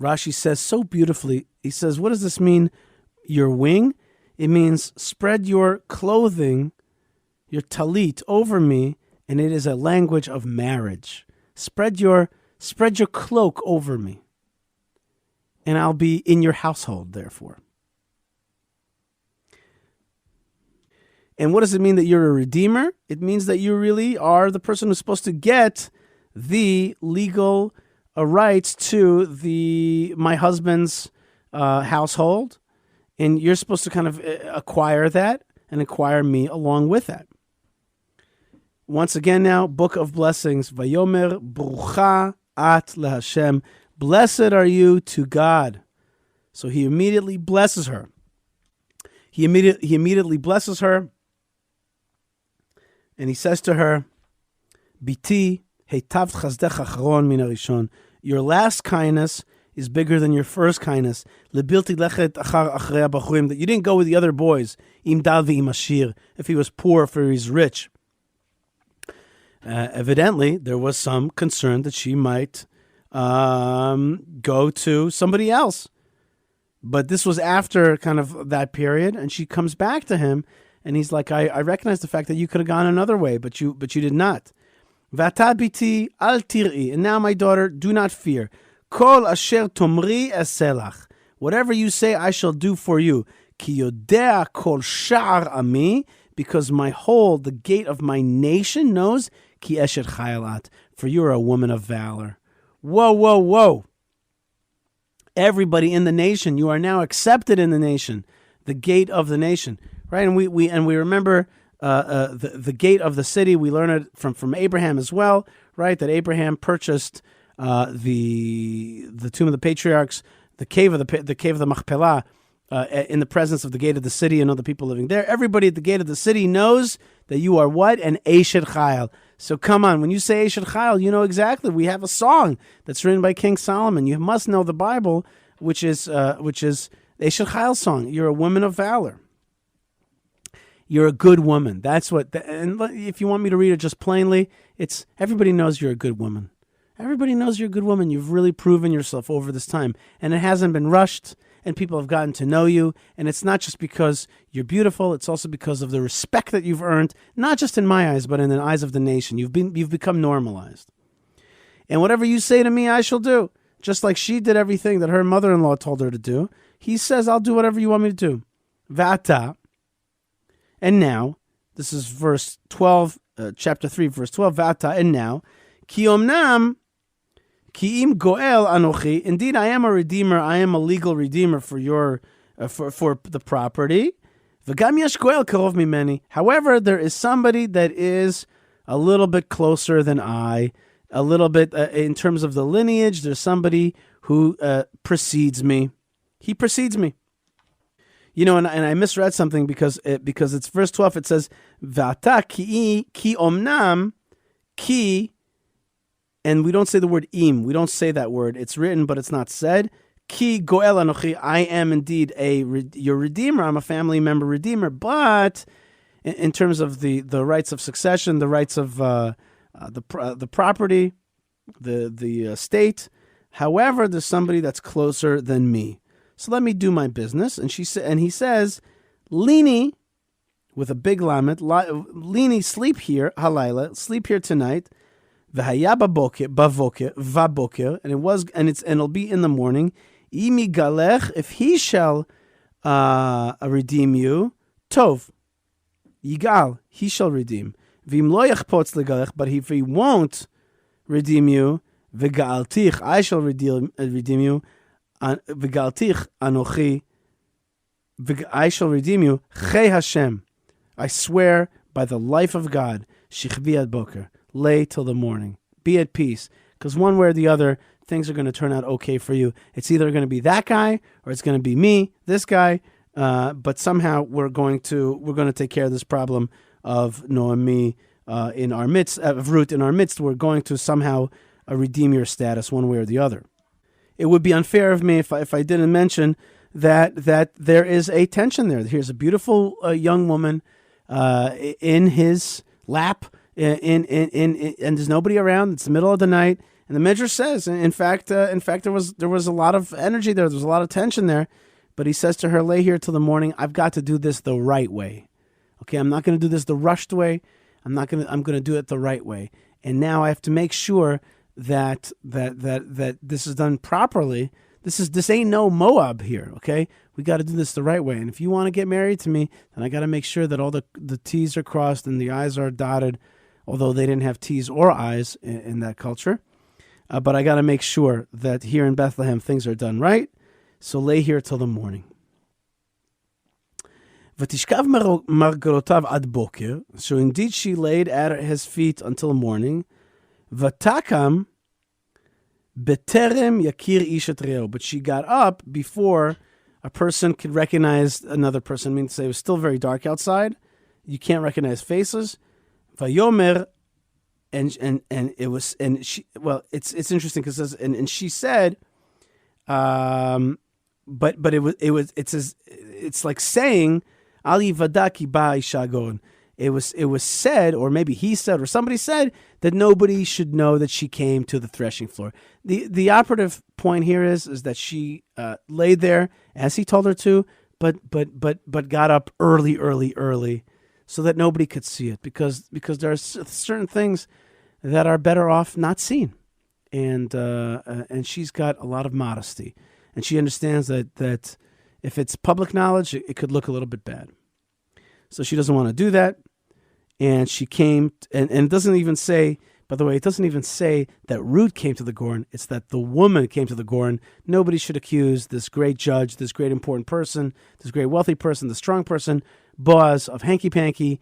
Rashi says so beautifully, he says, what does this mean, your wing? It means spread your clothing, your talit, over me, and it is a language of marriage. Spread your cloak over me, and I'll be in your household, therefore. And what does it mean that you're a redeemer? It means that you really are the person who's supposed to get the legal rights to my husband's household, and you're supposed to kind of acquire that and acquire me along with that. Once again now, Book of Blessings. Vayomer brucha at leHashem. Blessed are you to God. So he immediately blesses her. He immediately blesses her. And he says to her, Biti, heitav chasdech acharon min harishon. Your last kindness is bigger than your first kindness. Lebilti lechet achar achrei habachurim. That you didn't go with the other boys. Im dal v'im ashir. If he was poor, if he was rich. Evidently, there was some concern that she might go to somebody else. But this was after kind of that period, and she comes back to him, and he's like, I recognize the fact that you could have gone another way, but you did not. V'ata biti al tir'i. And now, my daughter, do not fear. Kol asher tomri eselach. Whatever you say, I shall do for you. Ki yodea kol sha'ar ami. Because the gate of my nation knows, ki eshet chayalat. For you are a woman of valor. Whoa, whoa, whoa. Everybody in the nation, you are now accepted in the nation. The gate of the nation. Right, and we remember the gate of the city. We learn it from Abraham as well, right? That Abraham purchased the tomb of the patriarchs, the cave of the Machpelah, in the presence of the gate of the city and other people living there. Everybody at the gate of the city knows that you are what? An Eshet Chayil. So come on, when you say Eshet Chayil, you know exactly. We have a song that's written by King Solomon. You must know the Bible, which is Eshet Chayil song. You're a woman of valor. You're a good woman. That's what. And if you want me to read it just plainly, it's everybody knows you're a good woman. Everybody knows you're a good woman. You've really proven yourself over this time, and it hasn't been rushed. And people have gotten to know you, and it's not just because you're beautiful. It's also because of the respect that you've earned, not just in my eyes, but in the eyes of the nation. You've become normalized, and whatever you say to me, I shall do. Just like she did everything that her mother-in-law told her to do. He says, "I'll do whatever you want me to do." Vata. And now, this is verse 12, chapter 3, verse 12. Vata, and now, ki omnam, ki im goel anochi. Indeed, I am a redeemer. I am a legal redeemer for your, for the property. V'gam yesh goel karov mimeni. However, there is somebody that is a little bit closer than I, a little bit in terms of the lineage. There's somebody who precedes me. He precedes me. You know, and I misread something because it's verse 12. It says, V'ata ki omnam ki, and we don't say the word im. We don't say that word. It's written, but it's not said. Ki goel anochi. I am indeed your redeemer. I'm a family member redeemer. But in terms of the rights of succession, the rights of the property, the estate, however, there's somebody that's closer than me. So let me do my business. And he says, Lini, with a big lamet, Lini, sleep here, halayla, sleep here tonight. V'haya vaboker, and it'll be in the morning. Imi galech, if he shall redeem you, tov, yigal, he shall redeem. V'im lo yachpotz legalech, but if he won't redeem you, v'ga'altich, I shall redeem you. V'galtich anochi, I shall redeem you. Chei Hashem, I swear by the life of God. Shichvi ad boker, lay till the morning. Be at peace, because one way or the other, things are going to turn out okay for you. It's either going to be that guy or it's going to be me, this guy. But somehow we're going to take care of this problem of Noemi in our midst, of Ruth in our midst, were going to somehow redeem your status one way or the other. It would be unfair of me if I didn't mention that there is a tension there. Here's a beautiful young woman in his lap, and there's nobody around. It's the middle of the night, and the Midrash says, in fact, there was a lot of energy there. There was a lot of tension there, but he says to her, "Lay here till the morning. I've got to do this the right way. Okay, I'm not going to do this the rushed way. I'm going to do it the right way. And now I have to make sure that this is done properly. This ain't no Moab here, okay? We got to do this the right way. And if you want to get married to me, then I got to make sure that all the T's are crossed and the I's are dotted, although they didn't have T's or I's in that culture. But I got to make sure that here in Bethlehem things are done right. So lay here till the morning." V'tishkav margarotav ad boker. So indeed she laid at his feet until morning. V'takam beterem yakir ish et re'o. But she got up before a person could recognize another person. I mean to say it was still very dark outside. You can't recognize faces. Vayomer, and it was, and she, well, it's interesting because it says, and she said, but it's like saying, Ali vadaki ba ishagon. It was said, or maybe he said, or somebody said, that nobody should know that she came to the threshing floor. The operative point here is that she laid there as he told her to, but got up early, so that nobody could see it, because there are certain things that are better off not seen, and she's got a lot of modesty, and she understands that if it's public knowledge, it could look a little bit bad. So she doesn't want to do that. And she came, and it doesn't even say, by the way, it doesn't even say that Ruth came to the Goren. It's that the woman came to the Goren. Nobody should accuse this great judge, this great important person, this great wealthy person, the strong person, Boaz of hanky-panky.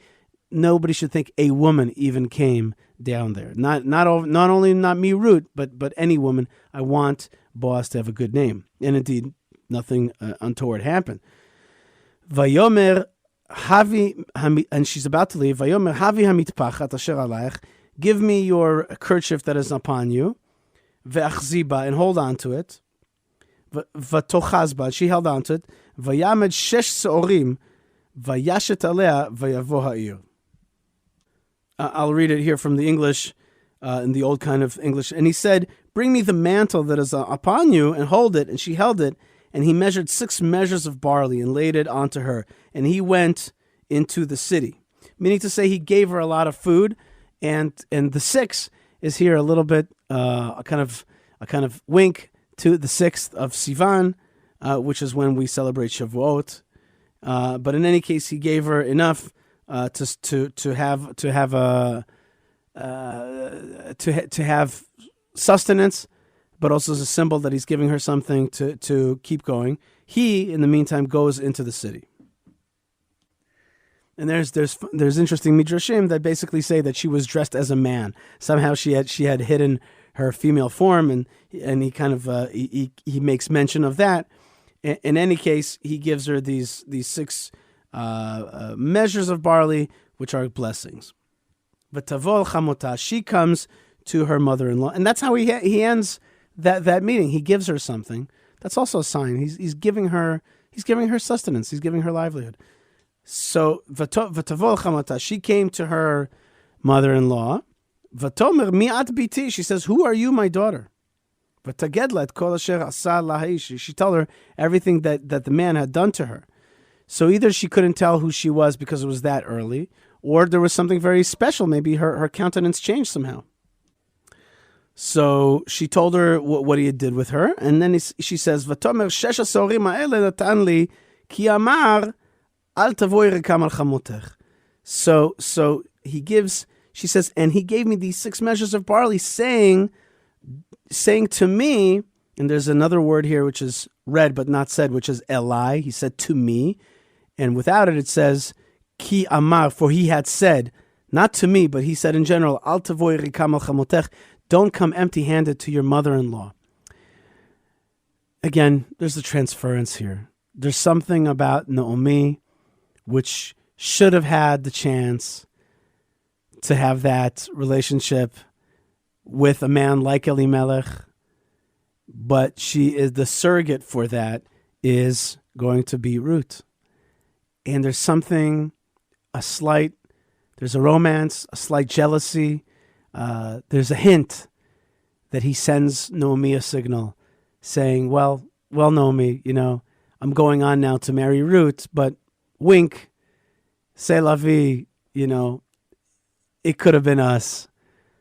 Nobody should think a woman even came down there. Not only not me, Ruth, but any woman. I want Boaz to have a good name. And indeed, nothing untoward happened. Vayomer Havi, and she's about to leave. Vayomer Havi hamitpachat asher alayich. Give me your kerchief that is upon you. Ve'achziba, and hold on to it. Vatochazba, she held on to it. Vayamed shesh seorim. Vayashet alea vayavo ha'ir. I'll read it here from the English, in the old kind of English. And he said, "Bring me the mantle that is upon you, and hold it." And she held it. And he measured 6 measures of barley and laid it onto her. And he went into the city. Meaning to say he gave her a lot of food. And the 6 is here a little bit, a kind of wink to the 6th of Sivan, which is when we celebrate Shavuot. But in any case, he gave her enough to have sustenance, but also as a symbol that he's giving her something to keep going. He, in the meantime, goes into the city. And there's interesting midrashim that basically say that she was dressed as a man. Somehow she had hidden her female form, and he kind of he makes mention of that. In any case, he gives her these 6 measures of barley, which are blessings. V'tavol chamota, she comes to her mother-in-law, and that's how he ends that meeting. He gives her something. That's also a sign. He's giving her sustenance. He's giving her livelihood. So v'tavol chamota, she came to her mother-in-law. V'tomer mi'at biti, she says, "Who are you, my daughter?" V'tagedla et kol asher asa la'ish, she told her everything that the man had done to her. So either she couldn't tell who she was because it was that early, or there was something very special. Maybe her countenance changed somehow. So she told her what he did with her, and then she says, "V'tomer shesh asorim ha'ele natan li ki amar al tavoi rekam al chamotech." So he gives. She says, and he gave me these 6 measures of barley, saying to me, and there's another word here which is read but not said, which is Eli. He said to me, and without it, it says ki amar, for he had said, not to me, but he said in general, al tavoi rekam al chamotech. Don't come empty-handed to your mother-in-law. Again, there's a transference here. There's something about Naomi which should have had the chance to have that relationship with a man like Elimelech, but she is the surrogate for that is going to be Ruth. And there's something, there's a romance, a slight jealousy. There's a hint that he sends Naomi a signal saying, well, Naomi, I'm going on now to marry Ruth, but wink, c'est la vie, it could have been us.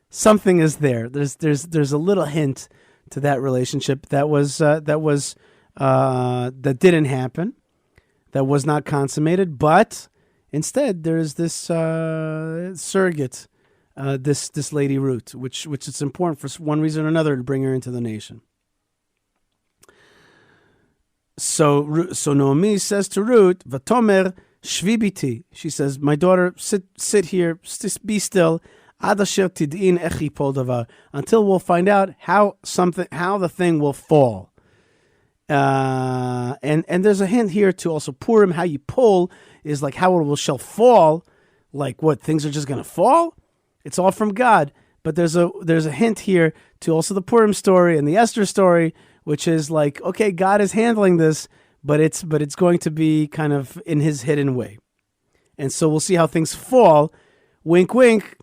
Something is there. There's a little hint to that relationship that didn't happen, that was not consummated, but instead there's this surrogate, this lady Ruth, which it's important for one reason or another to bring her into the nation. So Naomi says to Ruth, "Vatomer shvi biti." She says, "My daughter, sit here, be still. Ad asher tid'in ech yipol davar," until we'll find out how the thing will fall. And there's a hint here to also Purim. How you pull is like how it shall fall. Like what, things are just going to fall? It's all from God. But there's a hint here to also the Purim story and the Esther story, which is like, okay, God is handling this, but it's going to be kind of in his hidden way. And so we'll see how things fall. Wink, wink.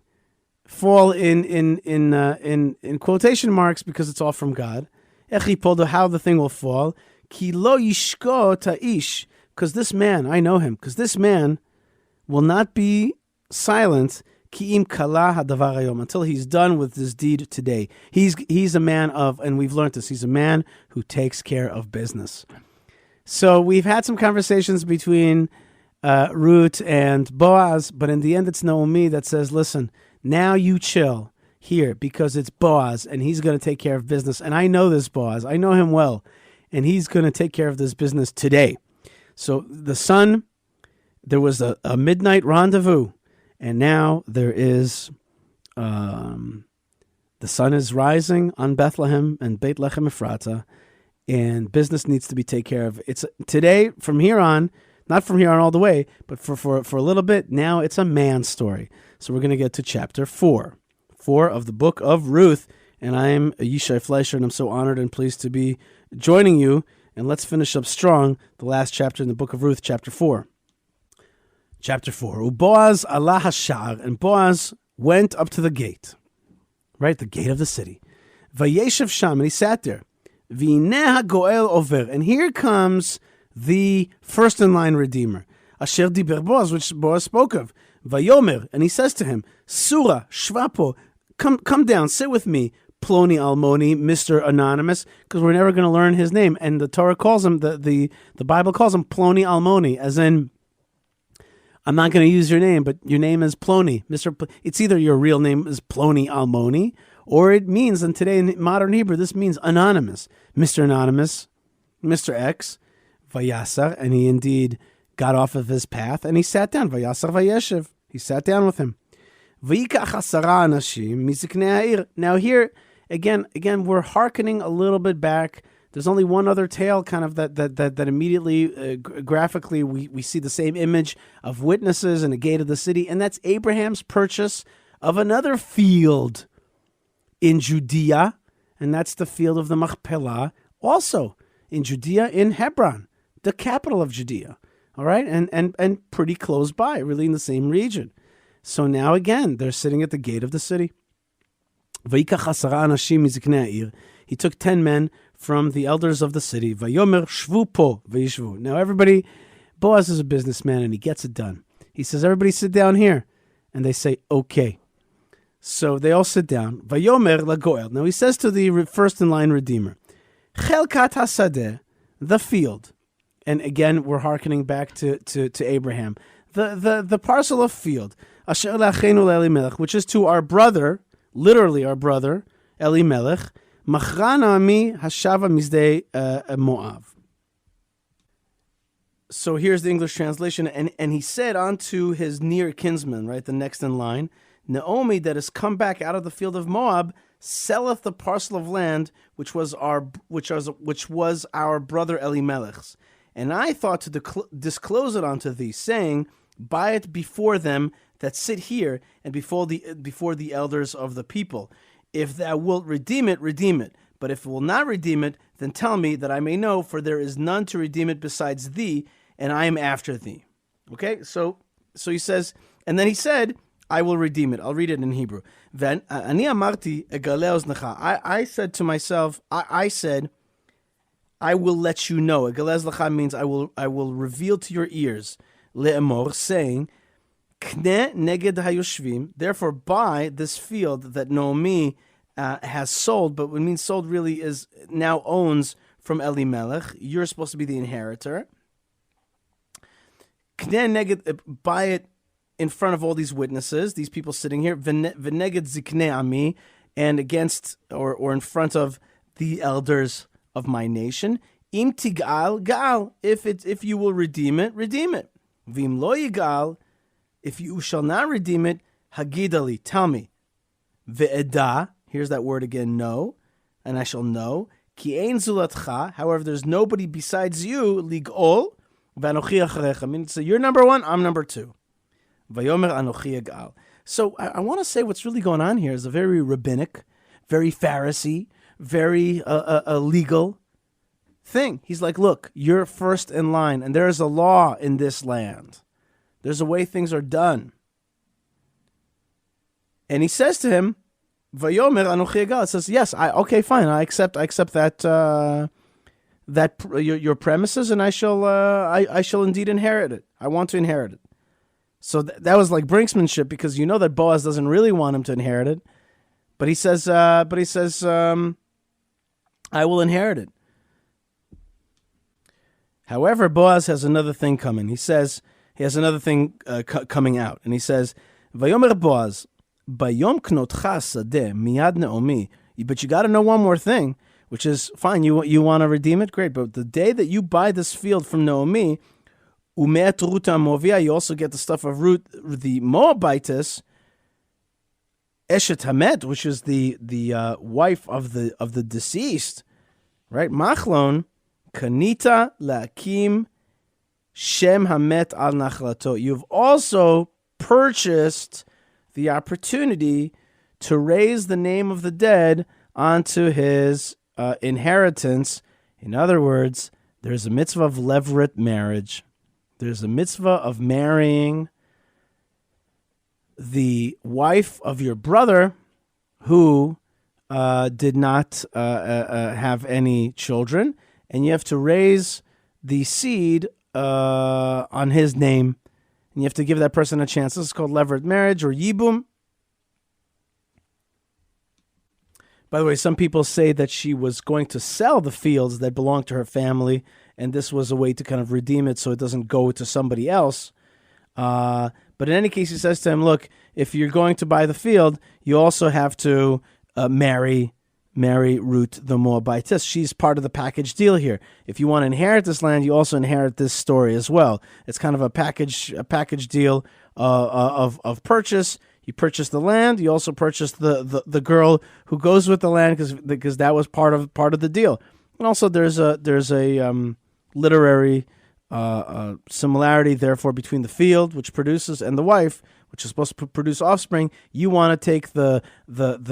Fall in quotation marks because it's all from God. How the thing will fall. Ki lo yishko ta'ish, because this man, I know him, because this man will not be silent ki im kala hadavar hayom, until he's done with this deed today. He's a man of, and we've learned this, he's a man who takes care of business. So we've had some conversations between Ruth and Boaz, but in the end it's Naomi that says, listen, now you chill here because it's Boaz and he's going to take care of business. And I know this Boaz. I know him well. And he's going to take care of this business today. So the sun, there was a midnight rendezvous. And now there is, the sun is rising on Bethlehem and Beit Lechem Ephrata. And business needs to be taken care of. It's today, from here on, not from here on all the way, but for a little bit, now it's a man story. So we're going to get to chapter 4 of the Book of Ruth. And I am Yishai Fleisher, and I'm so honored and pleased to be joining you. And let's finish up strong, the last chapter in the Book of Ruth, chapter 4. Chapter 4. Boaz Allah hashar, and Boaz went up to the gate, right, the gate of the city. Vayeshev sham, and he sat there. V'ineh goel over, and here comes the first in line redeemer. Asher diber Boaz, which Boaz spoke of. Vayomer, and he says to him, Surah, Shvapo, come down, sit with me, Ploni Almoni, Mr. Anonymous, because we're never going to learn his name. And the Torah calls him, the Bible calls him Ploni Almoni, as in, I'm not going to use your name, but your name is Ploni. It's either your real name is Ploni Almoni, or it means, and today in modern Hebrew, this means anonymous. Mr. Anonymous, Mr. X, Vayasar, and he indeed got off of his path, and he sat down. Vayasar Vayeshev. He sat down with him. Now here, again, we're hearkening a little bit back. There's only one other tale kind of that immediately, graphically, we see the same image of witnesses in the gate of the city, and that's Abraham's purchase of another field in Judea, and that's the field of the Machpelah, also in Judea, in Hebron, the capital of Judea. All right, and pretty close by, really in the same region. So now again, they're sitting at the gate of the city. He took 10 men from the elders of the city. Now everybody, Boaz is a businessman and he gets it done. He says, everybody sit down here. And they say, okay. So they all sit down. Now he says to the first in line redeemer, the field. And again, we're hearkening back to Abraham. The parcel of field, which is to our brother, literally our brother, Elimelech, Moav. So here's the English translation. And he said unto his near kinsman, right, the next in line, Naomi that has come back out of the field of Moab selleth the parcel of land which was our brother Elimelech's. And I thought to disclose it unto thee, saying, buy it before them, that sit here and before the elders of the people. If thou wilt redeem it, redeem it. But if it will not redeem it, then tell me that I may know, for there is none to redeem it besides thee, and I am after thee. Okay, so he says, and then he said, I will redeem it. I'll read it in Hebrew. I said to myself, I said, I will let you know. Egalez lecha means I will reveal to your ears. Le'emor, saying, Kne neged hayoshvim, therefore buy this field that Naomi has sold, but what means sold really is now owns from Elimelech. You're supposed to be the inheritor. Kne neged, buy it in front of all these witnesses, these people sitting here. V'neged zikne ami, and against or in front of the elders of my nation. Im tigal gal, if you will redeem it, redeem it. Vim lo yigal, if you shall not redeem it, hagidali, tell me. Ve'eda, here's that word again, know, and I shall know. Ki ein zulatcha, however, there's nobody besides you, ligol, v'anochi acharecha. I mean, so you're number one, I'm number two. Vayomer anochi yagal. So I want to say what's really going on here is a very rabbinic, very Pharisee, very legal thing. He's like, look, you're first in line, and there is a law in this land. There's a way things are done. And he says to him, Vayomer anochi yagal. It says, yes, okay, fine, I accept that your premises, and I shall indeed inherit it. I want to inherit it. So that was like brinksmanship, because you know that Boaz doesn't really want him to inherit it, but he says, I will inherit it. However, Boaz has another thing coming. He says he has another thing coming out, and he says, "Vayomer Boaz, bayom knotcha sadeh miyad Naomi." But you got to know one more thing, which is fine. You want to redeem it, great. But the day that you buy this field from Naomi, umeat Ruta Movia, you also get the stuff of Ruth, the Moabitess, Eshet Hamet, which is the wife of the deceased, right? Machlon kanita laakim shem hamet al nachlato. You've also purchased the opportunity to raise the name of the dead onto his inheritance. In other words, there's a mitzvah of leveret marriage. There's a mitzvah of marrying the wife of your brother who did not have any children, and you have to raise the seed on his name, and you have to give that person a chance. This is called levered marriage or yibum. By the way, some people say that she was going to sell the fields that belonged to her family, and this was a way to kind of redeem it so it doesn't go to somebody else. But in any case, he says to him, look, if you're going to buy the field, you also have to marry Ruth the Moabitess. She's part of the package deal here. If you want to inherit this land, you also inherit this story as well. It's kind of a package deal of purchase. You purchase the land. You also purchase the girl who goes with the land because that was part of the deal. And also there's a literary similarity, therefore, between the field, which produces, and the wife, which is supposed to produce offspring. You want to take the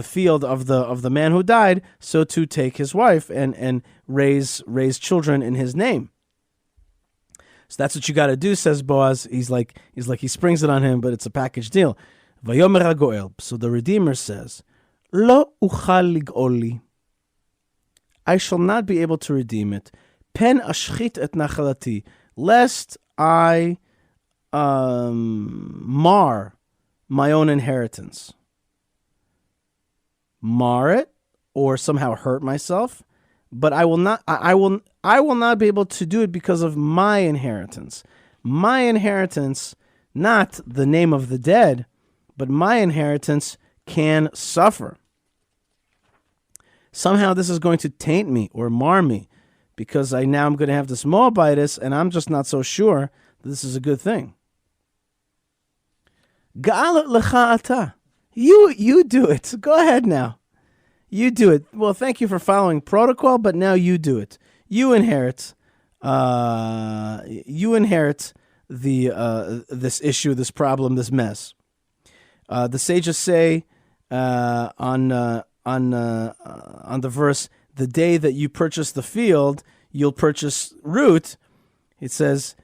field of the man who died, so to take his wife and raise children in his name. So that's what you got to do, says Boaz. He's like he springs it on him, but it's a package deal. Vayomer HaGoel. So the Redeemer says, Lo uchal lig'oli. I shall not be able to redeem it. Pen ashchit et nachalati. Lest I mar my own inheritance. Mar it or somehow hurt myself, but I will not be able to do it because of my inheritance. My inheritance, not the name of the dead, but my inheritance can suffer. Somehow this is going to taint me or mar me, because I'm going to have this Moabitess, and I'm just not so sure that this is a good thing. Ga'alat lecha ata. You do it. Go ahead now. You do it. Well, thank you for following protocol, but now you do it. You inherit. You inherit the this issue, this problem, this mess. The sages say on the verse, the day that you purchase the field, you'll purchase root. It says,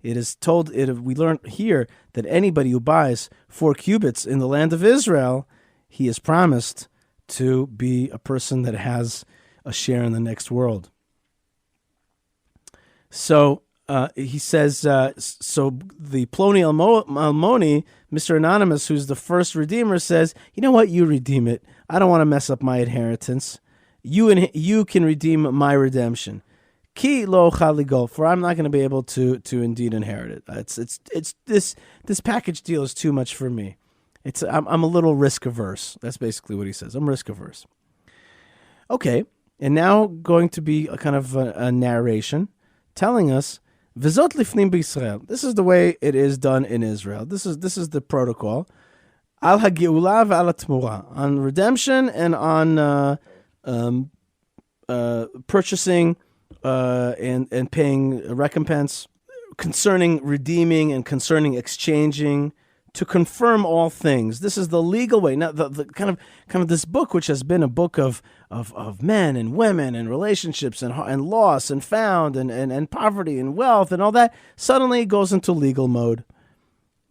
it is told, we learned here that anybody who buys 4 cubits in the land of Israel, he is promised to be a person that has a share in the next world. So he says, so the Ploni Almoni, Mr. Anonymous, who's the first redeemer, says, you know what, you redeem it. I don't want to mess up my inheritance. You can redeem my redemption. Ki lo chaligol, for I'm not going to be able to indeed inherit it. It's this package deal is too much for me. I'm a little risk averse. That's basically what he says. I'm risk averse. Okay, and now going to be a kind of a narration telling us v'zot lifnim b'Yisrael. This is the way it is done in Israel. This is the protocol. Al hageula v'al hatmura, on redemption and on purchasing and paying a recompense, concerning redeeming and concerning exchanging, to confirm all things. This is the legal way. Now, the kind of this book, which has been a book of men and women and relationships and loss and found and poverty and wealth and all that, suddenly goes into legal mode.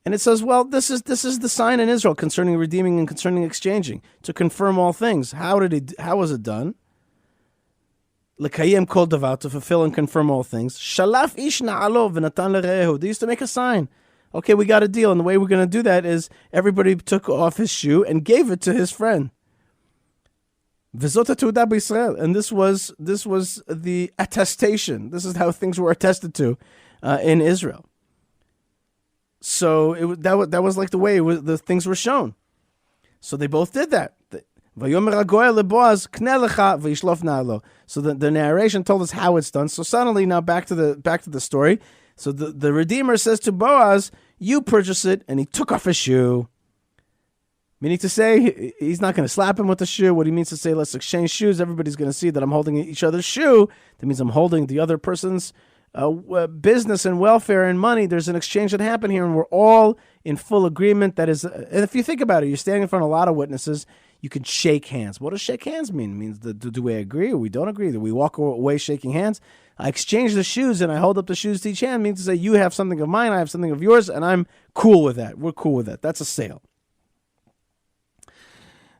And it says, well, this is the sign in Israel concerning redeeming and concerning exchanging, to confirm all things. How was it done? L'kayem kol davar, to fulfill and confirm all things. Shalaf ish na'alo v'natan l're'ehu. They used to make a sign. Okay, we got a deal, and the way we're going to do that is everybody took off his shoe and gave it to his friend. V'zot ha'teudah b'Yisrael, and this was the attestation. This is how things were attested to in Israel. So that was like the way the things were shown. So they both did that. Vayomer hagoy leBoaz, kneh lecha v'yishlof na'alo. So the narration told us how it's done. So suddenly now back to the story. So the Redeemer says to Boaz, you purchase it, and he took off his shoe. Meaning to say, he's not going to slap him with the shoe. What he means to say, let's exchange shoes. Everybody's going to see that I'm holding each other's shoe. That means I'm holding the other person's business and welfare and money. There's an exchange that happened here, and we're all in full agreement. That is, and if you think about it, you're standing in front of a lot of witnesses. You can shake hands. What does shake hands mean? It means, do we agree or we don't agree? Do we walk away shaking hands? I exchange the shoes and I hold up the shoes to each hand. It means to say, you have something of mine, I have something of yours, and I'm cool with that. We're cool with that. That's a sale.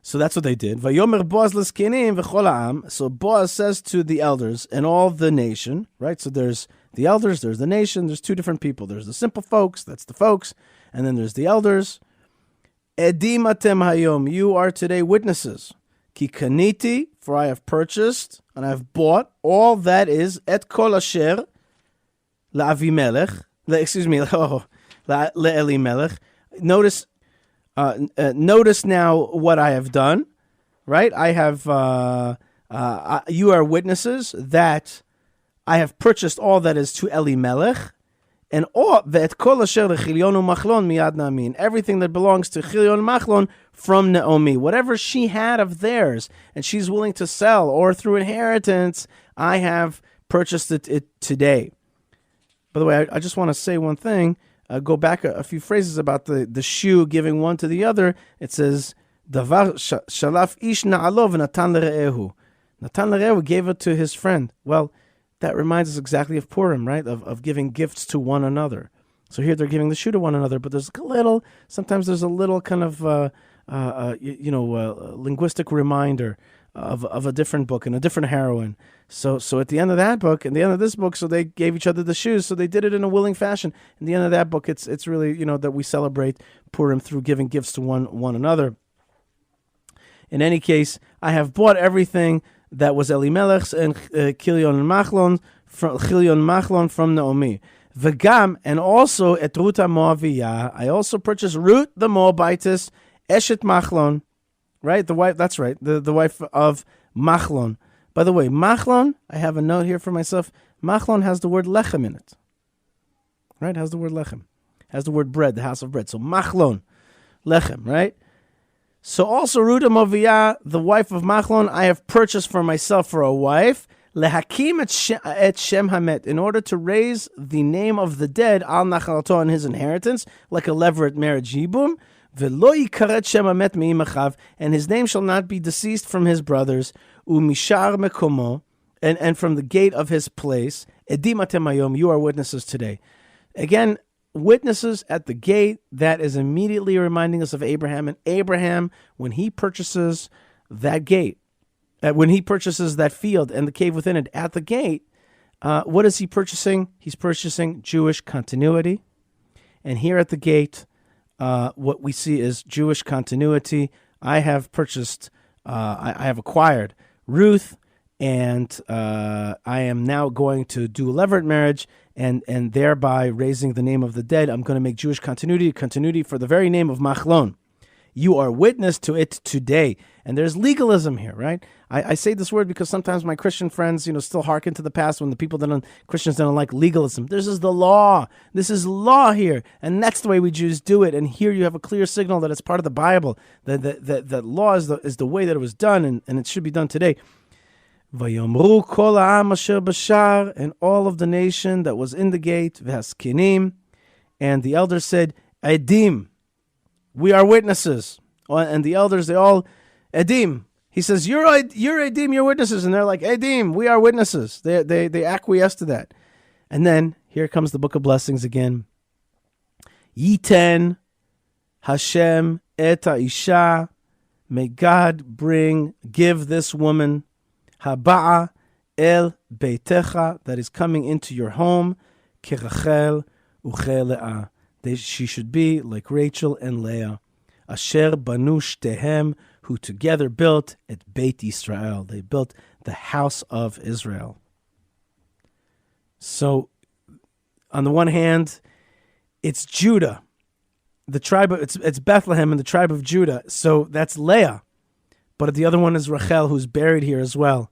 So that's what they did. Vayomer Boaz l'zkenim v'chol ha'am. So Boaz says to the elders and all the nation, right? So there's the elders, there's the nation, there's 2 different people. There's the simple folks, that's the folks, and then there's the elders. Edim atem hayom, you are today witnesses. Ki kaniti, for I have purchased and I have bought all that is et kol asher la'Avimelech, le'Elimelech. Notice now what I have done, right? I have, you are witnesses that I have purchased all that is to Elimelech, and everything that belongs to Chilion Machlon from Naomi, whatever she had of theirs, and she's willing to sell, or through inheritance, I have purchased it today. By the way, I just want to say one thing. Go back a few phrases about the shoe giving one to the other. It says, Davar shalaf ish na'alo v'natan l're'ehu. Natan l're'ehu gave it to his friend. Well, that reminds us exactly of Purim, right? Of giving gifts to one another. So here they're giving the shoe to one another, but sometimes there's a little kind of, linguistic reminder of a different book and a different heroine. So at the end of that book and the end of this book, so they gave each other the shoes. So they did it in a willing fashion. In the end of that book, it's really, that we celebrate Purim through giving gifts to one another. In any case, I have bought everything that was Elimelech's and Chilion Machlon from Naomi. V'gam, and also et Ruth Moaviyah. I also purchased Ruth the Moabitess, Eshet Machlon, right? The wife. That's right. The wife of Machlon. By the way, Machlon, I have a note here for myself. Machlon has the word lechem in it. Right? Has the word lechem. Has the word bread, the house of bread. So Machlon, lechem, right? So also Ruth Moaviyah, the wife of Machlon, I have purchased for myself for a wife. lehakim et shem hamet, in order to raise the name of the dead al nachalato on his inheritance, like a levirate marriage yibum, velo yikaret shem hamet me'imachav, and his name shall not be deceased from his brothers, umishar mekomo, and from the gate of his place, edim atem hayom, you are witnesses today. Again, witnesses at the gate, that is immediately reminding us of Abraham. And Abraham, when he purchases that gate, when he purchases that field and the cave within it at the gate, what is he purchasing? He's purchasing Jewish continuity. And here at the gate, what we see is Jewish continuity. I have purchased, I have acquired Ruth, and I am now going to do a levirate marriage, and thereby raising the name of the dead. I'm going to make Jewish continuity for the very name of Machlon. You are witness to it today. And there's legalism here, right? I say this word because sometimes my Christian friends, still hearken to the past when the Christians don't like legalism. This is the law. This is law here. And that's the way we Jews do it. And here you have a clear signal that it's part of the Bible, that law is the way that it was done, and it should be done today. Vayomru kol ha'am asher b'shar, and all of the nation that was in the gate, v'haskinim, and the elders said, Edim, we are witnesses. And the elders, they all, Edim. He says, you're Edim, you're witnesses. And they're like, Edim, we are witnesses. They acquiesce to that. And then, here comes the Book of Blessings again. Yiten Hashem et ha'isha, may God give this woman, Haba'a el beitecha, that is coming into your home, kirachel uchele'ah. She should be like Rachel and Leah. Asher banu shtehem, who together built et Beit Israel. They built the house of Israel. So, on the one hand, it's Judah, the tribe of, it's Bethlehem and the tribe of Judah. So that's Leah. But the other one is Rachel, who's buried here as well.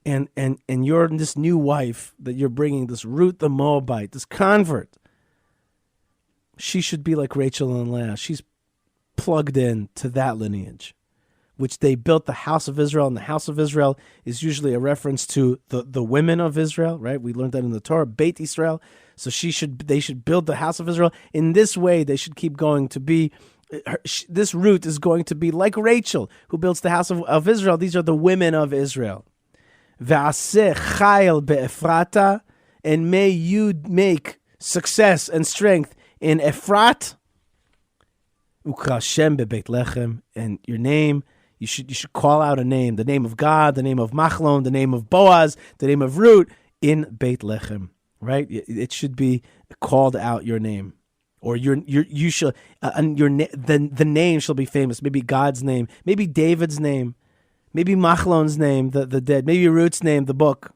And you're this new wife that you're bringing, this Ruth the Moabite, this convert. She should be like Rachel and Leah. She's plugged in to that lineage, which they built the house of Israel. And the house of Israel is usually a reference to the women of Israel, right? We learned that in the Torah, Beit Israel. So they should build the house of Israel. In this way, they should keep going to be. This Ruth is going to be like Rachel, who builds the house of Israel. These are the women of Israel. Ve'aseh chayil be'Ephrata, and may you make success and strength in Ephrat. Ukra Shem beBeit Lechem, and your name, you should call out a name, the name of God, the name of Machlon, the name of Boaz, the name of Ruth in Beit Lechem. Right? It should be called out, your name. Or you shall, the name shall be famous. Maybe God's name, maybe David's name, maybe Machlon's name, the dead, maybe Ruth's name, the book.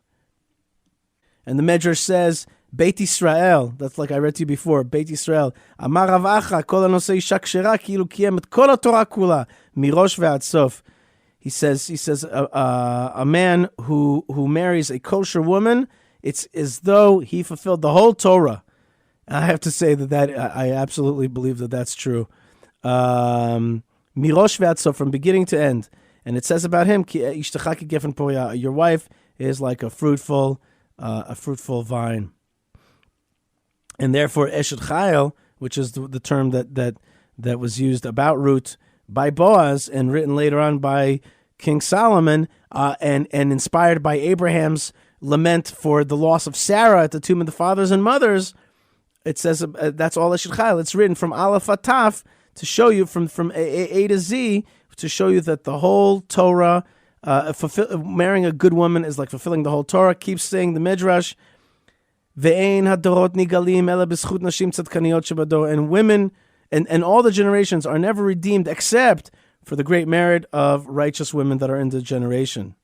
And the Medrash says, Beit Israel, that's like I read to you before, Beit Israel, Amar Rav Acha, kol hanosei isha kshera, ki'ilu kiyem et kol haTorah kula, mirosh ve'ad sof. He says, a man who marries a kosher woman, it's as though he fulfilled the whole Torah. I have to say that I absolutely believe that that's true. Mirosh ve'atso, from beginning to end. And it says about him, your wife is like a fruitful vine. And therefore, Eshet Chayil, which is the term that was used about Ruth by Boaz and written later on by King Solomon, and inspired by Abraham's lament for the loss of Sarah at the tomb of the fathers and mothers. It says that's all Eshet Chayil. It's written from Aleph Ataf to show you from A to Z, to show you that the whole Torah, marrying a good woman is like fulfilling the whole Torah. Keeps saying the Midrash, Ve'ein hadorot nigalim ela b'schut nashim tzadkaniyot shebador, and women and all the generations are never redeemed except for the great merit of righteous women that are in the generation.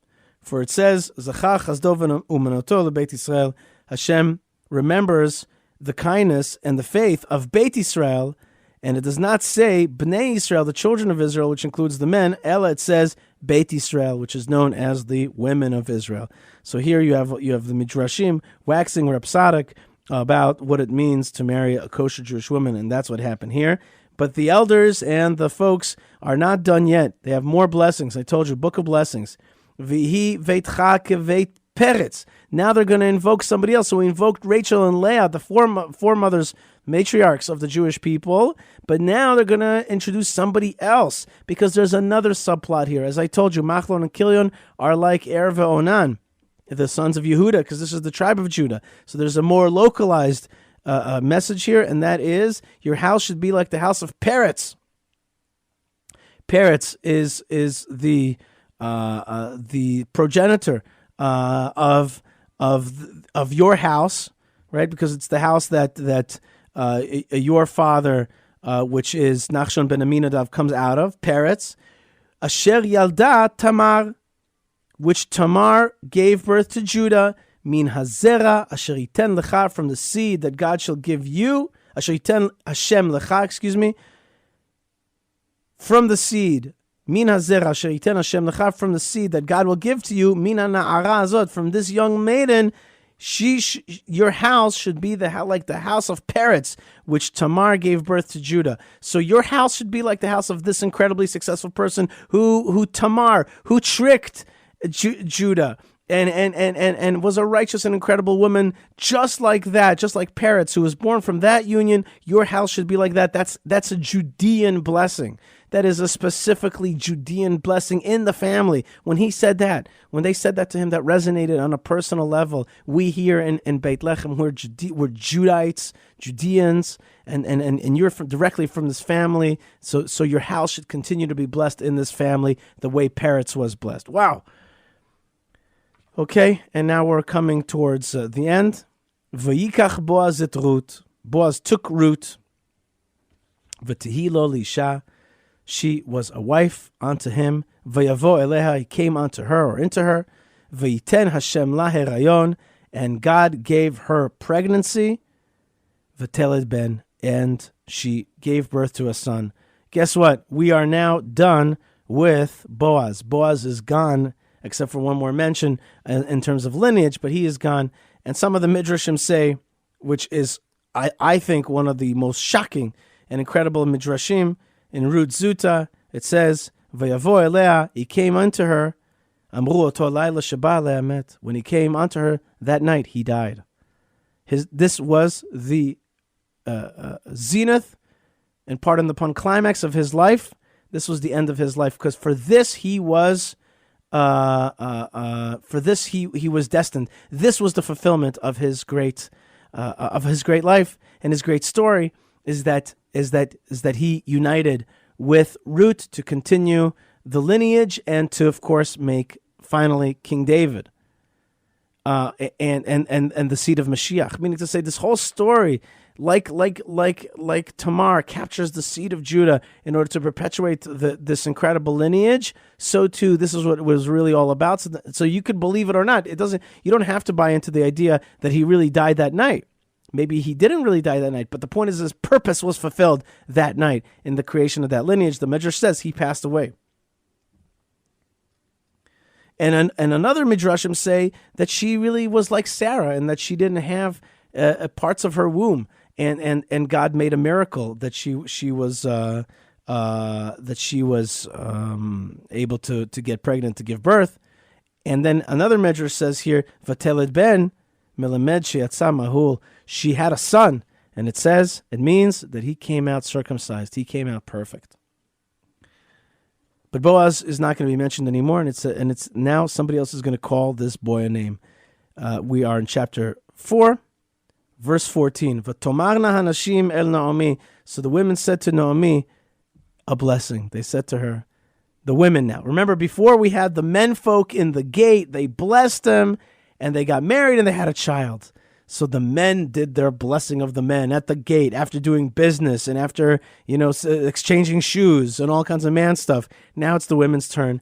For it says, Zachar chasdo u'manoto leBeit Israel, Hashem remembers the kindness and the faith of Beit Israel, and it does not say Bnei Israel, the children of Israel, which includes the men. Ella, it says Beit Israel, which is known as the women of Israel. So here you have the Midrashim waxing rhapsodic about what it means to marry a kosher Jewish woman, and that's what happened here. But the elders and the folks are not done yet. They have more blessings. I told you, Book of Blessings. V'hi veitcha keveit Peretz. Now they're going to invoke somebody else. So we invoked Rachel and Leah, the foremothers, matriarchs of the Jewish people. But now they're going to introduce somebody else because there's another subplot here. As I told you, Machlon and Kilion are like Er ve'Onan, the sons of Yehuda, because this is the tribe of Judah. So there's a more localized message here, and that is your house should be like the house of Peretz. Peretz is the progenitor of your house, right? Because it's the house that your father, which is Nachshon ben Aminadav, comes out of. Peretz, Asher Yalda Tamar, which Tamar gave birth to Judah. Min hazera asher yiten lecha, from the seed that God shall give you. Asher yiten Hashem lecha, from the seed. Min hazera asher yiten Hashem lecha, from the seed that God will give to you. Min ha'na'ara azot, from this young maiden. Your house should be like the house of Peretz, which Tamar gave birth to Judah. So your house should be like the house of this incredibly successful person who Tamar, who tricked Judah. And was a righteous and incredible woman, just like that, just like Peretz, who was born from that union. Your house should be like that. That's a Judean blessing. That is a specifically Judean blessing in the family. When they said that to him, that resonated on a personal level. We here in Beit Lechem, we're Judites, Judeans, and you're directly from this family. So your house should continue to be blessed in this family the way Peretz was blessed. Wow. Okay, and now we're coming towards the end. Vayikach Boaz et Ruth. Boaz took Ruth. V'tihilo lisha. She was a wife unto him. Vayavo eleha. He came unto her or into her. Vayiten Hashem la herayon. And God gave her pregnancy. V'teled ben. And she gave birth to a son. Guess what? We are now done with Boaz. Boaz is gone, except for one more mention in terms of lineage, but he is gone. And some of the Midrashim say, which is, I think, one of the most shocking and incredible Midrashim, in Ruth Zuta, it says, Vayavo elea, he came unto her, Amru oto laila sheba le'amet. When he came unto her, that night he died. This was the zenith and pardon the pun, climax of his life. This was the end of his life, because for this he was... for this he was destined. This was the fulfillment of his great life, and his great story is that he united with Ruth to continue the lineage and to, of course, make finally King David and the seed of Mashiach. Meaning to say, this whole story, like Tamar captures the seed of Judah in order to perpetuate this incredible lineage, so too this is what it was really all about. So you could believe it or not. You don't have to buy into the idea that he really died that night. Maybe he didn't really die that night, but the point is his purpose was fulfilled that night in the creation of that lineage. The Midrash says he passed away. And another Midrashim say that she really was like Sarah, and that she didn't have parts of her womb. And God made a miracle that she was able to get pregnant, to give birth. And then another Midrash says here, Vateled ben melamed she'yatsa mahul. She had a son, and it means that he came out circumcised. He came out perfect. But Boaz is not going to be mentioned anymore, and it's now somebody else is going to call this boy a name. We are in chapter 4. Verse 14, V'tomarna hanashim el Naomi. So the women said to Naomi, a blessing. They said to her, the women now. Remember, before we had the men folk in the gate, they blessed them, and they got married, and they had a child. So the men did their blessing of the men at the gate after doing business and after, exchanging shoes and all kinds of man stuff. Now it's the women's turn.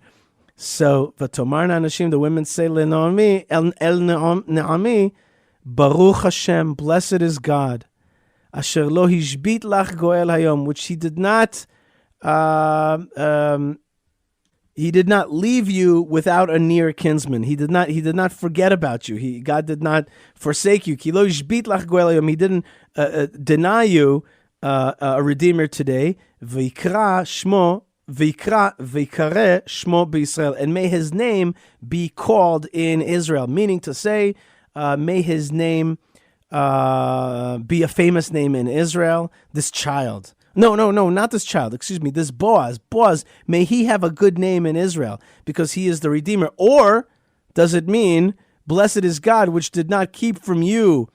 So, V'tomarna hanashim, the women say, Le Naomi, el Naomi, Baruch Hashem, blessed is God, Asher lo hishbit lach goel hayom, which he did not leave you without a near kinsman. He did not forget about you. God did not forsake you. Ki lo hishbit lach goel hayom. He didn't deny you a redeemer today. V'ikra shmo Vikare shmo b'Yisrael, and may his name be called in Israel. Meaning to say, may his name be a famous name in Israel. This child. No, not this child. Excuse me, this Boaz. Boaz, may he have a good name in Israel because he is the Redeemer. Or does it mean, blessed is God, which did not keep from you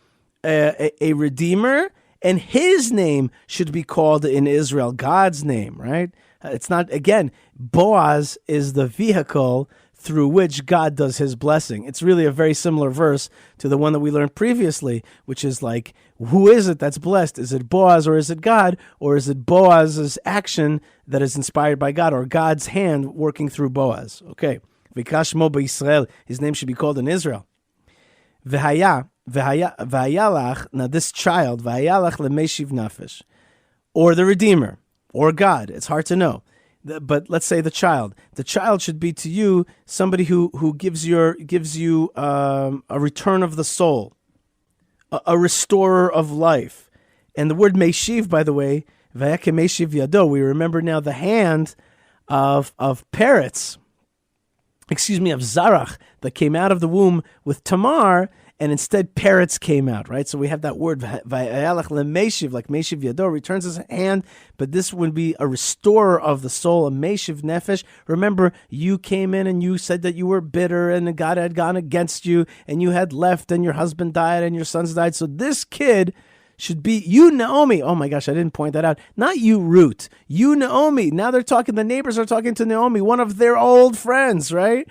a Redeemer, and his name should be called in Israel, God's name, right? It's not, again, Boaz is the vehicle through which God does his blessing. It's really a very similar verse to the one that we learned previously, which is like, who is it that's blessed? Is it Boaz or is it God? Or is it Boaz's action that is inspired by God, or God's hand working through Boaz? Okay. V'kashmo b'Yisrael, his name should be called in Israel. V'hayalach, now this child, v'hayalach lemeshiv nafesh, or the Redeemer, or God. It's hard to know. But let's say the child. The child should be to you somebody who gives you a return of the soul, a restorer of life. And the word meshiv, by the way, v'yake meshiv yado. We remember now the hand of Peretz, of Zarach, that came out of the womb with Tamar, and instead Peretz came out, right? So we have that word, v'ayalach lemeshiv, like meshiv yado, returns his hand, but this would be a restorer of the soul, a meshiv nefesh. Remember, you came in and you said that you were bitter and God had gone against you and you had left and your husband died and your sons died. So this kid should be you, Naomi. Oh my gosh, I didn't point that out. Not you, Ruth. You, Naomi. Now they're talking, the neighbors are talking to Naomi, one of their old friends, right?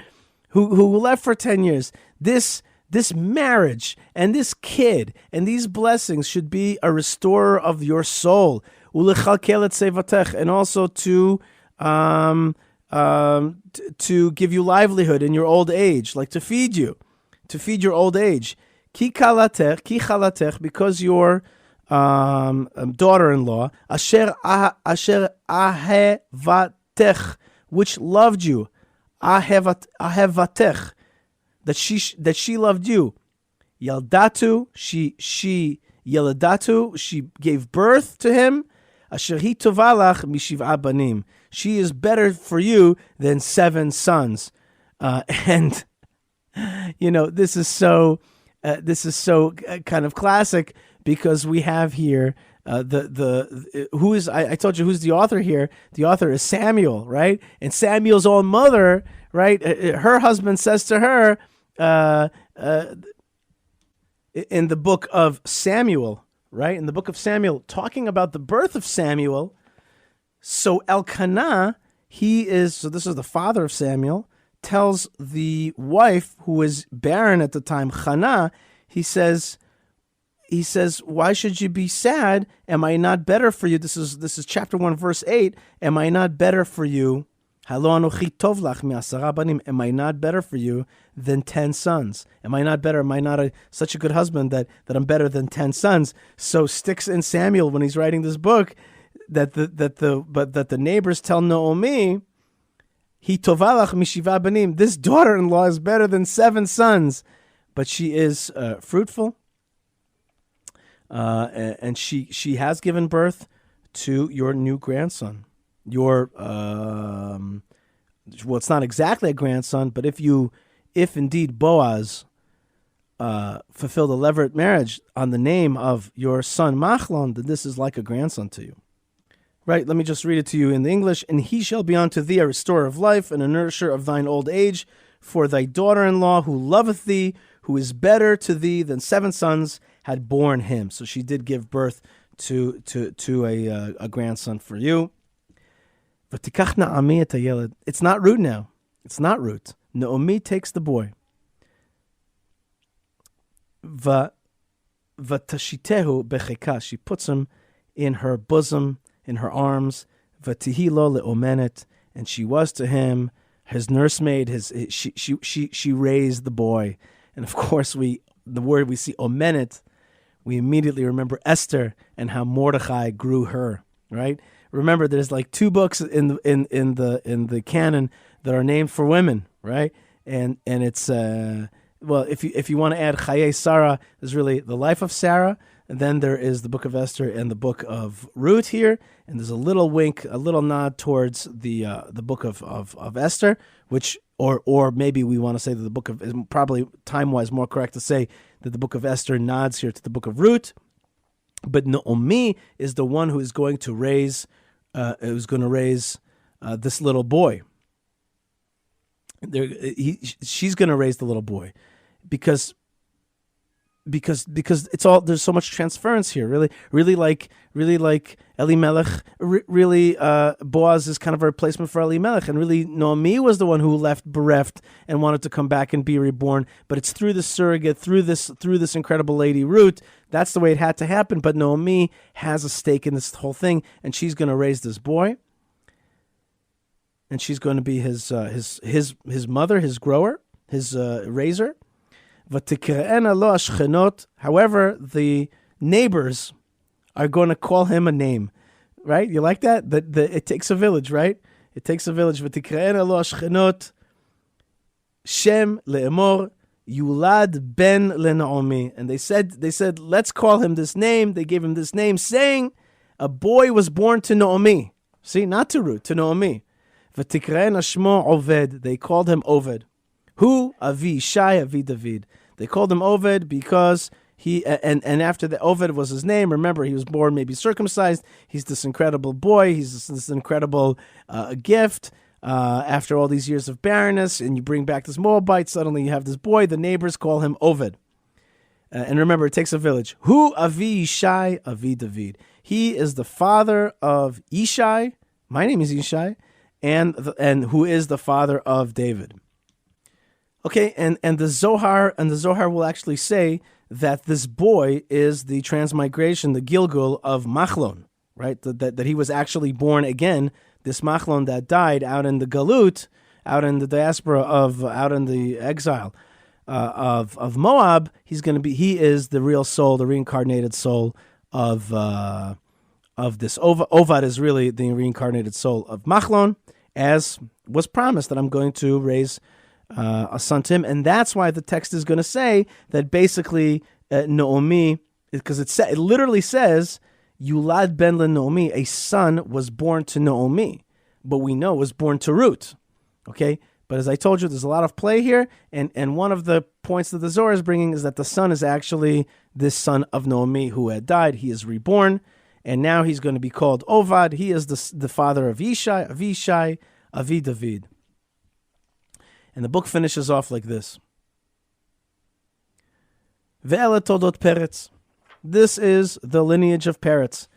Who left for 10 years. This marriage and this kid and these blessings should be a restorer of your soul. And also to give you livelihood in your old age, like to feed your old age. Ki chalatech, because your daughter-in-law, asher ahevatech, which loved you, ahevatech, that she loved you. Yaldatu, she gave birth to him. Asher hi tovalach mishiv'a banim. She is better for you than 7 sons. And you know, this is so kind of classic, because we have here who is, I told you who's the author here. The author is Samuel, right? And Samuel's own mother, right? Her husband says to her, in the book of Samuel, right? In the book of Samuel, talking about the birth of Samuel. So Elkanah, this is the father of Samuel, tells the wife who was barren at the time, Hannah, he says, why should you be sad? Am I not better for you? This is chapter 1, verse 8. Am I not better for you? Am I not better for you than 10 sons? Am I not better? Am I not such a good husband that I'm better than 10 sons? So sticks in Samuel when he's writing this book that the neighbors tell Naomi, this daughter-in-law is better than 7 sons, but she is fruitful, and she has given birth to your new grandson. Your it's not exactly a grandson, but if indeed Boaz fulfilled a levirate marriage on the name of your son Machlon, then this is like a grandson to you. Right, let me just read it to you in the English. And he shall be unto thee a restorer of life and a nourisher of thine old age, for thy daughter-in-law who loveth thee, who is better to thee than 7 sons, had borne him. So she did give birth to a grandson for you. It's not Ruth now. It's not Ruth. Naomi takes the boy. Vatashitehu becheka. She puts him in her bosom, in her arms. Vatihilo leomenet. And she was to him his nursemaid. She raised the boy. And of course, the word we see omenet, we immediately remember Esther and how Mordechai grew her. Right. Remember, there's like 2 books in the canon that are named for women, right? And it's if you want to add Chaye Sarah, there's really the life of Sarah, And then there is the Book of Esther and the Book of Ruth here, and there's a little wink, a little nod towards the Book of Esther, which, or maybe we want to say that the Book of, is probably time-wise more correct to say that the Book of Esther nods here to the Book of Ruth, but Naomi is the one who is going to raise, this little boy. She's going to raise the little boy, because it's all, there's so much transference here. Really like Elimelech. Really, Boaz is kind of a replacement for Elimelech, and really Naomi was the one who left bereft and wanted to come back and be reborn. But it's through the surrogate, through this incredible lady Ruth. That's the way it had to happen. But Naomi has a stake in this whole thing, and she's going to raise this boy, and she's going to be his mother, his grower, his raiser. However, the neighbors are going to call him a name, right? You like that? It takes a village, right? It takes a village. Shem le'emor Yulad ben leNaomi. And they said, let's call him this name. They gave him this name, saying, a boy was born to Naomi. See, not to Ruth, to Naomi. V'tikre'ena shmo Oved. They called him Oved. Who? Avi Yishai, Avi David. They called him Oved because he, and after the Oved was his name. Remember, he was born maybe circumcised. He's this incredible boy. He's this incredible gift. After all these years of barrenness, and you bring back this Moabite, suddenly you have this boy. The neighbors call him Oved. And remember, it takes a village. Who? Avi Yishai, Avi David. He is the father of Yishai. My name is Yishai. And who is the father of David. Okay, and the Zohar will actually say that this boy is the transmigration, the Gilgul of Machlon, right? That he was actually born again. This Machlon that died out in the Galut, out in the diaspora out in the exile of Moab. He is the real soul, the reincarnated soul of this. Ovad is really the reincarnated soul of Machlon, as was promised that I'm going to raise a son to him. And that's why the text is going to say that basically Naomi, because it literally says, Yulad ben Naomi, a son was born to Naomi, but we know was born to Ruth. Okay, but as I told you, there's a lot of play here, and one of the points that the Zohar is bringing is that the son is actually this son of Naomi who had died. He is reborn, and now he's going to be called Ovad. He is the father of Yishai, Avi David. And the book finishes off like this. Ve'ela todot Peretz. This is the lineage of Peretz.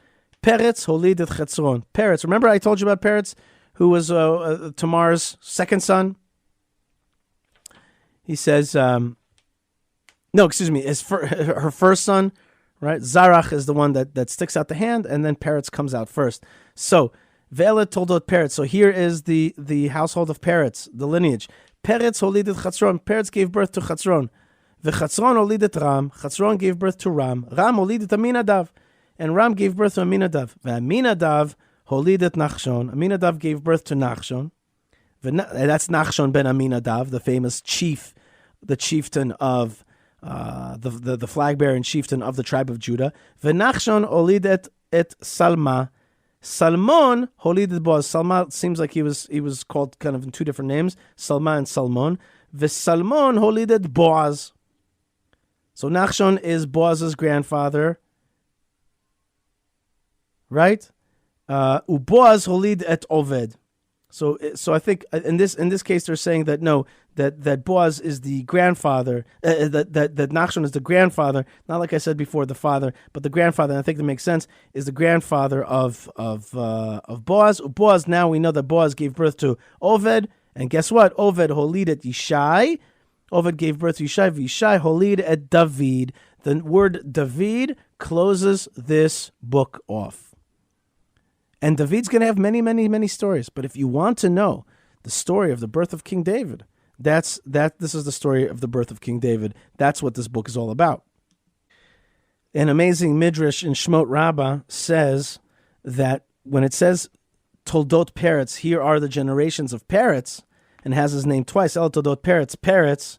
Peretz holidet Chetzron. Peretz. Remember I told you about Peretz, who was Tamar's second son? He says, her first son, right? Zarach is the one that sticks out the hand, and then Peretz comes out first. So, Ve'ela toldot Peretz. So here is the household of Peretz, the lineage. Peretz holidet Chetzron. Peretz gave birth to Chetzron. V'Chetzron holidet Ram. Chetzron gave birth to Ram. Ram holidet Aminadav. And Ram gave birth to Aminadav. V'Aminadav holidet Nachshon. Aminadav gave birth to Nachshon. That's Nachshon ben Aminadav, the famous chief, the chieftain of the flag bearer and chieftain of the tribe of Judah. V'Nachshon holidet et Salma. Salmon holidet Boaz. Salma seems like he was called kind of in two different names, Salma and Salmon. V'Salmon holidet Boaz. So Nachshon is Boaz's grandfather, right? Uboaz holid et Oved. So I think in this case they're saying that no, that Boaz is the grandfather, that Nachshon is the grandfather, not like I said before the father, but the grandfather. And I think that makes sense, is the grandfather of Boaz. Boaz, now we know that Boaz gave birth to Oved, and guess what? Oved holid et Yishai. Oved gave birth to Yishai. Yishai holid et David. The word David closes this book off. And David's going to have many, many, many stories. But if you want to know the story of the birth of King David, this is the story of the birth of King David. That's what this book is all about. An amazing midrash in Shemot Rabbah says that when it says Toldot Peretz, here are the generations of Peretz, and has his name twice, El Toldot Peretz,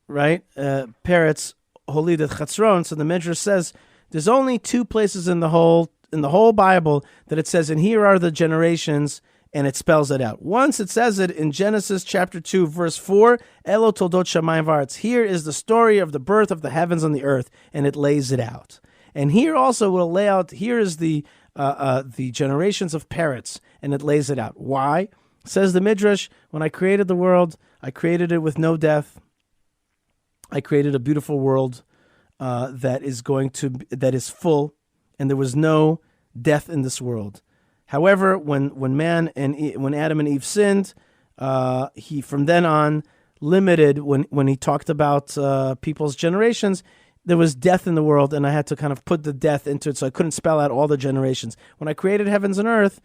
right? Peretz holidet Chetzron. So the midrash says There's only 2 places in the whole Bible that it says, and here are the generations, and it spells it out. Once it says it in Genesis chapter 2, verse 4, Elo toldot shamayim va'aretz. Here is the story of the birth of the heavens and the earth, and it lays it out. And here also will lay out, here is the generations of parrots, and it lays it out. Why? Says the Midrash, when I created the world, I created it with no death. I created a beautiful world that is full, and there was no death in this world. However, when Adam and Eve sinned, he from then on limited when he talked about people's generations. There was death in the world, and I had to kind of put the death into it, so I couldn't spell out all the generations. When I created heavens and earth,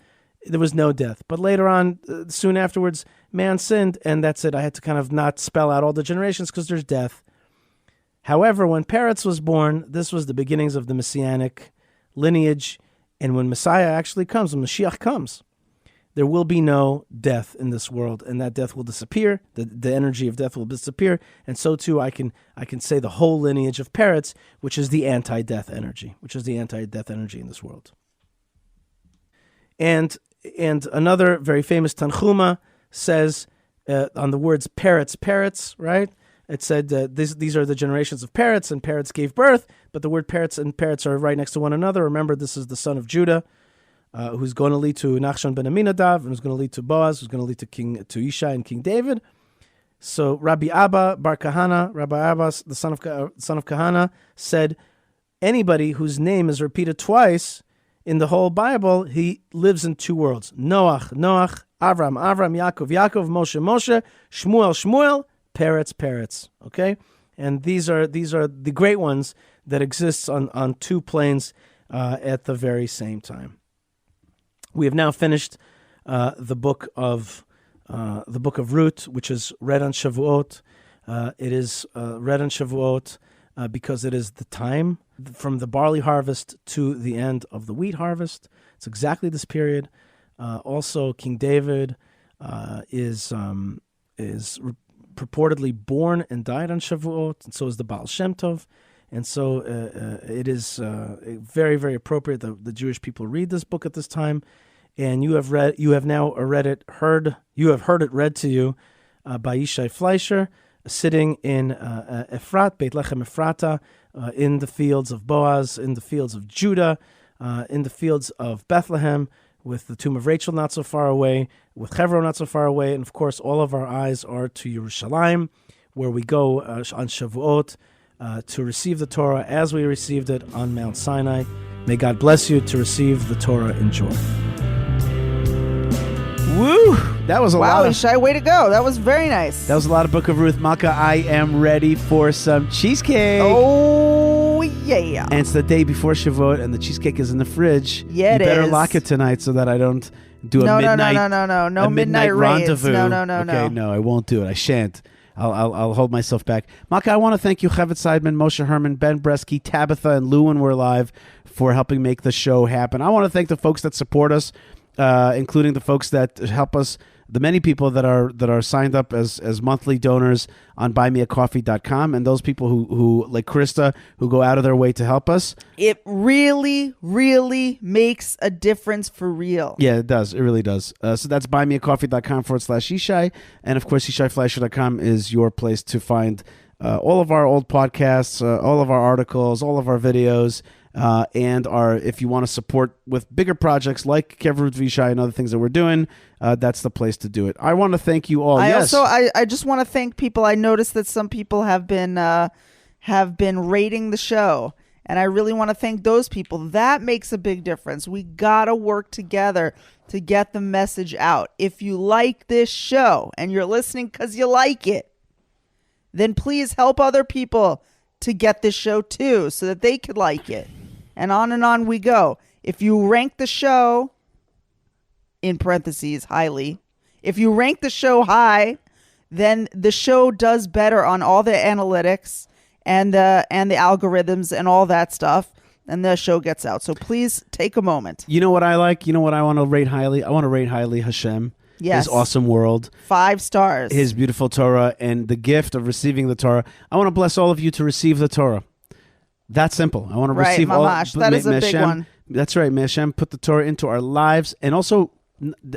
there was no death. But later on, soon afterwards, man sinned, and that's it. I had to kind of not spell out all the generations because there's death. However, when Peretz was born, this was the beginnings of the Messianic lineage, and when Messiah actually comes, when Mashiach comes, there will be no death in this world, and that death will disappear. The energy of death will disappear, and so too I can say the whole lineage of Peretz, which is the anti-death energy, in this world. And another very famous Tanchuma says on the words Peretz, right? It said these are the generations of Peretz, and Peretz gave birth, but the word Peretz and Peretz are right next to one another. Remember, this is the son of Judah, who's going to lead to Nachshon ben Aminadav, and who's going to lead to Boaz, who's going to lead to Yishai and King David. So Rabbi Abba Bar Kahana, Rabbi Abbas, the son of Kahana, said anybody whose name is repeated twice in the whole Bible, he lives in 2 worlds. Noach, Avram, Yaakov, Moshe, Shmuel, Peretz. Okay, and these are the great ones that exists on 2 planes at the very same time. We have now finished the book of Ruth, which is read on Shavuot. It is read on Shavuot because it is the time from the barley harvest to the end of the wheat harvest. It's exactly this period. Also, King David is purportedly born and died on Shavuot, and so is the Baal Shem Tov. And so it is very, very appropriate that the Jewish people read this book at this time. And you have heard it read to you by Yishai Fleisher, sitting in Efrat, Beit Lechem Ephrata, in the fields of Boaz, in the fields of Judah, in the fields of Bethlehem, with the tomb of Rachel not so far away, with Hebron not so far away, and of course all of our eyes are to Yerushalayim, where we go on Shavuot to receive the Torah as we received it on Mount Sinai. May God bless you to receive the Torah in joy. Woo! That was a lot. Wow, Yishai, way to go. That was very nice. That was a lot of Book of Ruth. Malka, I am ready for some cheesecake. Oh, yeah. And it's the day before Shavuot, and the cheesecake is in the fridge. Yeah, you better lock it tonight so that I don't do a midnight No midnight rendezvous. No. No, I won't do it. I shan't. I'll hold myself back. Malka, I want to thank you, Chavit Seidman, Moshe Herman, Ben Bresky, Tabitha, and Lou when we're live for helping make the show happen. I want to thank the folks that support us, including the folks that help us, the many people that are signed up as monthly donors on buymeacoffee.com, and those people who like Krista, who go out of their way to help us. It really, really makes a difference for real. Yeah, it does. It really does. So that's buymeacoffee.com/Yishai. And of course, YishaiFleisher.com is your place to find all of our old podcasts, all of our articles, all of our videos, and if you want to support with bigger projects like Kevrut Vishai and other things that we're doing, that's the place to do it. I want to thank you all. I just want to thank people. I noticed that some people have been rating the show, and I really want to thank those people. That makes a big difference. We gotta work together to get the message out. If you like this show and you're listening because you like it, then please help other people to get this show too, so that they could like it. And on we go. If you rank the show, in parentheses, highly, if you rank the show high, then the show does better on all the analytics and the algorithms and all that stuff, and the show gets out. So please take a moment. You know what I like? You know what I want to rate highly? I want to rate highly Hashem. Yes. His awesome world. 5 stars. His beautiful Torah and the gift of receiving the Torah. I want to bless all of you to receive the Torah. That simple. I want to Right, receive mamash. all. That is a big Hashem, one. That's right. May Hashem put the Torah into our lives. And also,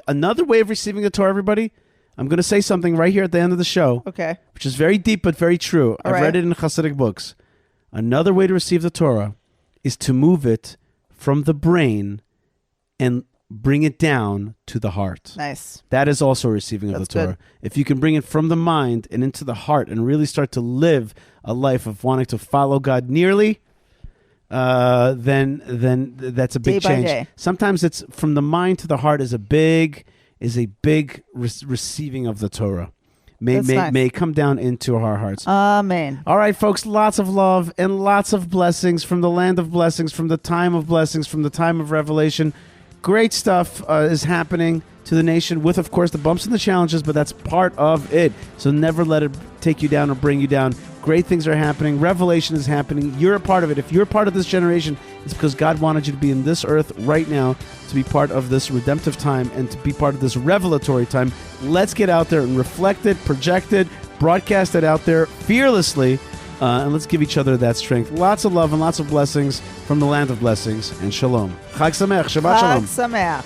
another way of receiving the Torah, everybody, I'm going to say something right here at the end of the show, Okay. which is very deep but very true. I've right. read it in Hasidic books. Another way to receive the Torah is to move it from the brain and bring it down to the heart. Nice. That is also receiving of That's the Torah. good. If you can bring it from the mind and into the heart and really start to live a life of wanting to follow God nearly, then that's a big Day by change. day. Sometimes it's from the mind to the heart is a big receiving of the Torah. May it come down into our hearts. Amen. All right, folks, lots of love and lots of blessings from the land of blessings, from the time of blessings, from the time of revelation. Great stuff is happening to the nation with, of course, the bumps and the challenges, but that's part of it. So never let it take you down or bring you down. Great things are happening. Revelation is happening. You're a part of it. If you're part of this generation, it's because God wanted you to be in this earth right now to be part of this redemptive time and to be part of this revelatory time. Let's get out there and reflect it, project it, broadcast it out there fearlessly, and let's give each other that strength. Lots of love and lots of blessings from the land of blessings. And shalom. Chag Sameach. Shabbat shalom. Chag Sameach.